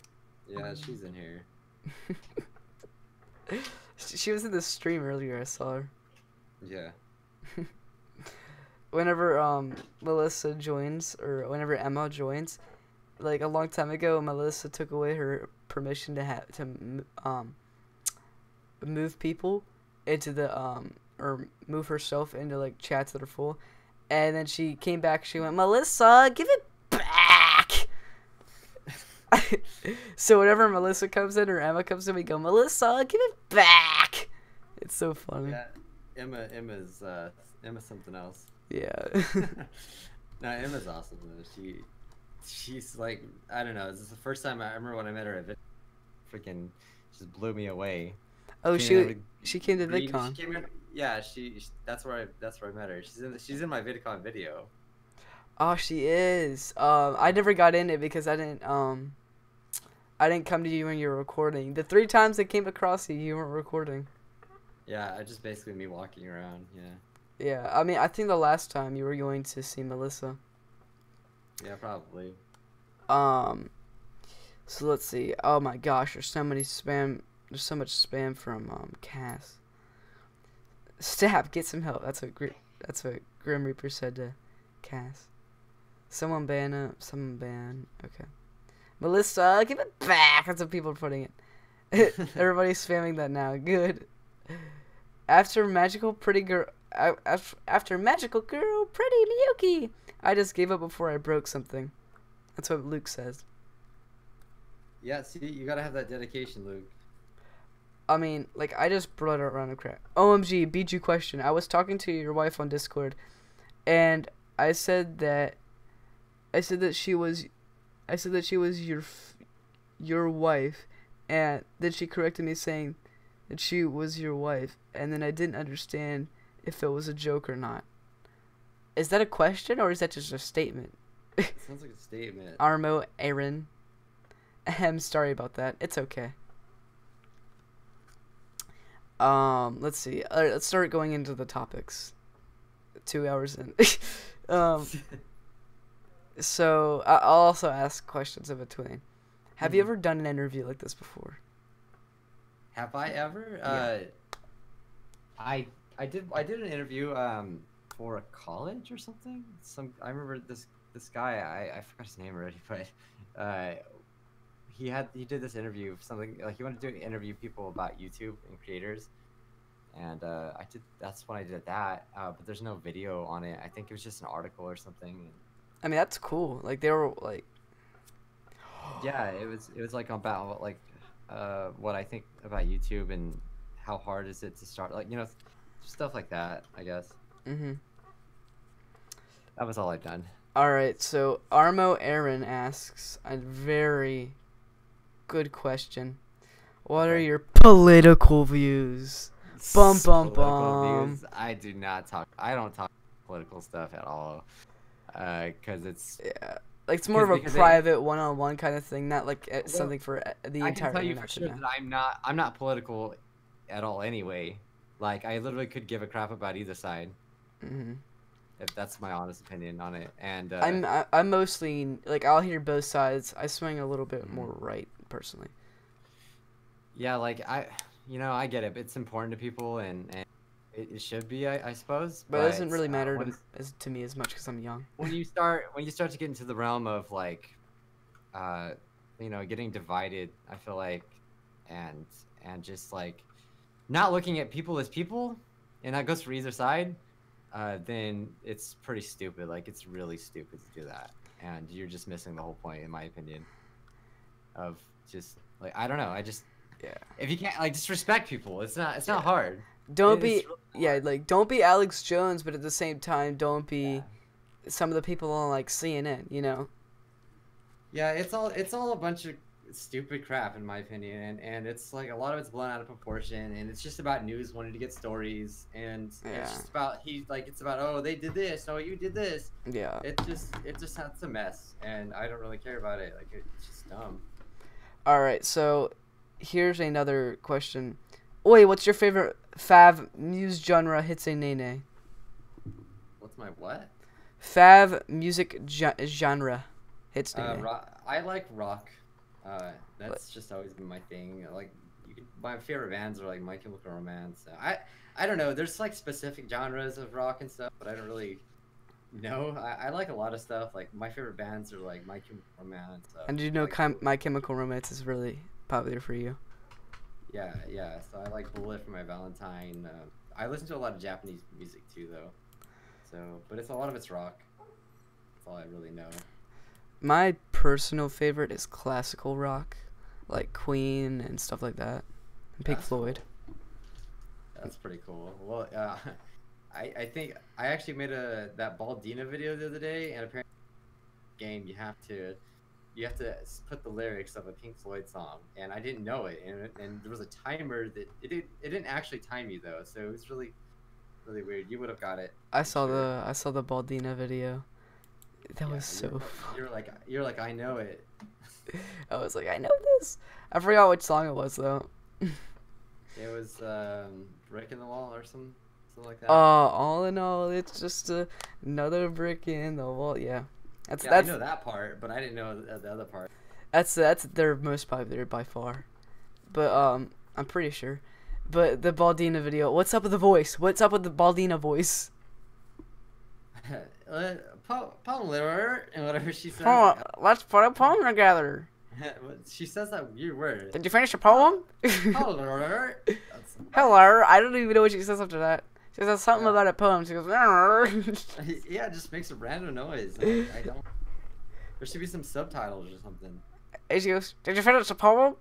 Speaker 2: Yeah, she's in here.
Speaker 1: She was in the stream earlier. I saw her.
Speaker 2: Yeah.
Speaker 1: Whenever Melissa joins or whenever Emma joins, like a long time ago, Melissa took away her permission to move people into the or move herself into like chats that are full, and then she came back. She went, Melissa, give it back. So whenever Melissa comes in or Emma comes in, we go, Melissa, give it back. It's so funny.
Speaker 2: Yeah, Emma's something else.
Speaker 1: Yeah.
Speaker 2: No, Emma's awesome though. She's like, I don't know. This is the first time I remember when I met her at freaking just blew me away.
Speaker 1: Oh, she came to VidCon.
Speaker 2: She came in, yeah, that's where I met her. She's in my VidCon video.
Speaker 1: Oh, she is. I never got in it because I didn't come to you when you were recording. The 3 times I came across you, you weren't recording.
Speaker 2: Yeah, just basically me walking around. Yeah.
Speaker 1: Yeah, I mean, I think the last time you were going to see Melissa.
Speaker 2: Yeah, probably.
Speaker 1: So let's see. Oh my gosh, there's so much spam from Cass. Stab, get some help. That's what Grim Reaper said to Cass. Someone ban. Okay. Melissa, give it back. That's what people are putting it. Everybody's spamming that now. Good. After magical girl, pretty Miyuki. I just gave up before I broke something. That's what Luke says.
Speaker 2: Yeah, see, you gotta have that dedication, Luke.
Speaker 1: I mean, like, I just brought it around a crap. OMG, Bijuu question. I was talking to your wife on Discord, and I said that she was your wife, and then she corrected me saying that she was your wife, and then I didn't understand if it was a joke or not. Is that a question, or is that just a statement?
Speaker 2: It sounds like a statement.
Speaker 1: Armo, Aaron. Ahem, sorry about that. It's okay. Let's see. Let's start going into the topics. 2 hours in. So, I'll also ask questions in between. Have you ever done an interview like this before?
Speaker 2: Have I ever?
Speaker 1: Yeah.
Speaker 2: I did an interview for a college or something. I remember this guy. I forgot his name already, but he did this interview for something like he wanted to interview people about YouTube and creators, and that's when I did that. But there's no video on it. I think it was just an article or something.
Speaker 1: I mean, that's cool. Like they were like.
Speaker 2: Yeah, it was like about like what I think about YouTube and how hard is it to start, like, stuff like that, I guess. That was all I've done.
Speaker 1: All right, so Armo Aaron asks a very good question. What are
Speaker 2: Okay.
Speaker 1: your political views? Bum bum
Speaker 2: Political
Speaker 1: bum.
Speaker 2: views. I don't talk political stuff at all. Cause it's
Speaker 1: Yeah, like it's more of a
Speaker 2: because
Speaker 1: private one-on-one kind of thing, not like
Speaker 2: well,
Speaker 1: something for the
Speaker 2: I can
Speaker 1: entire
Speaker 2: tell you for
Speaker 1: internet to
Speaker 2: sure
Speaker 1: know.
Speaker 2: that I'm not political at all anyway. Like I literally could give a crap about either side
Speaker 1: Hmm.
Speaker 2: if that's my honest opinion on it. And
Speaker 1: I'm mostly like I'll hear both sides. I swing a little bit
Speaker 2: mhm.
Speaker 1: more right personally,
Speaker 2: Yeah, like I get it. It's important to people and it should be, I suppose.
Speaker 1: but it doesn't
Speaker 2: But
Speaker 1: really matter
Speaker 2: when it's,
Speaker 1: to me as much because I'm young.
Speaker 2: when you start to get into the realm of like uh getting divided, I feel like, and just like not looking at people as people, and that goes for either side, then it's pretty stupid. Like it's really stupid to do that, and you're just missing the whole point, in my opinion, of just like I don't know. I just
Speaker 1: Yeah.
Speaker 2: if you can't like just respect people, it's not
Speaker 1: Yeah.
Speaker 2: hard.
Speaker 1: Don't
Speaker 2: It's
Speaker 1: be
Speaker 2: really
Speaker 1: yeah,
Speaker 2: hard.
Speaker 1: like don't be Alex Jones, but at the same time don't
Speaker 2: Yeah.
Speaker 1: be some of the people on like CNN, you know?
Speaker 2: Yeah, it's all a bunch of stupid crap in my opinion, and it's like a lot of it's blown out of proportion, and it's just about news wanting to get stories, and it's
Speaker 1: Yeah.
Speaker 2: just about it's about oh they did this, oh you did this.
Speaker 1: Yeah.
Speaker 2: It just it's a mess, and I don't really care about it. Like it's just dumb.
Speaker 1: All right, so here's another question. Wait, what's your favorite Fav music genre? Hits a nene.
Speaker 2: What's my what?
Speaker 1: Fav music genre. Hits nene.
Speaker 2: Rock. I like rock. That's just always been my thing. Like my favorite bands are like My Chemical Romance. I don't know. There's like specific genres of rock and stuff, but I don't really know. I like a lot of stuff. Like my favorite bands are like My Chemical Romance.
Speaker 1: And did you know
Speaker 2: Like
Speaker 1: My Chemical Romance is really popular for you?
Speaker 2: yeah, yeah. So I like Bullet for My Valentine. I listen to a lot of Japanese music too, though. So, but it's a lot of it's rock. That's all I really know.
Speaker 1: My personal favorite is classical rock, like Queen and stuff like that, and Pink
Speaker 2: That's
Speaker 1: Floyd.
Speaker 2: cool. That's pretty cool. Well, I think I actually made that Baldina video the other day, and apparently game you have to put the lyrics of a Pink Floyd song, and I didn't know it, and there was a timer that it didn't actually time you though, so it was really really weird. You would have got it.
Speaker 1: I
Speaker 2: I'm
Speaker 1: saw
Speaker 2: sure.
Speaker 1: I saw the Baldina video. That
Speaker 2: Yeah,
Speaker 1: was so fun.
Speaker 2: you're like I know it.
Speaker 1: I was like, I know this. I forgot which song it was though.
Speaker 2: It was Brick in the Wall or something like that.
Speaker 1: All in all, it's just another brick in the wall. Yeah,
Speaker 2: Yeah, I know that part, but I didn't know the other part.
Speaker 1: that's their most popular by far. But I'm pretty sure. But the Baldina video, what's up with the voice? What's up with the Baldina voice?
Speaker 2: Polar and whatever she says.
Speaker 1: Oh, let's put a poem together.
Speaker 2: She says that weird word.
Speaker 1: Did you finish your poem?
Speaker 2: Polar.
Speaker 1: Hello. I don't even know what she says after that. She says something
Speaker 2: Yeah.
Speaker 1: about a poem. She goes,
Speaker 2: Yeah, it just makes a random noise. I don't. There should be some subtitles or something.
Speaker 1: and she goes, did you finish the poem?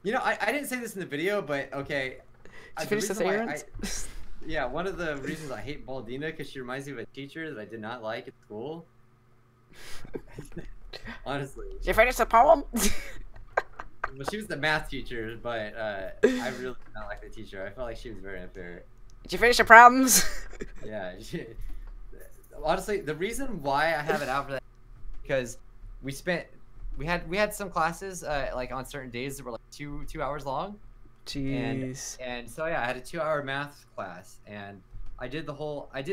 Speaker 2: You know, I didn't say this in the video, but okay.
Speaker 1: Did you
Speaker 2: The
Speaker 1: finish the
Speaker 2: reason why
Speaker 1: sentence?
Speaker 2: yeah, one of the reasons I hate Baldina because she reminds me of a teacher that I did not like at school. Honestly.
Speaker 1: Did you finish the poem?
Speaker 2: Well, she was the math teacher, but I really did not like the teacher. I felt like she was very unfair.
Speaker 1: Did you finish your problems?
Speaker 2: Yeah. Honestly, the reason why I have it out for that because we had some classes like on certain days that were like two hours long.
Speaker 1: Jeez.
Speaker 2: And so yeah, I had a 2-hour math class, and I did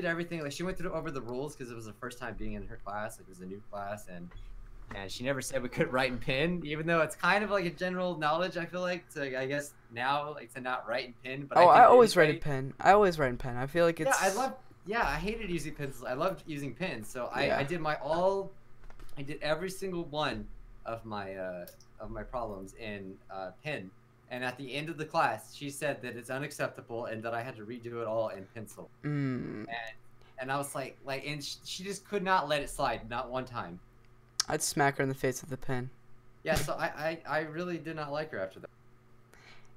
Speaker 2: everything. Like she went through over the rules because it was the first time being in her class. Like it was a new class, and she never said we could write and pen, even though it's kind of like a general knowledge. I feel like I guess now like to not write and pen. But
Speaker 1: Oh,
Speaker 2: I
Speaker 1: I
Speaker 2: did
Speaker 1: always
Speaker 2: anyway.
Speaker 1: write in pen. I always write in pen. I feel like it's.
Speaker 2: I hated using pencils. I loved using pens. So
Speaker 1: Yeah.
Speaker 2: I did every single one of my problems in pen. And at the end of the class, she said that it's unacceptable and that I had to redo it all in pencil.
Speaker 1: Mm,
Speaker 2: And I was and she just could not let it slide, not one time.
Speaker 1: I'd smack her in the face with the pen.
Speaker 2: Yeah, so I really did not like her after that.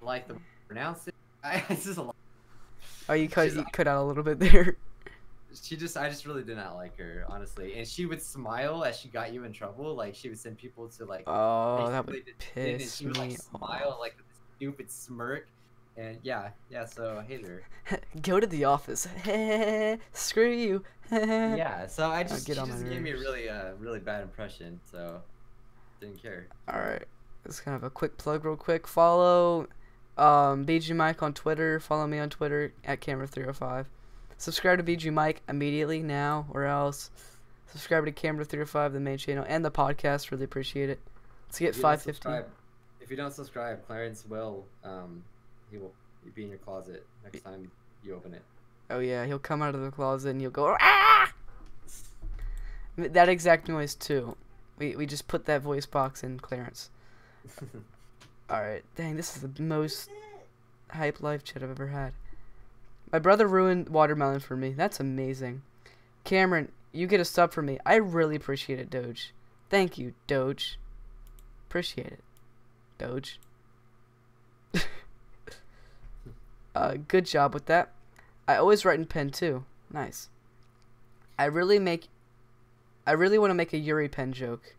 Speaker 2: Like the pronounce it. It's just a lot.
Speaker 1: Oh, you
Speaker 2: She's
Speaker 1: cut
Speaker 2: like-
Speaker 1: cut out a little bit there.
Speaker 2: I just really did not like her, honestly. And she would smile as she got you in trouble. Like she would send people to like
Speaker 1: Oh, that
Speaker 2: basically
Speaker 1: would
Speaker 2: detention, and
Speaker 1: piss
Speaker 2: she would like
Speaker 1: me
Speaker 2: smile
Speaker 1: off.
Speaker 2: like with this stupid smirk. And yeah. So I hate her.
Speaker 1: Go to the office. Screw you.
Speaker 2: Yeah. So
Speaker 1: Get
Speaker 2: she
Speaker 1: on my
Speaker 2: just gave me a
Speaker 1: nerves.
Speaker 2: really bad impression. So didn't care.
Speaker 1: Alright. It's kind of a quick plug real quick. Follow Bijuu Mike on Twitter. Follow me on Twitter at Camera305. Subscribe to Bijuu Mike immediately now or else. Subscribe to Camera305, the main channel, and the podcast. Really appreciate it. Let's get 550.
Speaker 2: If you don't subscribe, Clarence will he will be in your closet next time you open it.
Speaker 1: Oh yeah, he'll come out of the closet and you'll go ah! That exact noise too. We just put that voice box in Clarence. Alright, dang, this is the most hype live chat I've ever had. My brother ruined watermelon for me. That's amazing. Cameron, you get a sub for me. I really appreciate it, Doge. Thank you, Doge. Appreciate it, Doge. Good job with that. I always write in pen too. Nice. I really want to make a Yuri pen joke.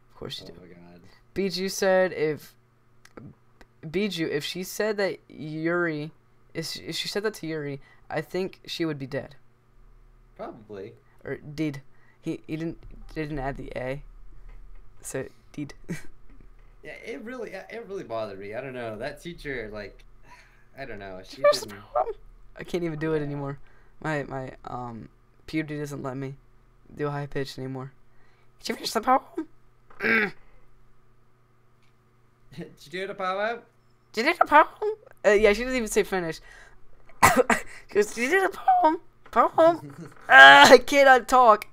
Speaker 1: Of course you do.
Speaker 2: Oh my god.
Speaker 1: Bijuu said if she said that Yuri, if she said that to Yuri, I think she would be dead.
Speaker 2: Probably.
Speaker 1: Or did. He didn't add the A. So did.
Speaker 2: Yeah, it really bothered me. I don't know. That teacher, like, I don't know. She
Speaker 1: Here's the
Speaker 2: didn't.
Speaker 1: problem. I can't even do it anymore. My puberty doesn't let me do high pitch anymore. Did you finish the poem?
Speaker 2: Did you do the power?
Speaker 1: Did you do the poem? Yeah, she doesn't even say finish. She goes, did you do the poem? Poem? I cannot talk.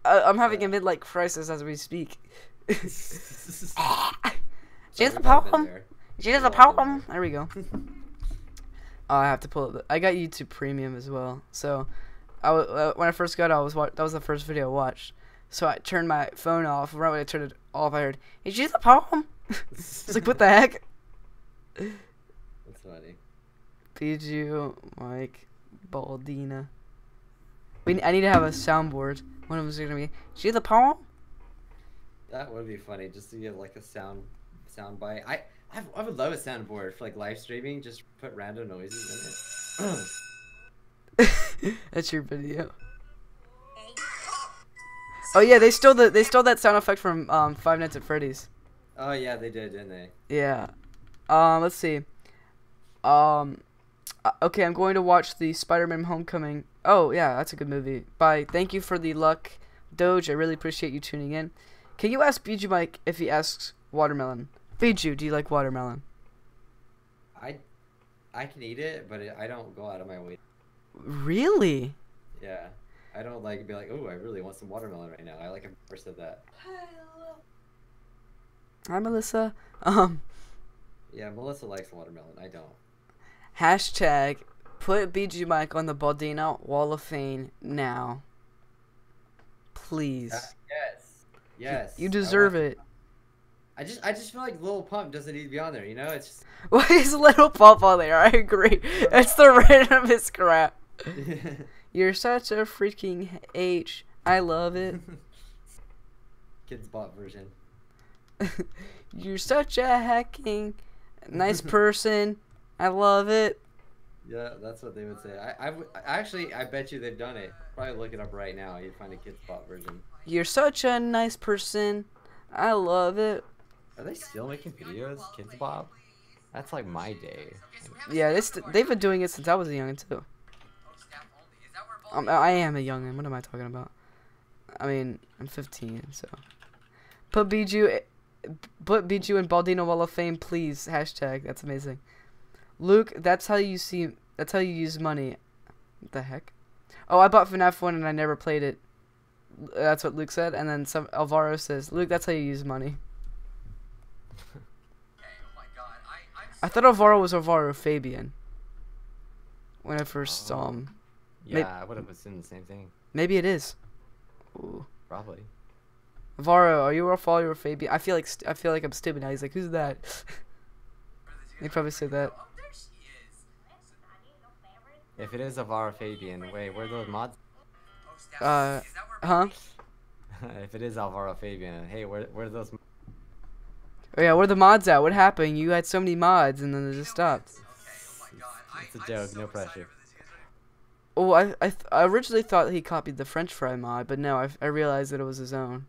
Speaker 1: I'm having a midlife crisis as we speak. Did you do the poem? Did you do the poem? There we go. Oh, I have to pull it. I got YouTube Premium as well. So, when I first got it, that was the first video I watched. So I turned my phone off. Right when I turned it off, I heard, "Did you do the poem?" It's like, what the heck?
Speaker 2: That's funny.
Speaker 1: Bijuu Mike Baldina. I need to have a soundboard. One of them's gonna be, "Did you do the poem?"
Speaker 2: That would be funny, just to get like a sound bite. I would love a soundboard for like live streaming. Just put random noises in it.
Speaker 1: That's your video. Oh yeah, they stole that sound effect from Five Nights at Freddy's.
Speaker 2: Oh yeah, they did, didn't they?
Speaker 1: Yeah. Let's see. Okay, I'm going to watch the Spider-Man Homecoming. Oh yeah, that's a good movie. Bye. Thank you for the luck, Doge. I really appreciate you tuning in. Can you ask Bijuu Mike if he asks watermelon? Bijuu, do you like watermelon?
Speaker 2: I can eat it, but I don't go out of my way.
Speaker 1: Really?
Speaker 2: Yeah, I don't like be like, oh, I really want some watermelon right now. I like never said that.
Speaker 1: Hi, Melissa.
Speaker 2: Yeah, Melissa likes watermelon. I don't.
Speaker 1: Hashtag put Bijuu Mike on the Baldina Wall of Fame now. Please.
Speaker 2: Yes.
Speaker 1: You deserve it.
Speaker 2: I just feel like Lil Pump doesn't need to be on there. You know, it's just.
Speaker 1: Why is Little Pump on there? I agree. It's the randomest crap. You're such a freaking H. I love it.
Speaker 2: Kids bot version.
Speaker 1: You're such a hacking nice person. I love it.
Speaker 2: Yeah, that's what they would say. I bet you they've done it. Probably look it up right now. You'd find a kids bot version.
Speaker 1: You're such a nice person. I love it.
Speaker 2: Are they still making videos, Kids Bop? That's like my day.
Speaker 1: Yeah, they've been doing it since I was a youngin' too. I am a youngin'. What am I talking about? I mean, I'm 15, so. Put Bijuu in Baldino Wall of Fame, please. Hashtag. That's amazing. Luke, that's how you use money. What the heck? Oh, I bought FNAF 1 and I never played it. That's what Luke said, and then Alvaro says, Luke, that's how you use money. I thought Alvaro was Alvaro Fabian when I first saw him.
Speaker 2: Yeah, I would have assumed the same thing.
Speaker 1: Maybe it is. Ooh.
Speaker 2: Probably.
Speaker 1: Alvaro, are you Alvaro Fabian? I feel like I'm stupid now. He's like, who's that? He probably said that.
Speaker 2: If it is Alvaro Fabian, wait, where are those mods?
Speaker 1: Huh?
Speaker 2: If it is Alvaro Fabian, hey, where are those?
Speaker 1: Oh yeah, where the mods at? What happened? You had so many mods and then it just stopped.
Speaker 2: It's a joke, no pressure.
Speaker 1: Oh, I originally thought he copied the French fry mod, but no, I realized that it was his own.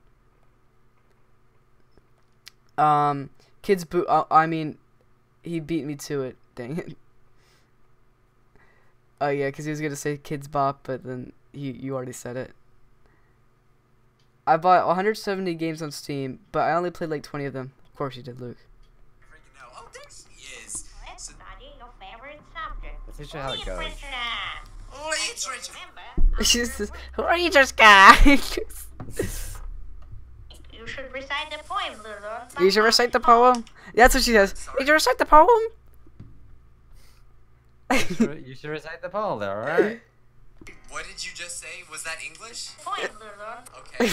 Speaker 1: Kids I mean, he beat me to it. Dang it. Oh yeah, because he was gonna say Kids Bop, but then you already said it. I bought 170 games on Steam, but I only played like 20 of them. Of course you did, Luke.
Speaker 3: Oh, there she is.
Speaker 4: Let's study your favorite subject.
Speaker 2: That's usually how it goes.
Speaker 1: She's just, who are you, just guy?
Speaker 4: You should recite the poem, Lulu.
Speaker 1: You should recite the poem. That's what she says. You should recite the poem.
Speaker 2: You should recite the poem, though, alright?
Speaker 3: What did you just say? Was that English?
Speaker 4: Poem, Lulu.
Speaker 3: Okay.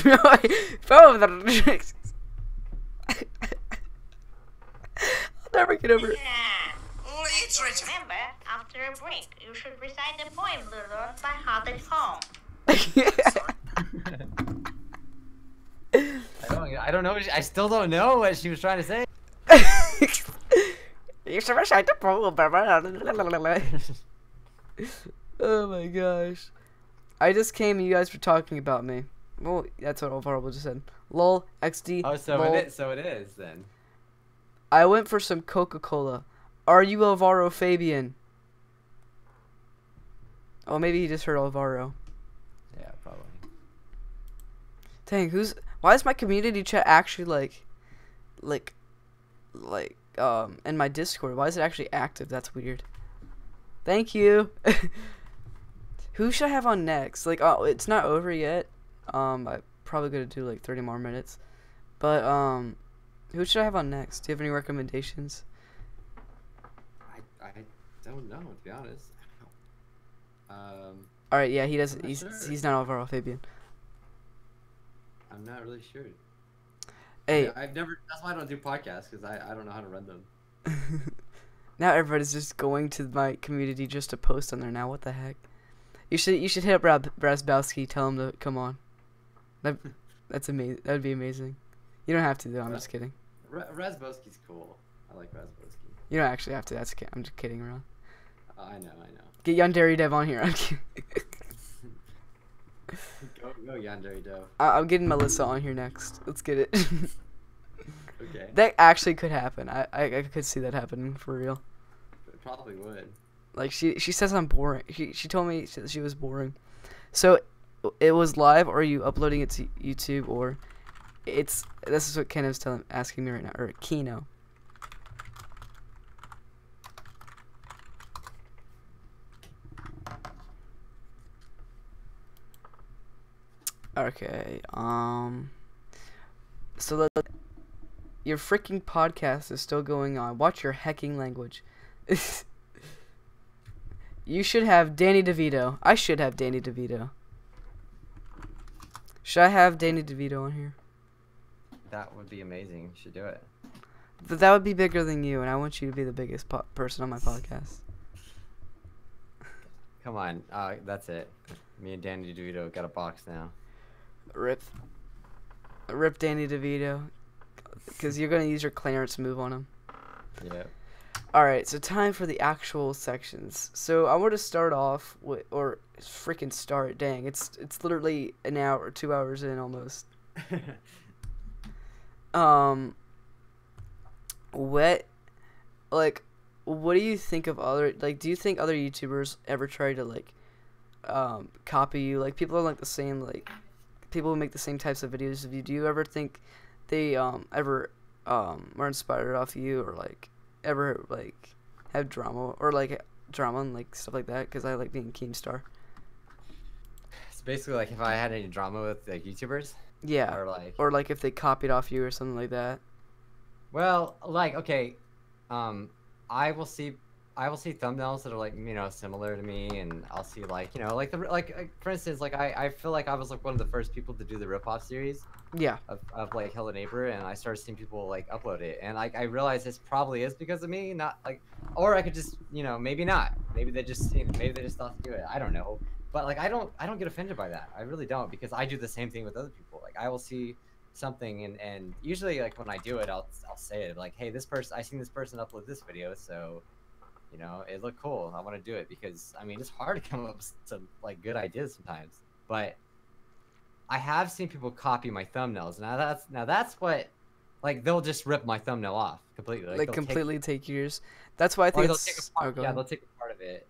Speaker 1: Poem. I'll never get over it.
Speaker 3: Literature.
Speaker 4: Remember, after a break, you should recite the poem, Lulu, by heart at home.
Speaker 2: I don't know. I still don't know what she was trying to say.
Speaker 1: You should recite the poem. Oh my gosh. I just came and you guys were talking about me. Well, that's what Alvaro just said. Lol, XD.
Speaker 2: Oh, so
Speaker 1: lol.
Speaker 2: it is then.
Speaker 1: I went for some Coca-Cola. Are you Alvaro Fabian? Oh, maybe he just heard Alvaro.
Speaker 2: Yeah, probably.
Speaker 1: Dang, why is my community chat actually in my Discord? Why is it actually active? That's weird. Thank you. Who should I have on next? Like, oh, it's not over yet. I'm probably gonna do like 30 more minutes. But who should I have on next? Do you have any recommendations?
Speaker 2: I don't know, to be honest.
Speaker 1: All right, yeah, he doesn't.
Speaker 2: I'm not
Speaker 1: He's
Speaker 2: sure.
Speaker 1: not Alvaro Fabian.
Speaker 2: I'm not really sure.
Speaker 1: Hey,
Speaker 2: Yeah, that's why I don't do podcasts, because I don't know how to run them.
Speaker 1: now everybody's just going to my community just to post on there now. What the heck? You should hit up Brasbowski. Tell him to come on. That's amazing. That would be amazing. You don't have to though. I'm just kidding.
Speaker 2: Razbowski's cool. I like Razbowski.
Speaker 1: You don't actually have to. I'm just kidding around.
Speaker 2: I know.
Speaker 1: Get Yandere Dev on here. I'm kidding.
Speaker 2: Go Yandere Doe.
Speaker 1: I'm getting Melissa on here next. Let's get it.
Speaker 2: Okay.
Speaker 1: That actually could happen. I could see that happening for real.
Speaker 2: It probably would.
Speaker 1: Like she says I'm boring. She told me she was boring. So it was live, or are you uploading it to YouTube, or this is what Ken is asking me right now, or Kino. Okay. So your freaking podcast is still going on. Watch your hecking language. You should have Danny DeVito. I should have Danny DeVito. Should I have Danny DeVito on here?
Speaker 2: That would be amazing. You should do it.
Speaker 1: That would be bigger than you, and I want you to be the biggest person on my podcast.
Speaker 2: Come on. That's it. Me and Danny DeVito got a box now.
Speaker 1: Rip Danny DeVito. Because you're going to use your Clarence move on him.
Speaker 2: Yep.
Speaker 1: Alright, so time for the actual sections. So I want to start off with, or freaking start, dang, it's literally an hour, 2 hours in almost. What do you think of do you think other YouTubers ever try to copy you? Like, people are like the same, like, people who make the same types of videos of you. Do you ever think they ever were inspired off you, or like ever have drama, or drama and stuff like that? Because I like being Keemstar.
Speaker 2: It's basically like if I had any drama with YouTubers.
Speaker 1: Yeah.
Speaker 2: Or
Speaker 1: if they copied off you or something like that.
Speaker 2: Well, okay, I will see I will see thumbnails that are like, you know, similar to me, and I'll see like, you know, like for instance, like I feel like I was like one of the first people to do the rip-off series
Speaker 1: Yeah.
Speaker 2: of like Hello Neighbor, and I started seeing people like upload it, and like I realized this probably is because of me, not like, or I could just, you know, maybe not, maybe they just, maybe they just thought to do it, I don't know, but like I don't get offended by that, I really don't, because I do the same thing with other people. Like I will see something, and usually like when I do it, I'll say it like, hey, this person, I seen this person upload this video, so you know, it looked cool, I want to do it, because I mean it's hard to come up with some like good ideas sometimes, but I have seen people copy my thumbnails. Now that's what, like, they'll just rip my thumbnail off completely.
Speaker 1: Like
Speaker 2: they'll
Speaker 1: completely take yours. That's why I think
Speaker 2: they'll
Speaker 1: it's.
Speaker 2: take a part,
Speaker 1: Oh, go
Speaker 2: yeah,
Speaker 1: ahead.
Speaker 2: they'll take a part of it.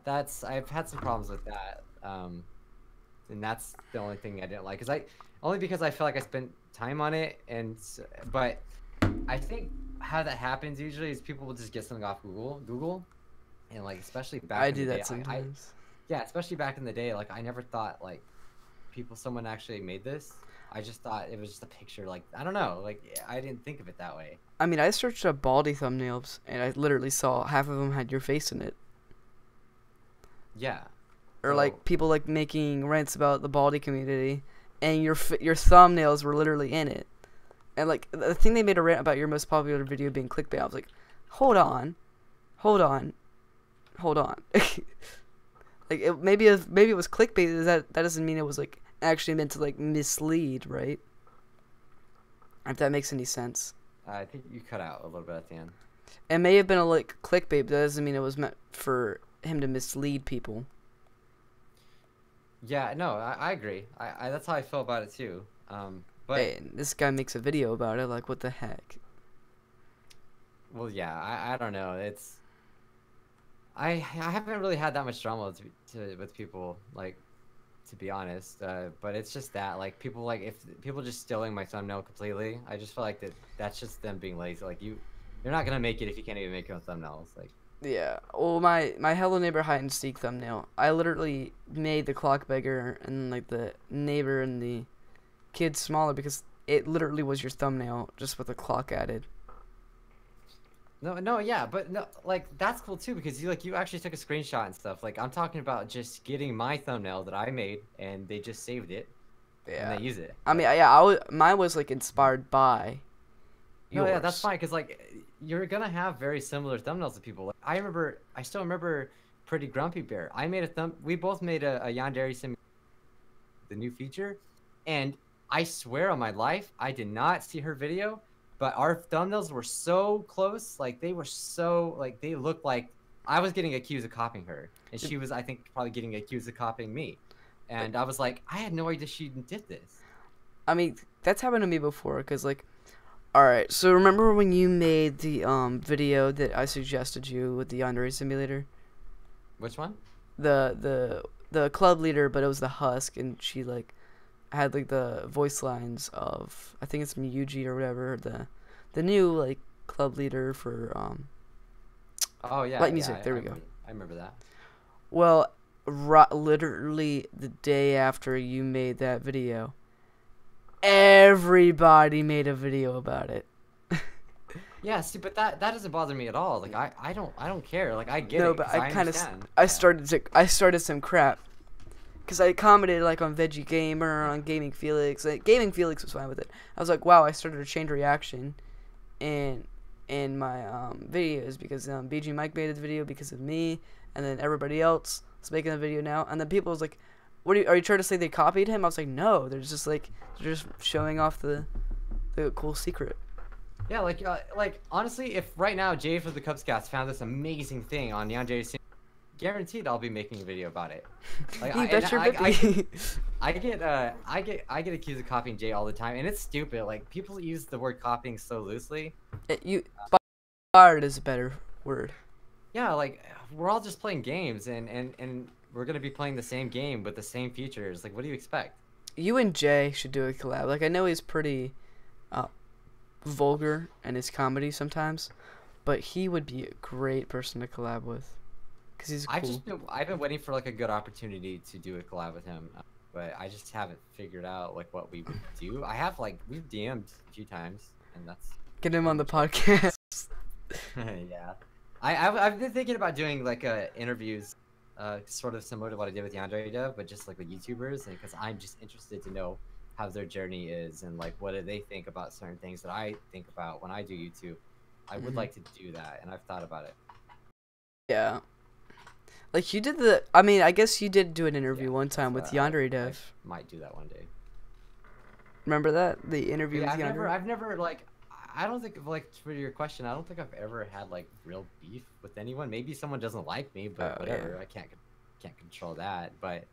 Speaker 2: That's I've had some problems with that. And that's the only thing I didn't like, cause only because I feel like I spent time on it, but I think how that happens usually is people will just get something off Google, and like especially back
Speaker 1: I
Speaker 2: in
Speaker 1: do
Speaker 2: the day,
Speaker 1: that sometimes.
Speaker 2: yeah, especially back in the day, like I never thought like someone actually made this. I just thought it was just a picture, like I don't know, like I didn't think of it that way.
Speaker 1: I mean, I searched up baldy thumbnails, and I literally saw half of them had your face in it.
Speaker 2: Yeah.
Speaker 1: Or
Speaker 2: So-
Speaker 1: like people like making rants about the baldy community, and your thumbnails were literally in it. And like the thing, they made a rant about your most popular video being clickbait. I was like, hold on. Like maybe it was clickbait. That doesn't mean it was like actually meant to like mislead, right? If that makes any sense.
Speaker 2: I think you cut out a little bit at the end.
Speaker 1: It may have been a like clickbait, but that doesn't mean it was meant for him to mislead people.
Speaker 2: Yeah, no, I agree. I that's how I feel about it too. But
Speaker 1: Hey, this guy makes a video about it. Like, what the heck?
Speaker 2: well, yeah, I don't know. I haven't really had that much drama with people, like, to be honest. But it's just that, like, people, like, if people just stealing my thumbnail completely, I just feel like that's just them being lazy. Like, you're not gonna make it if you can't even make your own thumbnails. Like,
Speaker 1: Yeah. Well, my Hello Neighbor hide and seek thumbnail, I literally made the clock bigger and like the neighbor and the kid smaller because it literally was your thumbnail just with a clock added.
Speaker 2: no, yeah, but no, like, that's cool too, because you actually took a screenshot and stuff. Like, I'm talking about just getting my thumbnail that I made, and they just saved it,
Speaker 1: Yeah.
Speaker 2: and they use it.
Speaker 1: I mean, yeah, mine was like inspired by
Speaker 2: No,
Speaker 1: yours.
Speaker 2: yeah, that's fine, because like you're gonna have very similar thumbnails to people. Like, I still remember Pretty Grumpy Bear. We both made a Yandere sim, the new feature, and I swear on my life, I did not see her video, but our thumbnails were so close, like they looked like I was getting accused of copying her, and she was, I think, probably getting accused of copying me, and I was like, I had no idea she did this.
Speaker 1: I mean, that's happened to me before, because, like, alright, so remember when you made the video that I suggested you with the Yandere simulator?
Speaker 2: Which one?
Speaker 1: The club leader, but it was the Husk, and she, like, had, like, the voice lines of, I think it's Miyuji or whatever, the new, like, club leader for,
Speaker 2: Oh yeah,
Speaker 1: Light
Speaker 2: yeah,
Speaker 1: music, there we go.
Speaker 2: I remember that.
Speaker 1: well, literally the day after you made that video, everybody made a video about it.
Speaker 2: Yeah, see, but that doesn't bother me at all. Like I don't care. Like I get
Speaker 1: No,
Speaker 2: it.
Speaker 1: but
Speaker 2: 'Cause
Speaker 1: I kind of
Speaker 2: understand.
Speaker 1: I
Speaker 2: Yeah.
Speaker 1: started some crap because I commented like on Veggie Gamer, on Gaming Felix. Like, Gaming Felix was fine with it. I was like, wow, I started a chain reaction in my videos because Bijuu Mike made the video because of me, and then everybody else is making a video now, and then people was like, what are you trying to say they copied him? I was like, no, they're just showing off the cool secret.
Speaker 2: Yeah, like honestly, if right now Jay from the Cub Scouts found this amazing thing on Yandere Sim, guaranteed I'll be making a video about it. Like
Speaker 1: You bet your baby.
Speaker 2: I get accused of copying Jay all the time, and it's stupid. Like people use the word copying so loosely.
Speaker 1: Fired is a better word.
Speaker 2: Yeah, like we're all just playing games, and we're gonna be playing the same game with the same features. Like, what do you expect?
Speaker 1: You and Jay should do a collab. Like, I know he's pretty vulgar in his comedy sometimes, but he would be a great person to collab with because he's cool.
Speaker 2: I've been waiting for like a good opportunity to do a collab with him, but I just haven't figured out like what we would do. We've DM'd a few times, and that's
Speaker 1: Get him on the podcast.
Speaker 2: yeah. I've been thinking about doing like interviews, sort of similar to what I did with Yandere Dev, but just like with YouTubers, because I'm just interested to know how their journey is and like what do they think about certain things that I think about when I do YouTube. I would like to do that, and I've thought about it.
Speaker 1: Yeah. Like you did the. I mean, I guess you did do an interview one time with Yandere
Speaker 2: I
Speaker 1: Dev.
Speaker 2: might do that one day.
Speaker 1: Remember that the interview
Speaker 2: Yeah,
Speaker 1: with Yandere?
Speaker 2: I've never like. I don't think like for your question. I don't think I've ever had like real beef with anyone. Maybe someone doesn't like me, but whatever.
Speaker 1: Yeah.
Speaker 2: I can't control that. But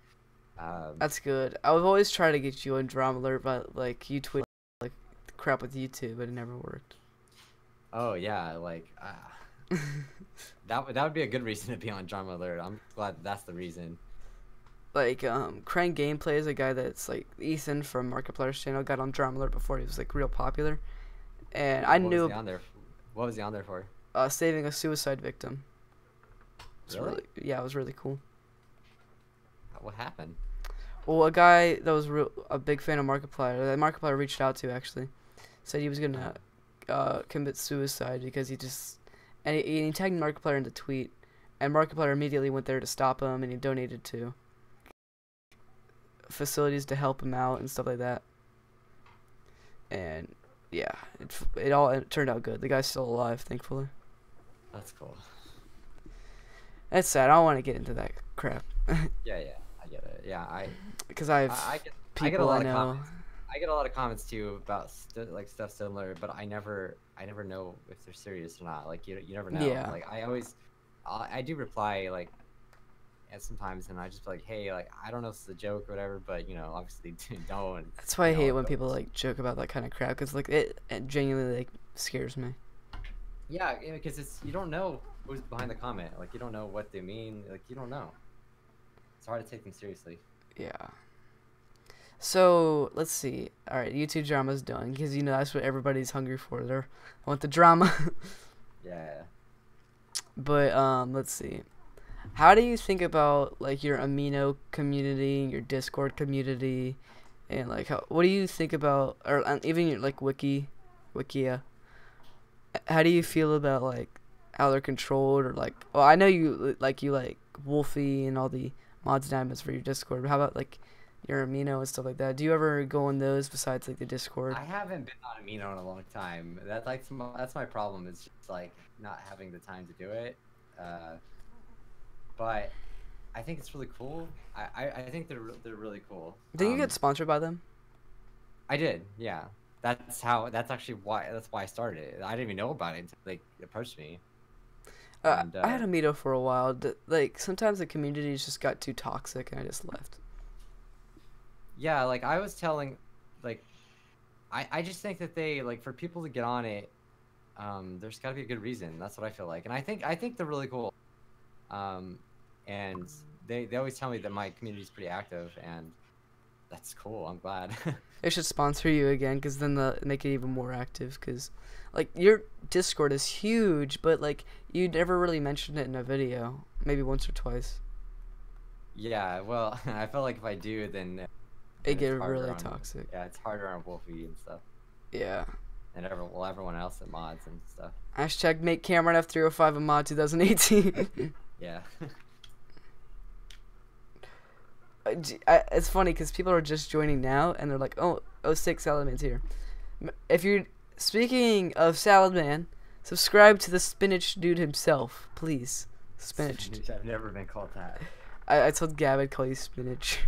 Speaker 1: That's good. I would always try to get you on Drama Alert, but like you tweet like crap with YouTube, but it never worked.
Speaker 2: oh yeah, like that would be a good reason to be on Drama Alert. I'm glad that's the reason.
Speaker 1: Like Crane Gameplay is a guy that's like Ethan from Markiplier's channel got on Drama Alert before he was like real popular, and I
Speaker 2: What
Speaker 1: knew
Speaker 2: was he on there? What was he on there for?
Speaker 1: saving a suicide victim. It's
Speaker 2: Really?
Speaker 1: yeah, it was really cool.
Speaker 2: What happened?
Speaker 1: Well, a guy that was a big fan of Markiplier, that Markiplier reached out to actually, said he was gonna commit suicide because he tagged Markiplier in the tweet, and Markiplier immediately went there to stop him, and he donated to facilities to help him out and stuff like that. And yeah, it turned out good. The guy's still alive, thankfully.
Speaker 2: That's cool.
Speaker 1: That's sad. I don't want to get into that crap
Speaker 2: Yeah, I get it. Yeah,
Speaker 1: because I have
Speaker 2: I get
Speaker 1: people
Speaker 2: a lot
Speaker 1: I
Speaker 2: of
Speaker 1: know.
Speaker 2: comments. I get a lot of comments too about like stuff similar, but I never know if they're serious or not. Like you never know.
Speaker 1: Yeah.
Speaker 2: Like I do reply like, and sometimes, and I just be like, hey, like I don't know if it's a joke or whatever, but you know, obviously don't.
Speaker 1: That's why I
Speaker 2: you know,
Speaker 1: hate when
Speaker 2: but-
Speaker 1: people like joke about that kind of crap because like it genuinely like scares me.
Speaker 2: Yeah, because you don't know who's behind the comment. Like you don't know what they mean. Like you don't know. It's hard to take them seriously.
Speaker 1: Yeah. So let's see. All right, YouTube drama's done because you know that's what everybody's hungry for. They want the drama.
Speaker 2: Yeah.
Speaker 1: But let's see. How do you think about like your Amino community, your Discord community, and like what do you think about, or even your like Wikia? How do you feel about like how they're controlled, or like? Well, I know you like Wolfie and all the mods and admins for your Discord. But how about like your Amino and stuff like that? Do you ever go on those besides like the Discord?
Speaker 2: I haven't been on Amino in a long time. That's my problem. Is just like not having the time to do it. But I think it's really cool. I think they're really cool.
Speaker 1: Did you get sponsored by them?
Speaker 2: I did. Yeah. That's actually why I started it. I didn't even know about it until they approached me. And,
Speaker 1: I had Amino for a while. Like sometimes the communities just got too toxic, and I just left.
Speaker 2: Yeah, like I was telling, like, I just think that they like for people to get on it, there's got to be a good reason. That's what I feel like, and I think they're really cool. And they always tell me that my community is pretty active, and that's cool. I'm glad.
Speaker 1: They should sponsor you again, because then they'll make it even more active. Because, like, your Discord is huge, but like you never really mentioned it in a video. Maybe once or twice.
Speaker 2: Yeah, well, I feel like if I do, then
Speaker 1: It get
Speaker 2: it's harder
Speaker 1: really
Speaker 2: on-
Speaker 1: toxic.
Speaker 2: Yeah, it's harder on Wolfie and stuff,
Speaker 1: Yeah.
Speaker 2: and everyone else that mods and stuff.
Speaker 1: Hashtag make Cameron F305 a mod 2018.
Speaker 2: Yeah.
Speaker 1: It's funny because people are just joining now and they're like, oh, 06 Saladman's here. If you're speaking of Saladman, subscribe to the Spinach Dude himself, please. Spinach.
Speaker 2: I've never been called that.
Speaker 1: I told Gab I'd call you Spinach.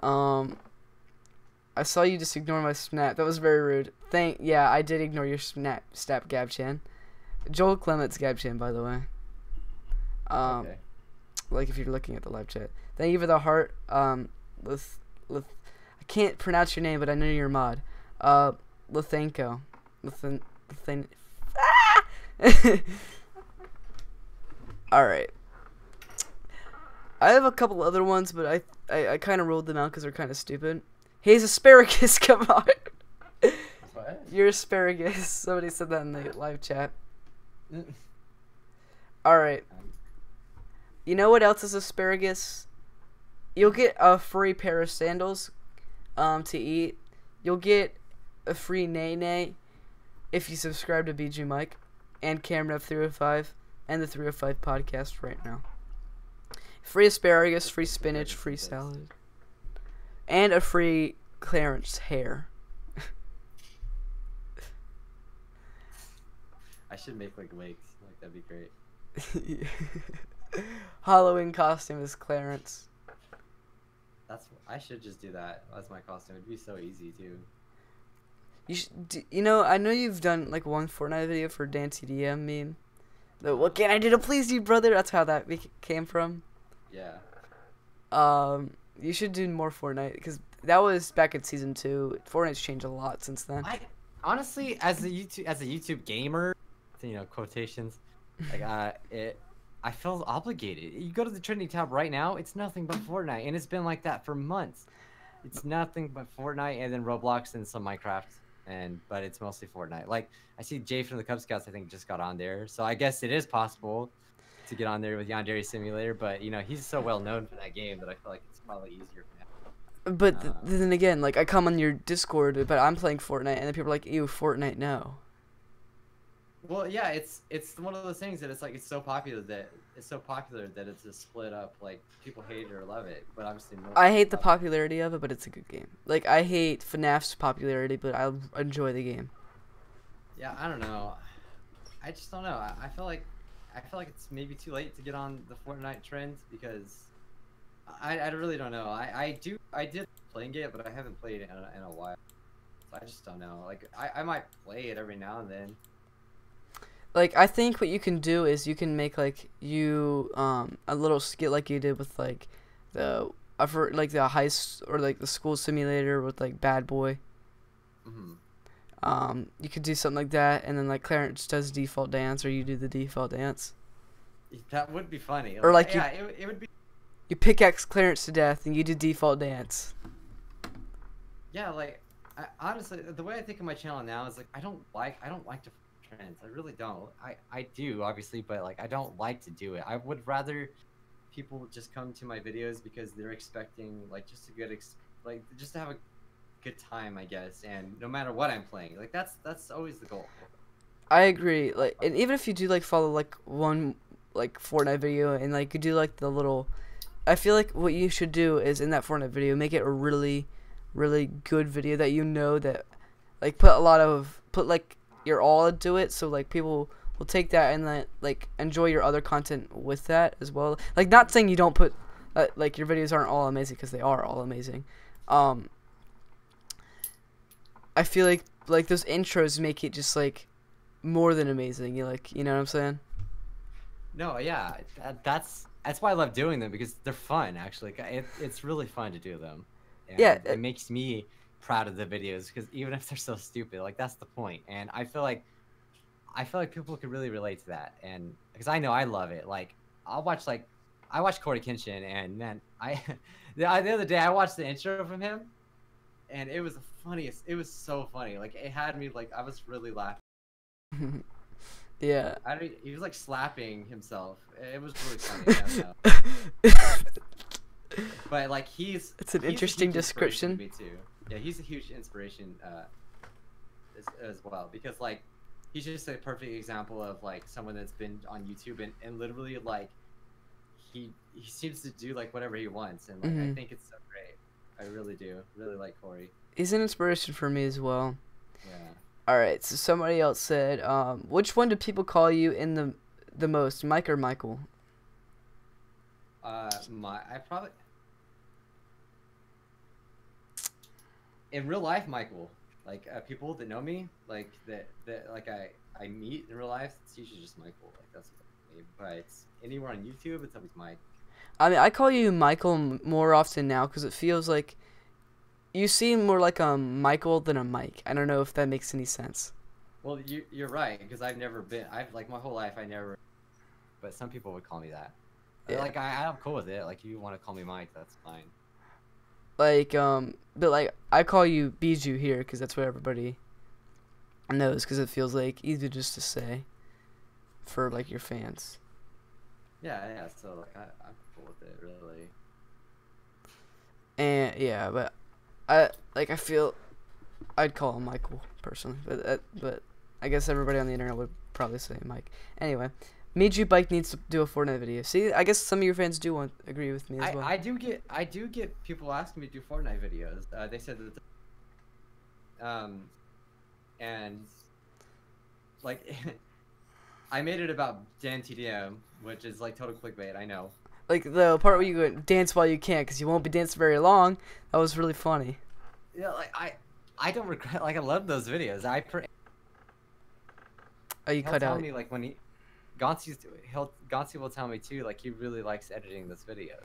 Speaker 2: Funny.
Speaker 1: I saw you just ignore my snap. That was very rude. Yeah, I did ignore your snap, Gabchan. Joel Clements Gabchan, by the way.
Speaker 2: Okay.
Speaker 1: Like if you're looking at the live chat. Thank you for the heart. I can't pronounce your name, but I know you're a mod. Lethenko. Alright. I have a couple other ones, but I kind of ruled them out because they're kind of stupid. He's asparagus, come on.
Speaker 2: What?
Speaker 1: You're asparagus. Somebody said that in the live chat. Alright. You know what else is asparagus? You'll get a free pair of sandals to eat. You'll get a free nay-nay if you subscribe to Bijuu Mike. and Cameron of 305 and the 305 podcast right now. Free asparagus, free spinach, free salad, and a free Clarence hair.
Speaker 2: I should make like wigs. Like that'd be great.
Speaker 1: Halloween costume is Clarence.
Speaker 2: I should just do that as my costume. It'd be so easy too.
Speaker 1: You know, I know you've done like one Fortnite video for DanceDM meme. What can I do to please you, brother? That's how that came from.
Speaker 2: Yeah.
Speaker 1: You should do more Fortnite because that was back in season 2. Fortnite's changed a lot since then.
Speaker 2: Honestly, as a YouTube gamer, you know, quotations, like I feel obligated. You go to the trending tab right now, it's nothing but Fortnite, and it's been like that for months. It's nothing but Fortnite and then Roblox and some Minecraft, but it's mostly Fortnite. Like I see Jay from the Cub Scouts, I think just got on there, so I guess it is possible to get on there with Yandere Simulator, but you know he's so well known for that game that I feel like it's probably easier for him.
Speaker 1: But then again, like I come on your Discord, but I'm playing Fortnite, and then people are like, "Ew, Fortnite, no."
Speaker 2: Well, yeah, it's one of those things that it's like it's so popular that it's a split up. Like people hate it or love it, but obviously
Speaker 1: I hate the popularity of it, but it's a good game. Like I hate FNAF's popularity, but I enjoy the game.
Speaker 2: Yeah, I don't know. I just don't know. I feel like it's maybe too late to get on the Fortnite trend because I really don't know. I did playing it, but I haven't played it in a while. So I just don't know. Like I might play it every now and then.
Speaker 1: Like I think what you can do is you can make like a little skit like you did with like the heist or like the school simulator with like Bad Boy. You could do something like that, and then like Clarence does default dance, or you do the default dance.
Speaker 2: That would be funny.
Speaker 1: Or like
Speaker 2: yeah, it would be.
Speaker 1: You pickaxe Clarence to death, and you do default dance.
Speaker 2: Yeah, like honestly, the way I think of my channel now is like I don't like to trends. I really don't. I do obviously, but like I don't like to do it. I would rather people just come to my videos because they're expecting like just a good just to have a good time, I guess, and no matter what I'm playing, like that's always the goal.
Speaker 1: I agree. Like, and even if you do like follow like one like Fortnite video and like you do like the little, I feel like what you should do is in that Fortnite video make it a really good video that you know that like put like your all into it, so like people will take that and like enjoy your other content with that as well. Like not saying you don't put like your videos aren't all amazing, because they are all amazing. I feel like those intros make it just like more than amazing. You know what I'm saying?
Speaker 2: No, yeah, that's why I love doing them, because they're fun. Actually, it's really fun to do them. And
Speaker 1: yeah,
Speaker 2: it makes me proud of the videos, because even if they're so stupid, like that's the point. And I feel like people could really relate to that, and because I know I love it. Like I watch Corey Kenshin, and man, the other day I watched the intro from him, and it was the funniest. It was so funny. Like it had me like I was really laughing.
Speaker 1: Yeah.
Speaker 2: He was like slapping himself. It was really funny. I don't know. But like it's
Speaker 1: an interesting description.
Speaker 2: Me too. Yeah, he's a huge inspiration as well, because like he's just a perfect example of like someone that's been on YouTube and literally like he seems to do like whatever he wants, and like I think it's so great. I really do. Really like Corey.
Speaker 1: He's an inspiration for me as well.
Speaker 2: Yeah.
Speaker 1: All right, so somebody else said, which one do people call you in the most, Mike or Michael?
Speaker 2: I probably in real life, Michael. Like people that know me, like that like I meet in real life, it's usually just Michael. Like that's what I mean. But anywhere on YouTube, it's always Mike. I
Speaker 1: mean, I call you Michael more often now because it feels like you seem more like a Michael than a Mike. I don't know if that makes any sense.
Speaker 2: Well, you're right, because I've like my whole life I never. But some people would call me that. Yeah. Like I'm cool with it. Like you want to call me Mike, that's fine.
Speaker 1: Like but like I call you Bijuu here because that's what everybody knows, because it feels like easy just to say for like your fans.
Speaker 2: Yeah. So like I'm cool with it, really.
Speaker 1: And yeah, but I feel I'd call him Michael personally, but I guess everybody on the internet would probably say Mike. Anyway, Bijuu Mike needs to do a Fortnite video. See, I guess some of your fans do agree with me as well.
Speaker 2: I do get people asking me to do Fortnite videos. They said that, and like, I made it about Dan TDM, which is like total clickbait. I know.
Speaker 1: Like the part where you go dance while you can't, because you won't be dancing very long. That was really funny.
Speaker 2: Yeah, like I don't regret. Like I love those videos.
Speaker 1: Oh, you cut out.
Speaker 2: Me like when Gonsi will tell me too. Like he really likes editing those videos.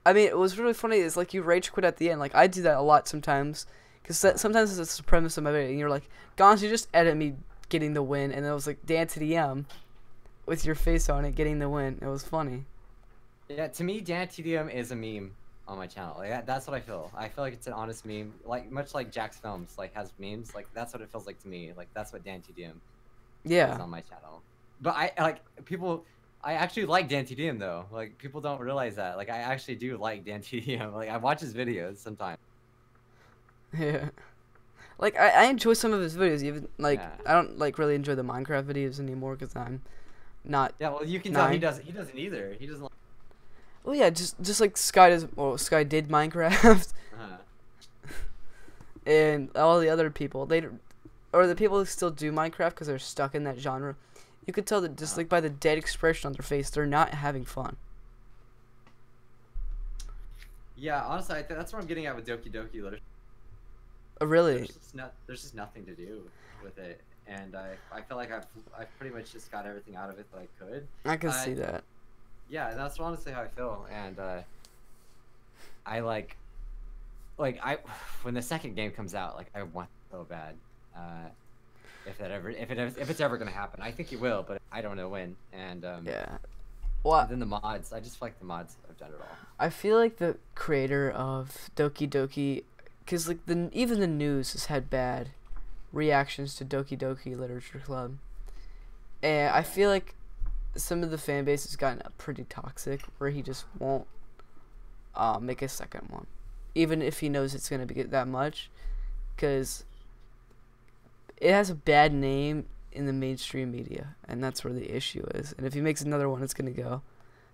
Speaker 1: I mean, it was really funny. It's like you rage quit at the end. Like I do that a lot sometimes, because sometimes it's the premise of my video, and you're like, Gonsi, just edit me getting the win, and it was like Dan to the M, with your face on it, getting the win. It was funny.
Speaker 2: Yeah, to me, Dan TDM is a meme on my channel. Like that's what I feel. I feel like it's an honest meme, like much like Jack's Films like has memes. Like that's what it feels like to me. Like that's what Dan TDM is on my channel. But I actually like Dan TDM though. Like people don't realize that. Like I actually do like Dan TDM. Like I watch his videos sometimes.
Speaker 1: Yeah. Like I enjoy some of his videos. Even like I don't like really enjoy the Minecraft videos anymore because I'm not.
Speaker 2: Yeah, well you can tell he doesn't either. He doesn't.
Speaker 1: Well, yeah, just like Sky does. Well, Sky did Minecraft, and all the other people or the people who still do Minecraft because they're stuck in that genre. You could tell that just like by the dead expression on their face, they're not having fun.
Speaker 2: Yeah, honestly, that's what I'm getting at with Doki Doki Literature.
Speaker 1: Oh, really?
Speaker 2: There's just nothing to do with it, and I feel like I've pretty much just got everything out of it that I could.
Speaker 1: I can see that.
Speaker 2: Yeah, that's honestly how I feel, and I like when the second game comes out, like I want it so bad. If it's ever gonna happen, I think it will, but I don't know when. And
Speaker 1: yeah, well,
Speaker 2: and then the mods, I just feel like the mods have done it all.
Speaker 1: I feel like the creator of Doki Doki, because like even the news has had bad reactions to Doki Doki Literature Club, and I feel like some of the fan base has gotten pretty toxic, where he just won't make a second one, even if he knows it's gonna be that much, because it has a bad name in the mainstream media, and that's where the issue is. And if he makes another one, it's gonna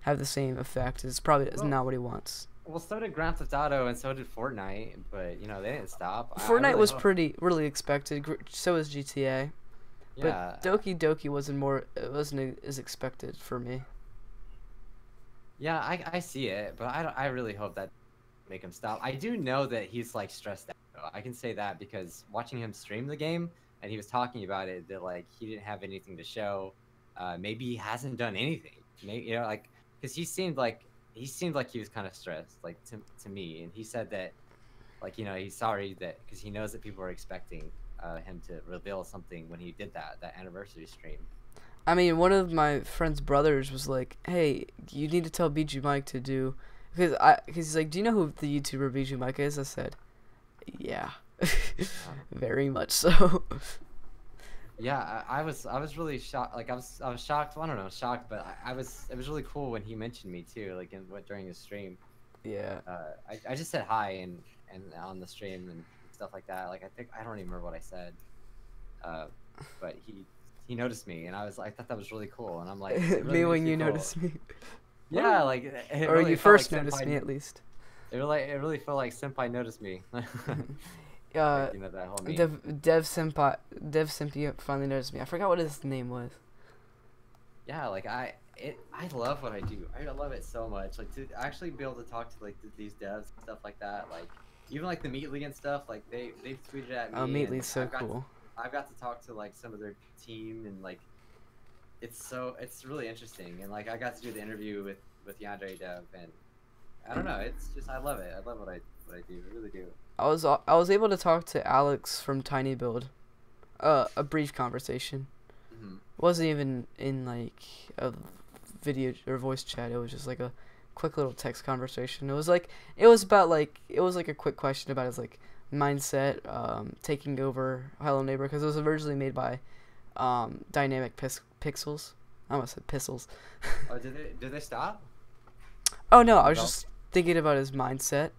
Speaker 1: have the same effect. It's probably not what he wants.
Speaker 2: Well, so did Grand Theft Auto, and so did Fortnite, but you know they didn't stop.
Speaker 1: Fortnite was really expected. So was GTA.
Speaker 2: Yeah.
Speaker 1: But Doki Doki wasn't as expected for me.
Speaker 2: Yeah, I see it, but I really hope that make him stop. I do know that he's like stressed out though. I can say that because watching him stream the game, and he was talking about it, that like he didn't have anything to show. Maybe he hasn't done anything. Maybe, you know, like because he seemed like he was kind of stressed, like to me, and he said that like, you know, he's sorry that because he knows that people are expecting him to reveal something when he did that anniversary stream.
Speaker 1: I mean, one of my friend's brothers was like, "Hey, you need to tell Bijuu Mike to do," because he's like, "Do you know who the YouTuber Bijuu Mike is?" I said, "Yeah, very much so."
Speaker 2: Yeah, I was really shocked. Like I was shocked. Well, I don't know, shocked, but it was really cool when he mentioned me too, like during his stream.
Speaker 1: Yeah.
Speaker 2: I just said hi and on the stream and stuff like that. Like I don't even remember what I said. But he noticed me, and I thought that was really cool, and I'm like, it really
Speaker 1: me when you
Speaker 2: cool.
Speaker 1: noticed me.
Speaker 2: Yeah, like
Speaker 1: or really you first like noticed me at least.
Speaker 2: It really felt like Senpai noticed me. Like, you know, that whole meme.
Speaker 1: Dev Senpai finally noticed me. I forgot what his name was.
Speaker 2: Yeah, like I love what I do. I love it so much. Like to actually be able to talk to like these devs and stuff like that. Like even like the Meatly and stuff. Like they've tweeted at me.
Speaker 1: Oh, Meatly's so cool.
Speaker 2: I've got to talk to like some of their team, and like it's really interesting. And like I got to do the interview with Yandere Dev, and I don't know. It's just I love it. I love what I do. I really do.
Speaker 1: I was able to talk to Alex from Tiny Build, a brief conversation.
Speaker 2: Mm-hmm.
Speaker 1: Wasn't even in like a video or voice chat. It was just like a quick little text conversation. It was about a quick question about his like mindset, taking over Hello Neighbor, because it was originally made by Dynamic Pixels. I almost said Pixels.
Speaker 2: Oh, did they stop?
Speaker 1: Oh no, I was just thinking about his mindset.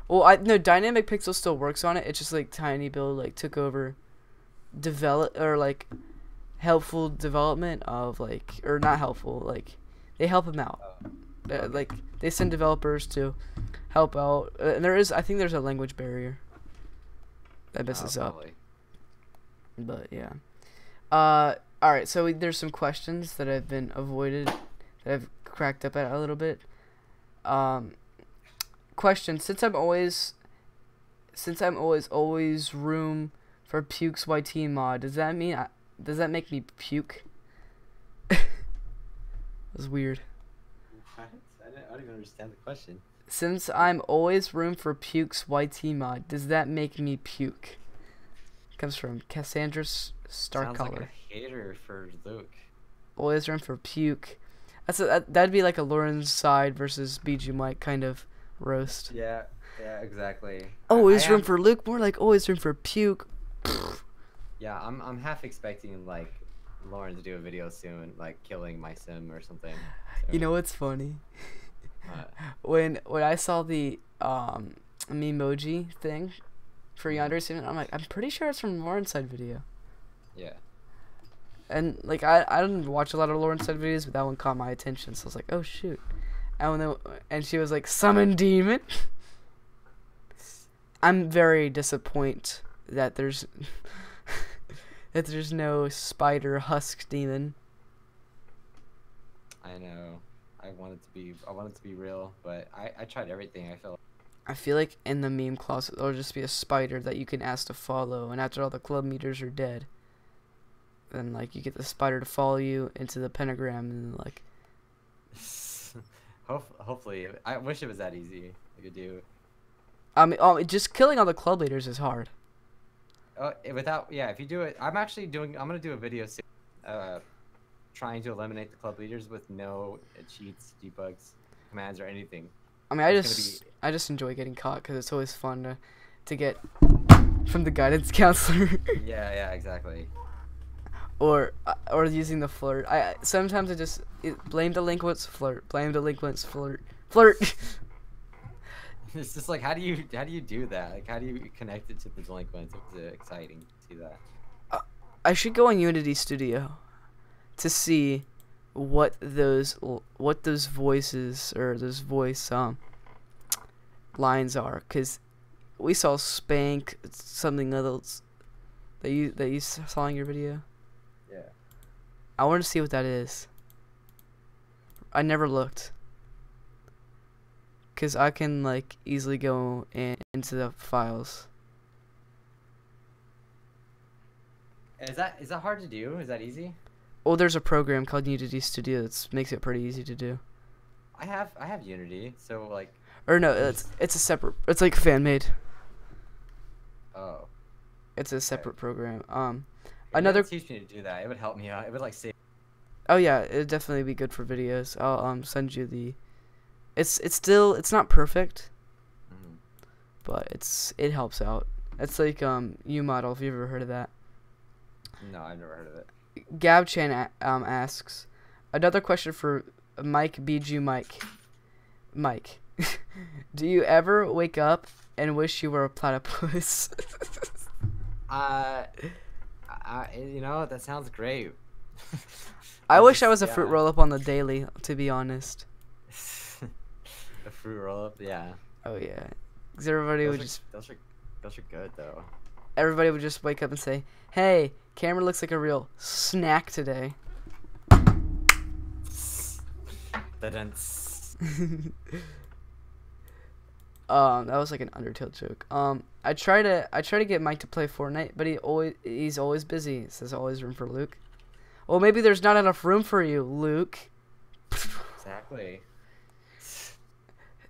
Speaker 1: Well, Dynamic Pixel still works on it. It's just like Tiny Build like took over, helpful development of like, or not helpful, like they help him out.
Speaker 2: Okay.
Speaker 1: Like they send developers to help out, and I think there's a language barrier that messes up.
Speaker 2: Probably.
Speaker 1: But yeah. All right. So there's some questions that have been avoided, that I've cracked up at a little bit. Question: Since I'm always room for Puke's YT mod, does that make me puke? That was weird.
Speaker 2: What? I don't even understand the question.
Speaker 1: Since I'm always room for Puke's YT mod, does that make me puke? Comes from Cassandra Starcolor.
Speaker 2: Sounds like a hater for Luke.
Speaker 1: Always room for puke. That'd be like a Lauren's side versus Bijuu Mike kind of roast.
Speaker 2: Yeah, exactly.
Speaker 1: Always room for Luke, more like always room for puke.
Speaker 2: Yeah, I'm half expecting like Lauren to do a video soon, like killing my sim or something. So,
Speaker 1: You know what's funny? When I saw the memoji thing for Yandere Student, I'm like, I'm pretty sure it's from Lauren's side video.
Speaker 2: Yeah.
Speaker 1: And like I didn't watch a lot of Lauren's side videos, but that one caught my attention, so I was like, oh shoot. And she was like, summon demon. I'm very disappointed that there's no spider husk demon.
Speaker 2: I know. I want it to be real, but I tried everything.
Speaker 1: I feel like in the meme closet there'll just be a spider that you can ask to follow, and after all the club meters are dead, then like you get the spider to follow you into the pentagram, and like
Speaker 2: Hopefully, I wish it was that easy. I could do.
Speaker 1: I mean, just killing all the club leaders is hard.
Speaker 2: If you do it, I'm gonna do a video soon, trying to eliminate the club leaders with no cheats, debugs, commands, or anything.
Speaker 1: I mean, I just enjoy getting caught because it's always fun to get from the guidance counselor.
Speaker 2: Yeah, exactly.
Speaker 1: or using the flirt. Sometimes I just blame delinquents, flirt. Blame delinquents, flirt.
Speaker 2: It's just like, how do you do that? Like, how do you connect it to the delinquents? It's exciting to see that.
Speaker 1: I should go on Unity Studio to see what those voices or those voice lines are, because we saw spank something else that you saw in your video.
Speaker 2: Yeah.
Speaker 1: I want to see what that is. I never looked, because I can like easily go into the files.
Speaker 2: Is that hard to do? Is that easy?
Speaker 1: Oh, there's a program called Unity Studio that makes it pretty easy to do.
Speaker 2: I have Unity, so like.
Speaker 1: Or no, it's a separate. It's like fan made.
Speaker 2: Oh.
Speaker 1: It's a separate program.
Speaker 2: Another teach me to do that. It would help me out. It would like save.
Speaker 1: Oh yeah, it'd definitely be good for videos. I'll send you the. It's not perfect, but it helps out. It's like UModel. If you ever heard of that.
Speaker 2: No, I've never heard of it.
Speaker 1: Gabchan asks, another question for Bijuu Mike. Mike, do you ever wake up and wish you were a platypus?
Speaker 2: That sounds great.
Speaker 1: I wish I was a fruit roll up on the daily, to be honest.
Speaker 2: A fruit roll up, yeah.
Speaker 1: Oh yeah, because everybody would just.
Speaker 2: Those are good though.
Speaker 1: Everybody would just wake up and say, "Hey, Cameron looks like a real snack today." That was like an Undertale joke. I try to get Mike to play Fortnite, but he's always busy. It says always room for Luke. Well, maybe there's not enough room for you, Luke.
Speaker 2: Exactly.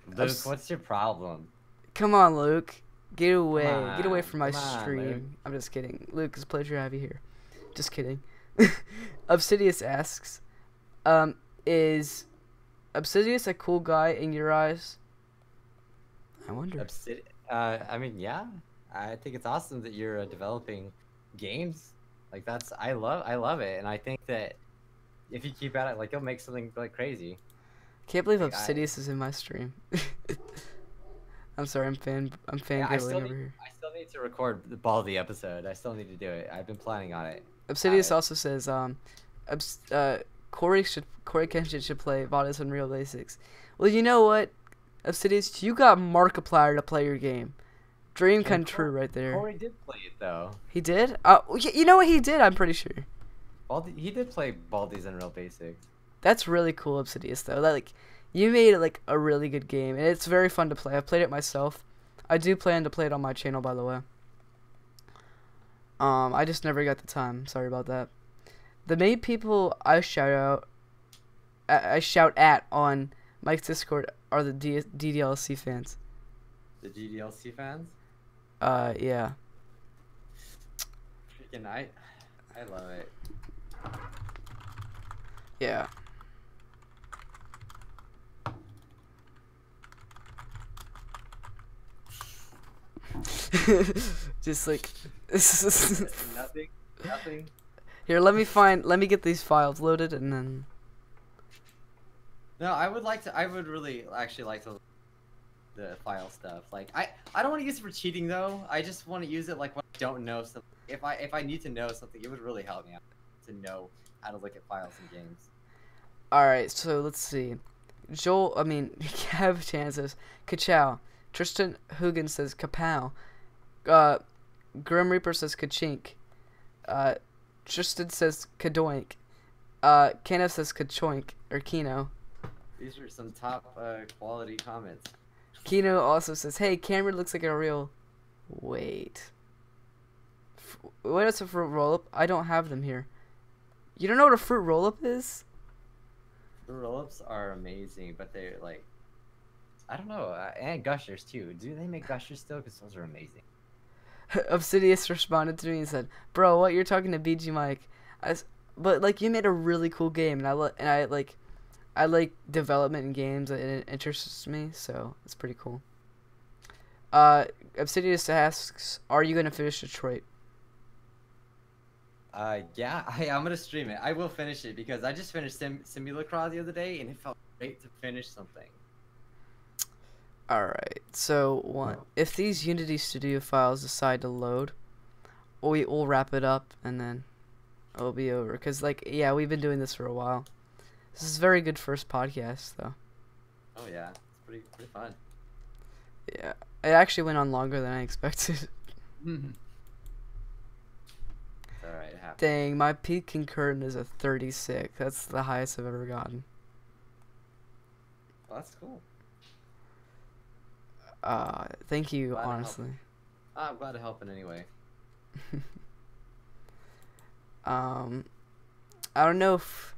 Speaker 2: Luke, what's your problem?
Speaker 1: Come on, Luke. Get away. Get away from my
Speaker 2: Come on,
Speaker 1: stream.
Speaker 2: Luke.
Speaker 1: I'm just kidding. Luke, it's a pleasure to have you here. Just kidding. Obsidious asks, is Obsidious a cool guy in your eyes? I wonder.
Speaker 2: I mean, yeah. I think it's awesome that you're developing games. Like I love it, and I think that if you keep at it, like you'll make something like crazy.
Speaker 1: Can't believe Obsidious is in my stream. I'm sorry, I'm fangirling over here.
Speaker 2: I still need to record the episode. I still need to do it. I've been planning on it.
Speaker 1: Obsidious
Speaker 2: Alright.
Speaker 1: also says Corey Kenshin should play Vadas on Real Basics. Well, you know what, Obsidious, you got Markiplier to play your game. Dream
Speaker 2: And
Speaker 1: come true right there.
Speaker 2: Corey did play it though.
Speaker 1: He did? You know what he did? I'm pretty sure.
Speaker 2: He did play Baldi's Unreal Basics.
Speaker 1: That's really cool, Obsidious, though. That, like, you made it like a really good game, and it's very fun to play. I've played it myself. I do plan to play it on my channel, by the way. I just never got the time. Sorry about that. The main people I shout at on Mike's Discord are the DDLC fans.
Speaker 2: The GDLC fans?
Speaker 1: Yeah.
Speaker 2: Freaking I love it.
Speaker 1: Yeah. Just like
Speaker 2: Nothing.
Speaker 1: here, let me get these files loaded and then
Speaker 2: No, I would really actually like to the file stuff. Like I don't want to use it for cheating though. I just want to use it like when I don't know something. If I need to know something, it would really help me out to know how to look at files in games.
Speaker 1: Alright, so let's see. Kev Chan says Kachow. Tristan Hugan says Kapow. Grim Reaper says Kachink. Tristan says Kadoink. Kenneth says Kachoink or Kino.
Speaker 2: These are some top quality comments.
Speaker 1: Kino also says, "Hey, Cameron looks like a real." Wait. What is a fruit roll-up? I don't have them here. You don't know what a fruit roll-up is?
Speaker 2: The roll-ups are amazing, but they're like, I don't know, and gushers too. Do they make gushers still? Because those are amazing.
Speaker 1: Obsidious responded to me and said, "Bro, what? You're talking to Bijuu Mike." But like, you made a really cool game, and I like development in games, and it interests me, so it's pretty cool. Obsidious asks, "Are you gonna finish Detroit?"
Speaker 2: Yeah, I'm gonna stream it. I will finish it because I just finished Simulacra the other day, and it felt great to finish something.
Speaker 1: Alright, so if these Unity Studio files decide to load, we'll wrap it up and then it'll be over. Because, like, yeah, we've been doing this for a while. This is a very good first podcast, though.
Speaker 2: Oh yeah, it's pretty fun.
Speaker 1: Yeah, it actually went on longer than I expected.
Speaker 2: It's alright, it happens.
Speaker 1: Dang, my peak concurrent is a 36. That's the highest I've ever gotten.
Speaker 2: Well, that's cool.
Speaker 1: Thank you,
Speaker 2: Glad to help.
Speaker 1: honestly.
Speaker 2: I'm glad to help in any way.
Speaker 1: I don't know if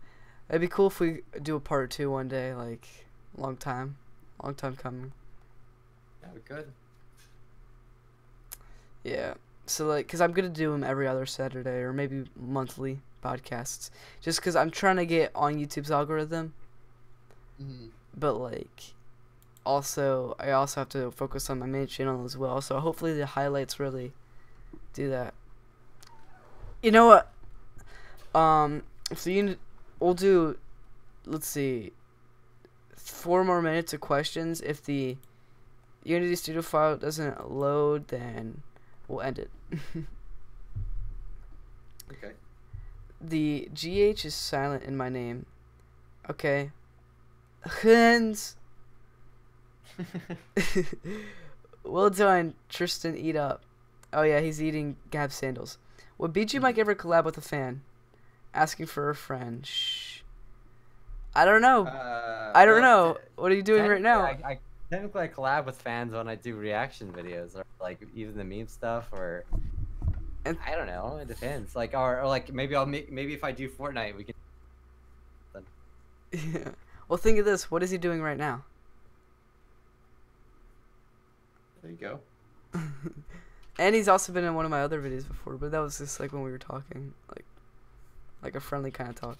Speaker 1: it'd be cool if we do a part 2 one day, like long time coming.
Speaker 2: Yeah, we could.
Speaker 1: Yeah, so like, cause I'm gonna do them every other Saturday or maybe monthly podcasts, just cause I'm trying to get on YouTube's algorithm. But like, I also have to focus on my main channel as well. So hopefully the highlights really do that. You know what? So we'll do, let's see, 4 more minutes of questions. If the Unity Studio file doesn't load, then we'll end it.
Speaker 2: Okay.
Speaker 1: The GH is silent in my name. Okay. Hens. Well done, Tristan. Eat up. Oh yeah, he's eating Gab sandals. Would Bijuu Mike ever collab with a fan? Asking for a friend. Shh. I don't know. I don't know. What are you doing right now?
Speaker 2: Technically, I collab with fans when I do reaction videos, or like even the meme stuff, or I don't know. It depends. Like, or like maybe maybe if I do Fortnite, we can.
Speaker 1: Yeah. Well, think of this. What is he doing right now?
Speaker 2: There you go.
Speaker 1: And he's also been in one of my other videos before, but that was just like when we were talking, like a friendly kind of talk.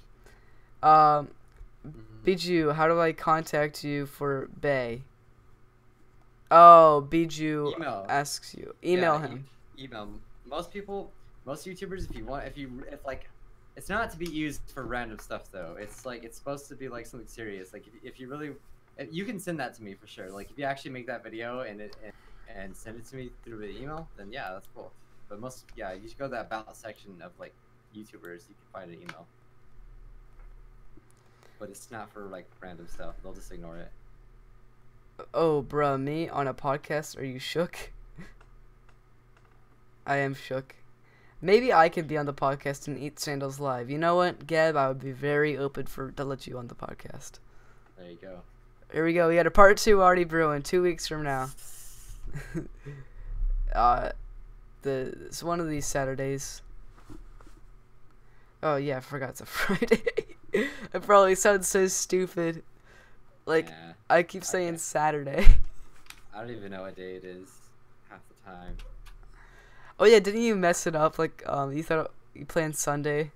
Speaker 1: Bijuu, how do I contact you for Bay? Oh, Bijuu asks you. Email him.
Speaker 2: Email. Most YouTubers, if like, it's not to be used for random stuff though. It's like, it's supposed to be like something serious. Like if you really, you can send that to me for sure. Like if you actually make that video and send it to me through the email, then yeah, that's cool. But you should go to that about section of like YouTubers, you can find an email. But it's not for like random stuff. They'll just ignore it.
Speaker 1: Oh, bruh, me on a podcast? Are you shook? I am shook. Maybe I could be on the podcast and eat sandals live. You know what, Gab? I would be very open to let you on the podcast.
Speaker 2: There you go.
Speaker 1: Here we go. We got a part 2 already brewing 2 weeks from now. It's one of these Saturdays. Oh yeah, I forgot it's a Friday. I probably sound so stupid. Like,
Speaker 2: Yeah,
Speaker 1: I keep saying
Speaker 2: okay.
Speaker 1: Saturday.
Speaker 2: I don't even know what day it is half the time.
Speaker 1: Oh yeah, didn't you mess it up? Like, you thought you planned Sunday.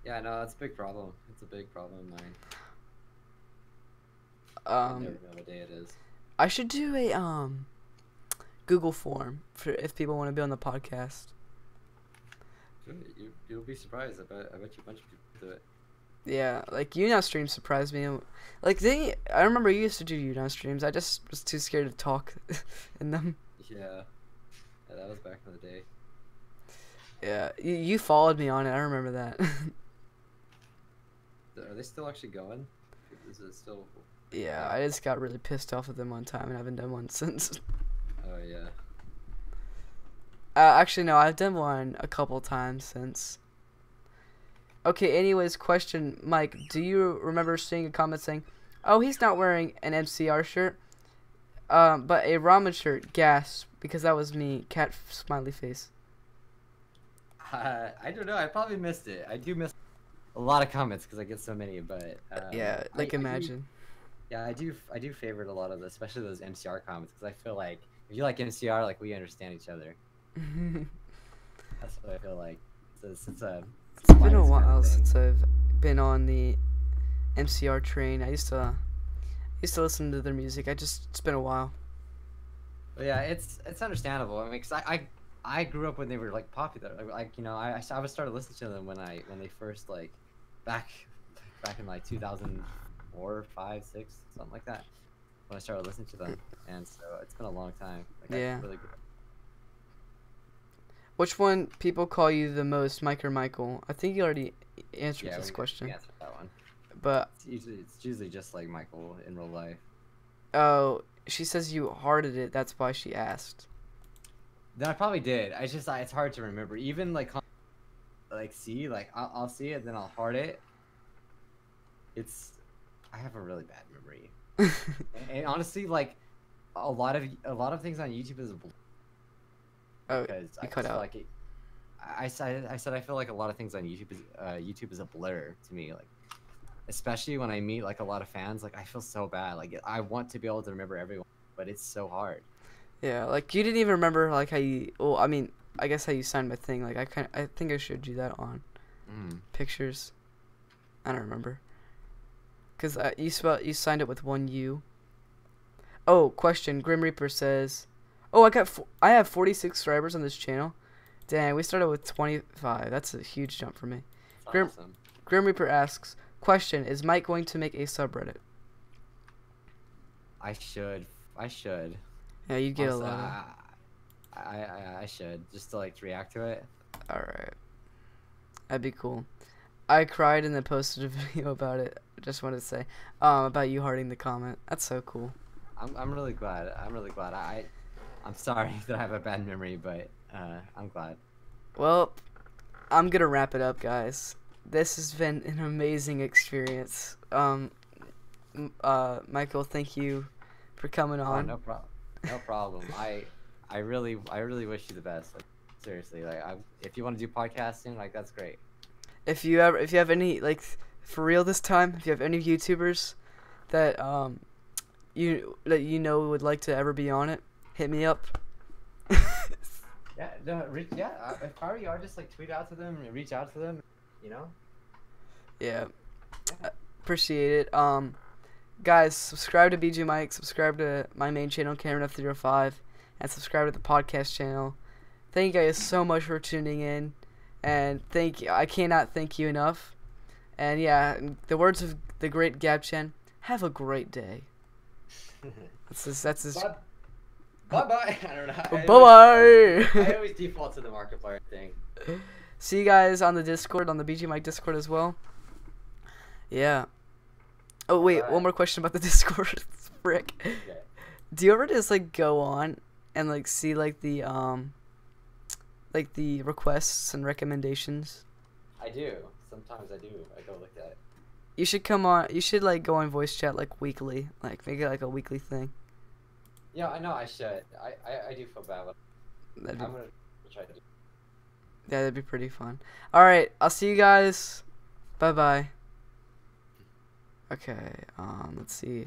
Speaker 2: Yeah, no, that's a big problem. It's a big problem of mine. I never know what day it is.
Speaker 1: I should do a Google form for if people want to be on the podcast.
Speaker 2: You'll be surprised. I bet you a bunch of people do it.
Speaker 1: Yeah, like YouNow streams surprised me. Like I remember you used to do YouNow streams. I just was too scared to talk in them.
Speaker 2: Yeah, that was back in the day.
Speaker 1: Yeah, you followed me on it. I remember that.
Speaker 2: Are they still actually going? Is it still?
Speaker 1: Yeah, I just got really pissed off at them one time and I haven't done one since.
Speaker 2: Oh yeah.
Speaker 1: Actually, no, I've done one a couple times since. Okay, anyways, question, Mike, do you remember seeing a comment saying, oh, he's not wearing an MCR shirt, but a ramen shirt, gas, because that was me, cat smiley face.
Speaker 2: I don't know. I probably missed it. I do miss a lot of comments because I get so many. But
Speaker 1: Yeah, like imagine.
Speaker 2: I do favorite a lot of, especially those MCR comments, because I feel like if you like MCR, like we understand each other. That's what I feel like. So
Speaker 1: It's been a while
Speaker 2: kind of
Speaker 1: since I've been on the MCR train. I used to listen to their music. It's been a while.
Speaker 2: But yeah, it's understandable. I mean, cause I grew up when they were like popular. Like you know, I started listening to them when they first like back in like 2004, 5, 6, something like that. When I started listening to them, and so it's been a long time. Like,
Speaker 1: Yeah.
Speaker 2: I really grew up.
Speaker 1: Which one people call you the most, Mike or Michael? I think you already answered this
Speaker 2: we
Speaker 1: question.
Speaker 2: answered that one.
Speaker 1: But
Speaker 2: It's usually just like Michael in real life.
Speaker 1: oh, she says you hearted it. That's why she asked.
Speaker 2: Then I probably did. It's hard to remember. Even like see, like I'll see it, then I'll heart it. I have a really bad memory. and honestly, like a lot of things on YouTube is a blur.
Speaker 1: Oh,
Speaker 2: Because
Speaker 1: you
Speaker 2: I
Speaker 1: cut
Speaker 2: just feel
Speaker 1: out.
Speaker 2: like I said I feel like a lot of things on YouTube is a blur to me. Like especially when I meet like a lot of fans, like I feel so bad. Like I want to be able to remember everyone, but it's so hard.
Speaker 1: Yeah, like you didn't even remember like how you. Well, I mean, I guess how you signed my thing. Like I think I showed you that on pictures. I don't remember. Cause you signed it with one U. Oh, question. Grim Reaper says, "Oh, I have 46 subscribers on this channel. Dang, we started with 25. That's a huge jump for me."
Speaker 2: That's awesome.
Speaker 1: Grim Reaper asks, "Question: Is Mike going to make a subreddit?"
Speaker 2: I should.
Speaker 1: Yeah, you'd get
Speaker 2: Honestly,
Speaker 1: a lot.
Speaker 2: I should just to like react to it.
Speaker 1: All right, that'd be cool. I cried and then posted a video about it. Just wanted to say, about you hearting the comment. That's so cool.
Speaker 2: I'm really glad. I'm sorry that I have a bad memory, but I'm glad.
Speaker 1: Well, I'm gonna wrap it up, guys. This has been an amazing experience. Michael, thank you for coming on.
Speaker 2: No problem. No problem. I really wish you the best. Like, seriously, like if you want to do podcasting, like that's great.
Speaker 1: If you have any, like, for real this time, if you have any YouTubers that you would like to ever be on it, hit me up.
Speaker 2: Yeah, no, if I were you, I'd just like tweet out to them and reach out to them, you know?
Speaker 1: Yeah. Appreciate it. Guys, subscribe to Bijuu Mike, subscribe to my main channel, CameronF305, and subscribe to the podcast channel. Thank you guys so much for tuning in, and I cannot thank you enough. And yeah, in the words of the great Gab Chen, have a great day. That's his.
Speaker 2: Bye bye. I don't know.
Speaker 1: Bye bye.
Speaker 2: I always default to the Markiplier thing.
Speaker 1: See you guys on the Discord, on the Bijuu Mike Discord as well. Yeah. Oh wait,
Speaker 2: Alright.
Speaker 1: one more question about the Discord. Frick.
Speaker 2: Okay.
Speaker 1: Do you ever just like go on and like see like the requests and recommendations?
Speaker 2: I do. Sometimes I do. I go look at it.
Speaker 1: You should come on. You should like go on voice chat like weekly, like make it like a weekly thing.
Speaker 2: Yeah, I know I should. I do feel bad, but
Speaker 1: That'd be,
Speaker 2: I'm gonna try to do.
Speaker 1: yeah, that'd be pretty fun. All right, I'll see you guys. Bye bye. Okay. Let's see.